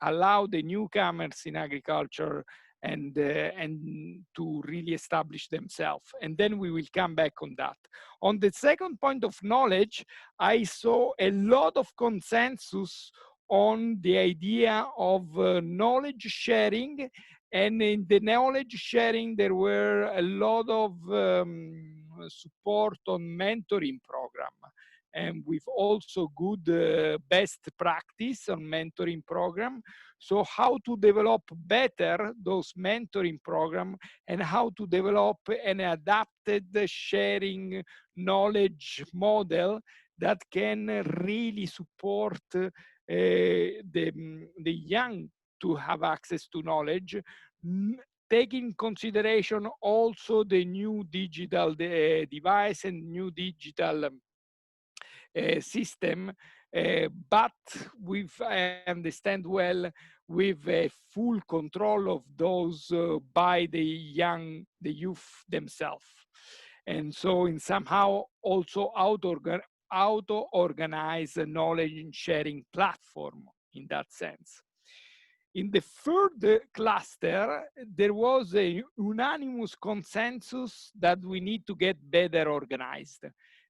allow the newcomers in agriculture and to really establish themselves. And then we will come back on that. On the second point of knowledge, I saw a lot of consensus on the idea of knowledge sharing. And in the knowledge sharing, there were a lot of support on mentoring program. And with also good best practice on mentoring program. So how to develop better those mentoring program, and how to develop an adapted sharing knowledge model that can really support the young to have access to knowledge, taking consideration also the new digital device and new digital system, but with, I understand well, with a full control of those by the youth themselves. And so in somehow also auto-organize a knowledge sharing platform in that sense. In the third cluster, there was a unanimous consensus that we need to get better organized.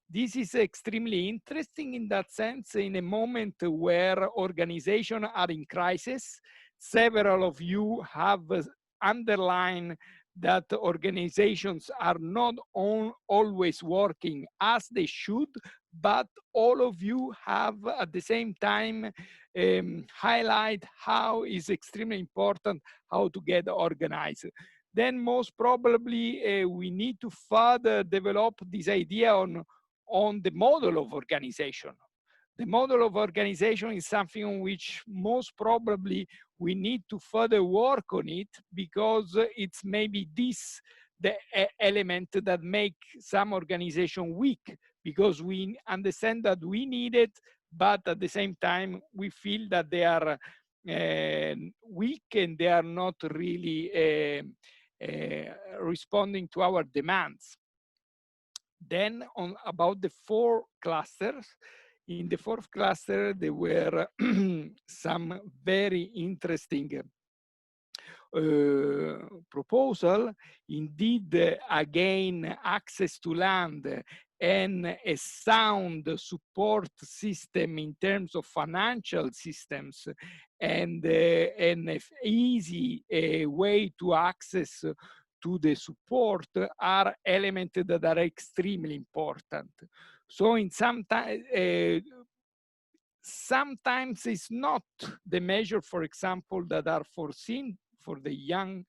This is extremely interesting in that sense, in a moment where organizations are in crisis. Several of you have underlined that organizations are not always working as they should, but all of you have at the same time highlight how is extremely important how to get organized. Then most probably we need to further develop this idea on the model of organization. The model of organization is something on which most probably we need to further work on it, because it's maybe this the element that make some organization weak, because we understand that we need it, but at the same time we feel that they are weak and they are not really responding to our demands. Then about the 4 clusters, in the 4th cluster, there were some very interesting proposal. Indeed, again, access to land and a sound support system in terms of financial systems, and an easy way to access to the support are elements that are extremely important. So in sometimes it's not the measure, for example, that are foreseen for the young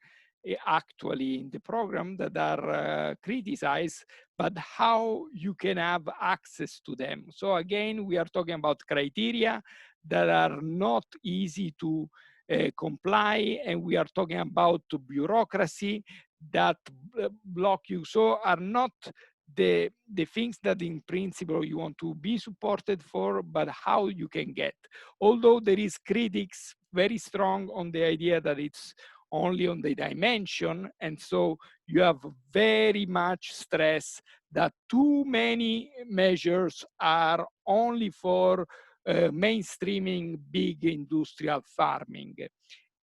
actually in the program that are criticized, but how you can have access to them. So again, we are talking about criteria that are not easy to comply, and we are talking about bureaucracy that block you. So are not the things that in principle you want to be supported for, but how you can get. Although there is critics very strong on the idea that it's only on the dimension, and so you have very much stress that too many measures are only for mainstreaming big industrial farming.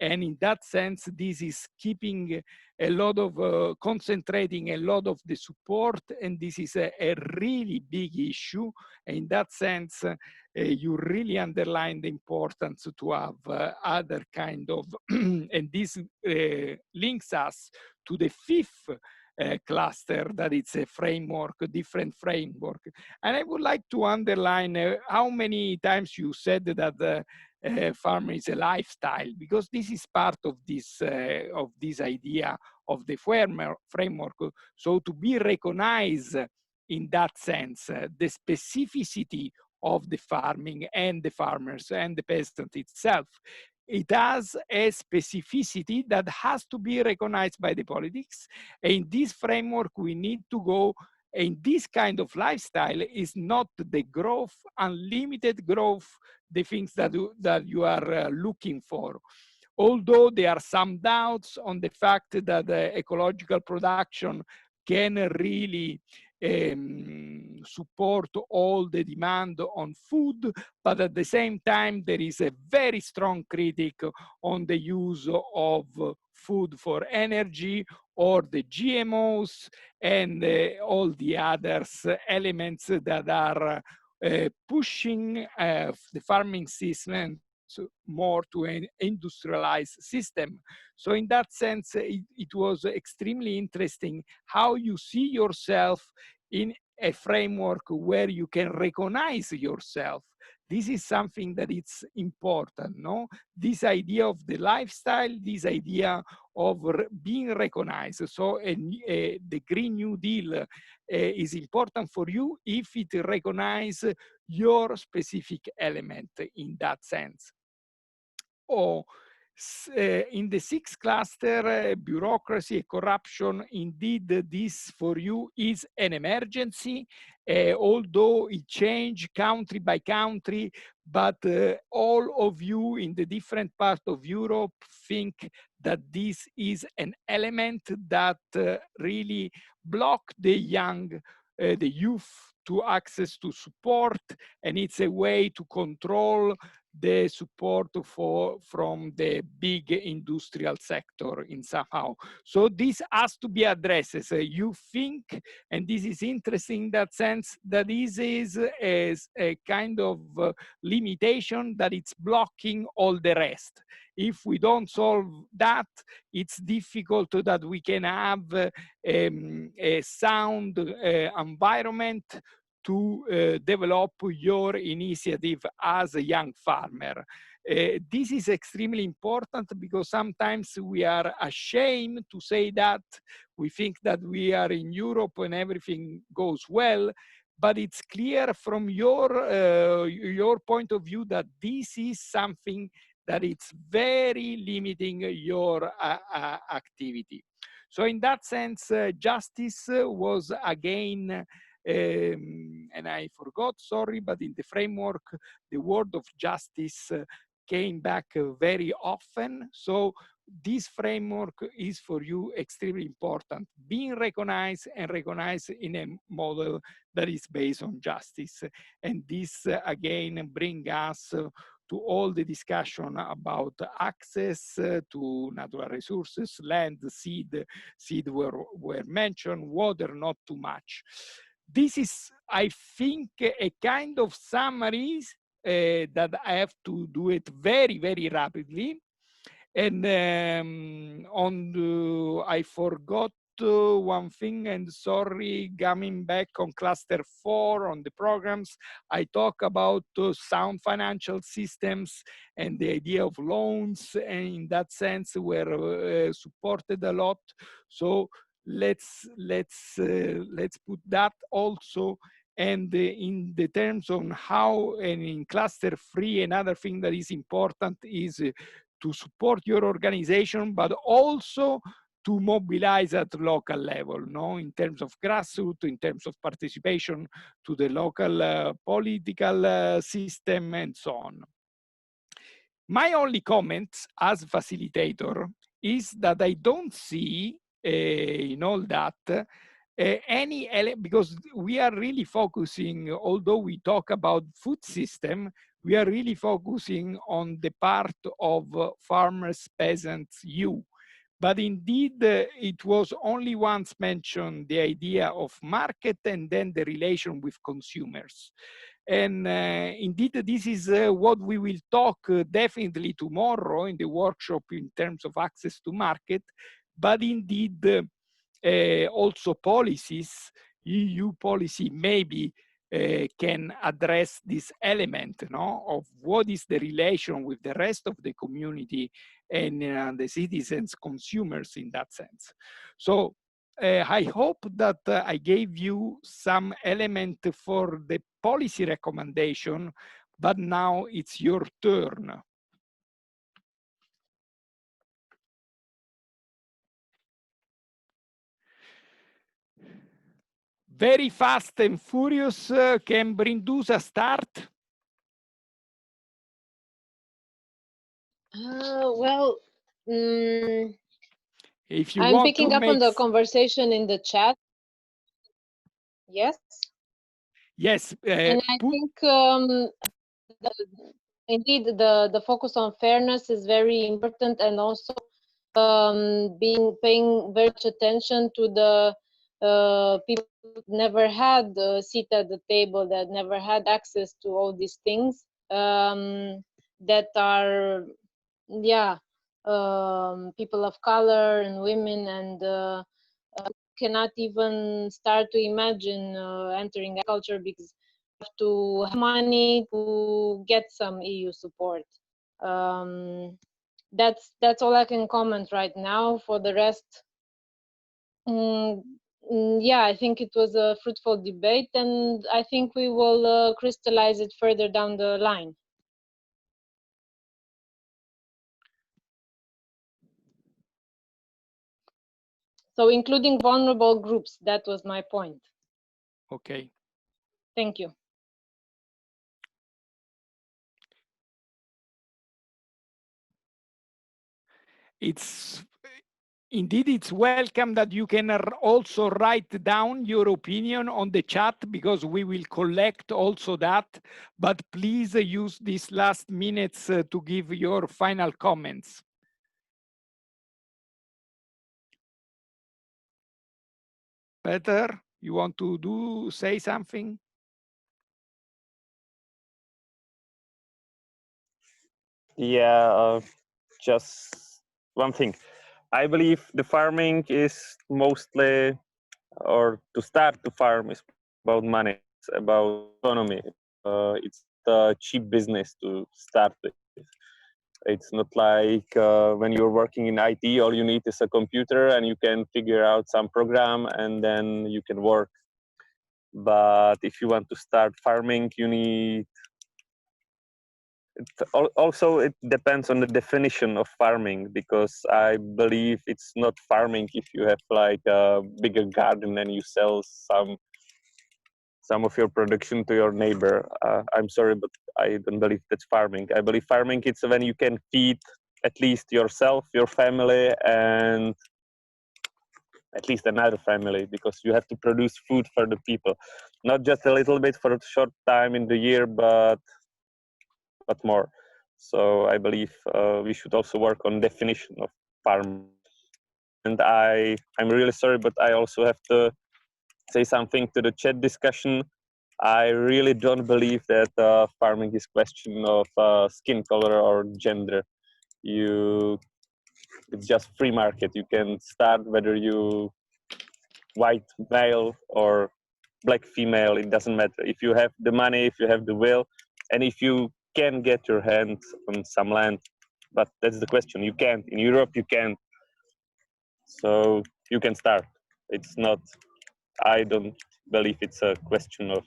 And in that sense, this is keeping a lot of, concentrating a lot of the support, and this is a really big issue. And in that sense, you really underline the importance to have other kind of, and this links us to the 5th cluster, that it's a framework, a different framework. And I would like to underline how many times you said that farming is a lifestyle, because this is part of this idea of the framework. So to be recognized in that sense, the specificity of the farming and the farmers and the peasant itself, it has a specificity that has to be recognized by the politics. And in this framework, we need to go, in this kind of lifestyle is not the growth, unlimited growth, the things that you are looking for. Although there are some doubts on the fact that ecological production can really support all the demand on food, but at the same time, there is a very strong critic on the use of food for energy, or the GMOs, and all the other elements that are pushing the farming system more to an industrialized system. So in that sense, it was extremely interesting how you see yourself in a framework where you can recognize yourself. This is something that it's important, no? This idea of the lifestyle, this idea of being recognized. So the Green New Deal is important for you if it recognizes your specific element in that sense. Or in the sixth cluster, bureaucracy and corruption, indeed, this for you is an emergency, although it changes country by country, but all of you in the different parts of Europe think that this is an element that really block the youth to access to support, and it's a way to control the support from the big industrial sector in somehow. So this has to be addressed. You think, and this is interesting in that sense, that this is a kind of limitation that it's blocking all the rest. If we don't solve that, it's difficult that we can have a sound environment to develop your initiative as a young farmer. This is extremely important because sometimes we are ashamed to say that. We think that we are in Europe and everything goes well, but it's clear from your point of view that this is something that it's very limiting your activity. So in that sense, justice was again, and I forgot, sorry, but in the framework, the word of justice came back very often. So this framework is for you extremely important, being recognized and recognized in a model that is based on justice. And this again brings us to all the discussion about access to natural resources, land, seed were mentioned, water not too much. This is, I think, a kind of summary that I have to do it very, very rapidly. And I forgot one thing, and sorry, coming back on cluster 4 on the programs, I talk about sound financial systems and the idea of loans, and in that sense were supported a lot. So let's put that also. And in the terms on how, and in cluster 3, another thing that is important is to support your organization, but also to mobilize at local level, no? In terms of grassroots, in terms of participation to the local political system, and so on. My only comment as facilitator is that I don't see in all that because we are really focusing, although we talk about food system, we are really focusing on the part of farmers, peasants, you. But indeed, it was only once mentioned the idea of market and then the relation with consumers. And indeed, this is what we will talk definitely tomorrow in the workshop in terms of access to market, but indeed also policies, EU policy maybe can address this element, no, of what is the relation with the rest of the community and the citizens, consumers in that sense. So I hope that I gave you some element for the policy recommendation, but now it's your turn. Very fast and furious, can Brindusa start? Well, if you I'm want picking to up on the conversation in the chat. Yes? Yes. And I think indeed the focus on fairness is very important, and also paying very much attention to the people who never had a seat at the table, that never had access to all these things, that are, yeah, people of color and women, and cannot even start to imagine entering agriculture because you have to have money to get some EU support. That's all I can comment right now. For the rest, yeah, I think it was a fruitful debate, and I think we will crystallize it further down the line. So including vulnerable groups, that was my point. Okay. Thank you. Indeed, it's welcome that you can also write down your opinion on the chat, because we will collect also that. But please use these last minutes to give your final comments. Peter, you want to say something? Yeah, just one thing. I believe the farming is mostly, or to start to farm is about money, it's about economy. It's a cheap business to start with. It's not like when you're working in IT, all you need is a computer and you can figure out some program and then you can work. But if you want to start farming, you need, also it depends on the definition of farming, because I believe it's not farming if you have like a bigger garden and you sell some of your production to your neighbor. I'm sorry, but I don't believe that's farming. I believe farming it's when you can feed at least yourself, your family, and at least another family, because you have to produce food for the people, not just a little bit for a short time in the year, but more. So I believe we should also work on definition of farm. And I'm really sorry, but I also have to say something to the chat discussion. I really don't believe that farming is question of skin color or gender. It's just free market. You can start whether you white male or black female, it doesn't matter. If you have the money, if you have the will, and if you can get your hands on some land, but that's the question. You can't. In Europe, you can't. So you can start. It's not, I don't believe it's a question of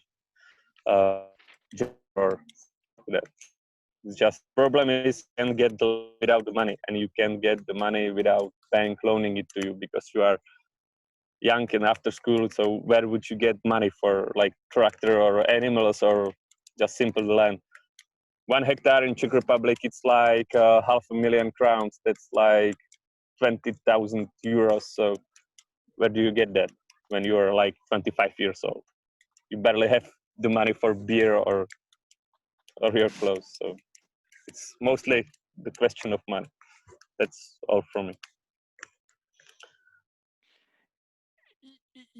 gender or that. It's just problem is you can get the without the money, and you can get the money without bank loaning it to you because you are young and after school. So where would you get money for like tractor or animals or just simple land? 1 hectare in Czech Republic, it's like 500,000 crowns. That's like 20,000 euros. So where do you get that when you are like 25 years old? You barely have the money for beer or your clothes. So it's mostly the question of money. That's all from me.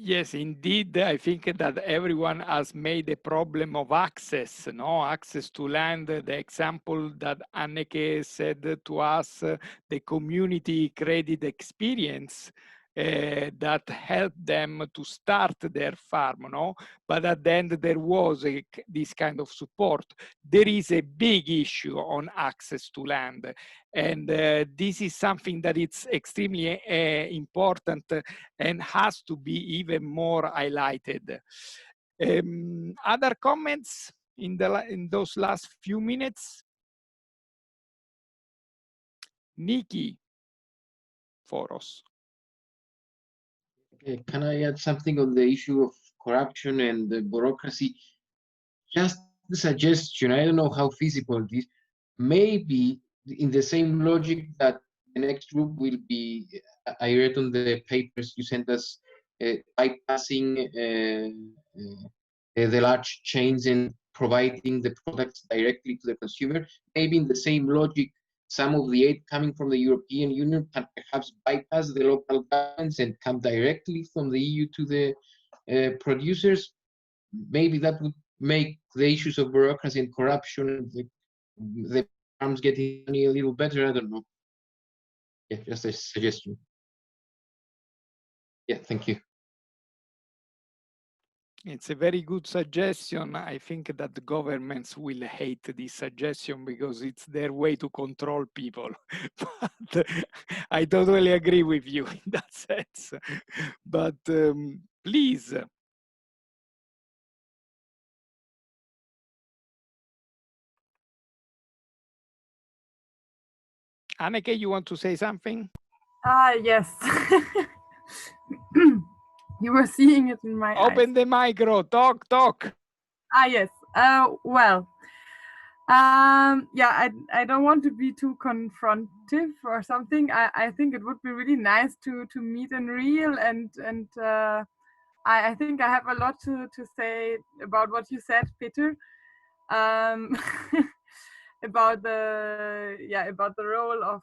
Yes, indeed. I think that everyone has made a problem of access, no? Access to land. The example that Anneke said to us, the community credit experience. that helped them to start their farm, no? But at the end there was this kind of support. There is a big issue on access to land, and this is something that it's extremely important and has to be even more highlighted. Other comments in those last few minutes? Nikki Foros. Okay, can I add something on the issue of corruption and the bureaucracy? Just the suggestion, I don't know how feasible it is, maybe in the same logic that the next group will be, I read on the papers you sent us, bypassing the large chains and providing the products directly to the consumer. Maybe in the same logic, some of the aid coming from the European Union can perhaps bypass the local governments and come directly from the EU to the producers. Maybe that would make the issues of bureaucracy and corruption, the farms getting money a little better. I don't know. Yeah, just a suggestion. Yeah, thank you. It's a very good suggestion. I think that the governments will hate this suggestion because it's their way to control people. But I totally agree with you in that sense. But please. Anneke, you want to say something? Yes. You were seeing it in my eyes. Open the micro, talk. Yes. Well, yeah, I don't want to be too confrontive or something. I think it would be really nice to meet in real, and I think I have a lot to say about what you said, Peter, about the role of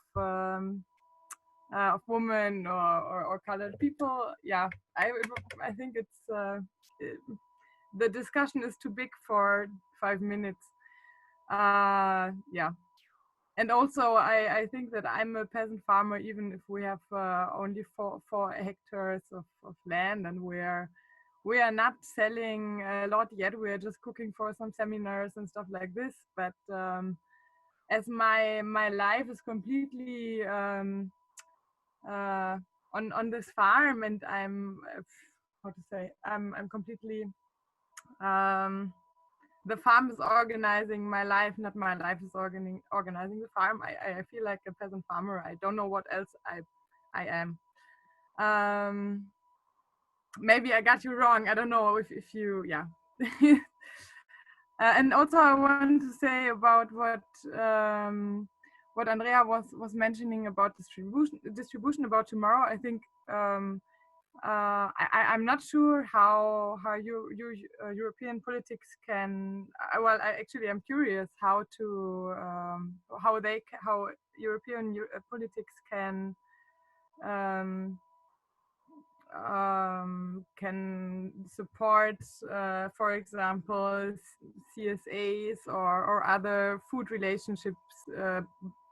women or colored people. Yeah, I think it's the discussion is too big for 5 minutes. Yeah, and also I think that I'm a peasant farmer, even if we have only 4 hectares of land, and we are not selling a lot yet. We are just cooking for some seminars and stuff like this. But as my life is completely on this farm, and I'm completely the farm is organizing my life, not my life is organizing the farm. I feel like a peasant farmer. I don't know what else I am. Maybe I got you wrong. I don't know if you, yeah. And also I want to say about what Andrea was mentioning about distribution about tomorrow. I think I'm not sure how European politics can. Well, I'm curious how European politics can support, for example, CSAs or other food relationships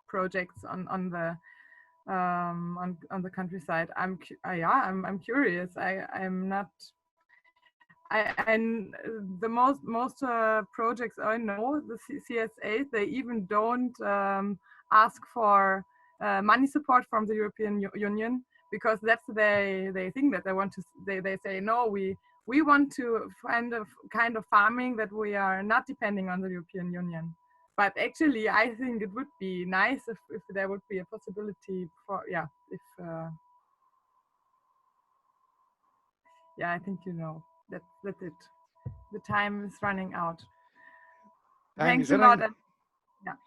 projects on the countryside. I'm curious. I'm not. And the most projects I know, the CSAs, they even don't ask for money support from the European Union, because that's they think that they want to. They say no, we want to find a kind of farming that we are not depending on the European Union. But actually, I think it would be nice if there would be a possibility for, yeah, if, yeah, I think you know, that's it. The time is running out. Thanks a lot. Yeah.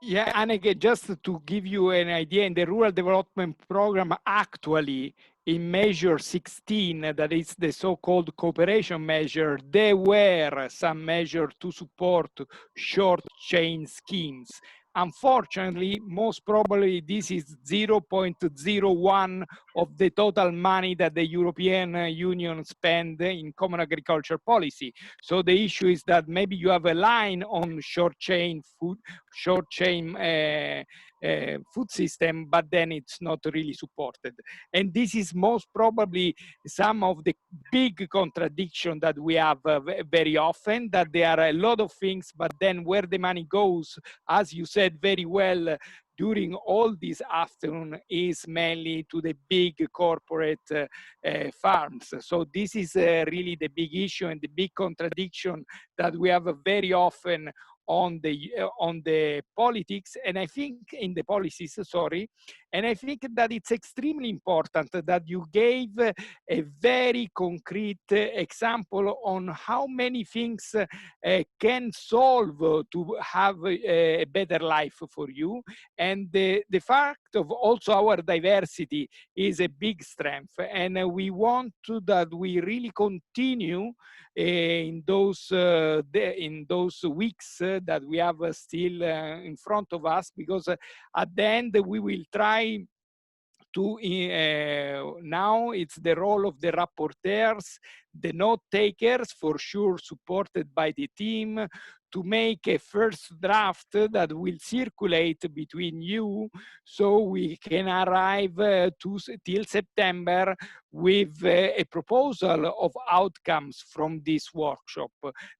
Yeah, Anneke, just to give you an idea, in the Rural Development Program, actually, in measure 16, that is the so-called cooperation measure, there were some measures to support short chain schemes. Unfortunately, most probably this is 0.01 of the total money that the European Union spend in common agriculture policy. So the issue is that maybe you have a line on short chain food short chain food system, but then it's not really supported. And this is most probably some of the big contradiction that we have very often, that there are a lot of things, but then where the money goes, as you said very well, during all this afternoon, is mainly to the big corporate farms. So this is really the big issue and the big contradiction that we have very often on the politics, and I think in the policies, sorry, and I think that it's extremely important that you gave a very concrete example on how many things can solve to have a better life for you, and the fact of also our diversity is a big strength, and we want to that we really continue in those weeks that we have still in front of us, because at the end we will try to now it's the role of the rapporteurs, the note takers, for sure supported by the team, to make a first draft that will circulate between you, so we can arrive till September with a proposal of outcomes from this workshop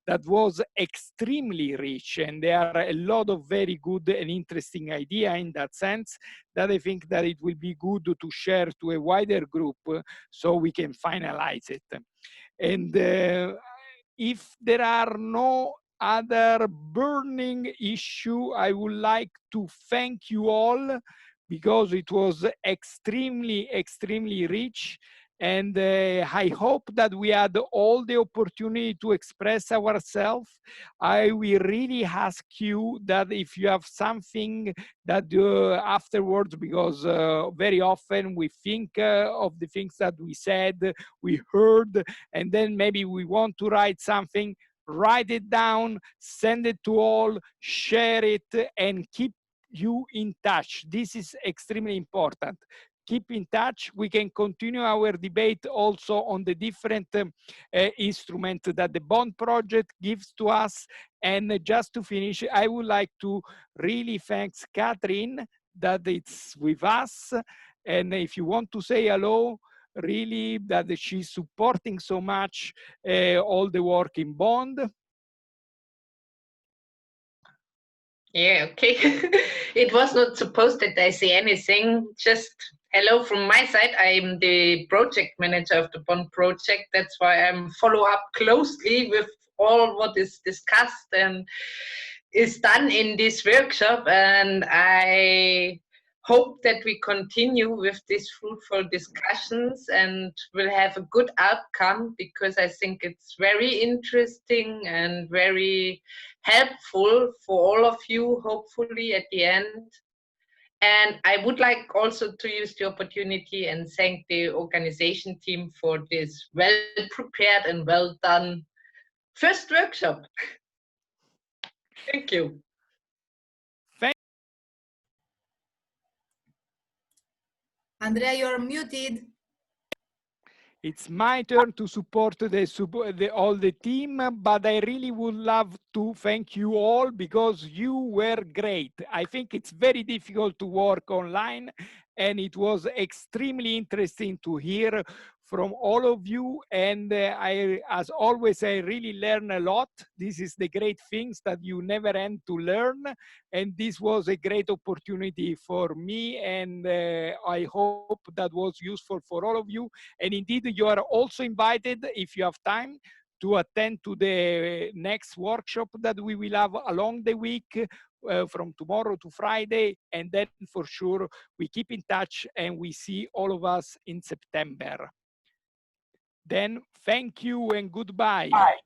that was extremely rich, and there are a lot of very good and interesting ideas in that sense, that I think that it will be good to share to a wider group so we can finalize it. And if there are no other burning issue, I would like to thank you all, because it was extremely, extremely rich. And I hope that we had all the opportunity to express ourselves. I will really ask you that if you have something that afterwards, because very often we think of the things that we said, we heard, and then maybe we want to write something, write it down, send it to all, share it, and keep you in touch. This is extremely important. Keep in touch. We can continue our debate also on the different instruments that the bond project gives to us. And just to finish, I would like to really thank Catherine that it's with us. And if you want to say hello, really that she's supporting so much all the work in bond. Yeah, okay. It was not supposed that I say anything, just hello from my side. I'm the project manager of the bond project. That's why I'm follow up closely with all what is discussed and is done in this workshop. And I hope that we continue with these fruitful discussions and will have a good outcome, because I think it's very interesting and very helpful for all of you, hopefully at the end. And I would like also to use the opportunity and thank the organization team for this well prepared and well done first workshop. Thank you. Andrea, you're muted. It's my turn to support all the team, but I really would love to thank you all, because you were great. I think it's very difficult to work online, and it was extremely interesting to hear from all of you. And as always, I really learn a lot. This is the great things that you never end to learn. And this was a great opportunity for me. And I hope that was useful for all of you. And indeed, you are also invited, if you have time, to attend to the next workshop that we will have along the week, from tomorrow to Friday. And then for sure, we keep in touch and we see all of us in September. Then thank you and goodbye. Bye.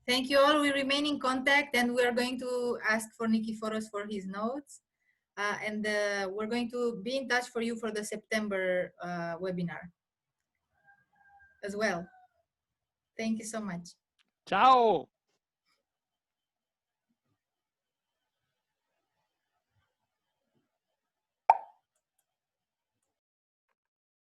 Thank you all. We remain in contact, and we are going to ask for Nikiforos for his notes. And we're going to be in touch for you for the September webinar as well. Thank you so much. Ciao.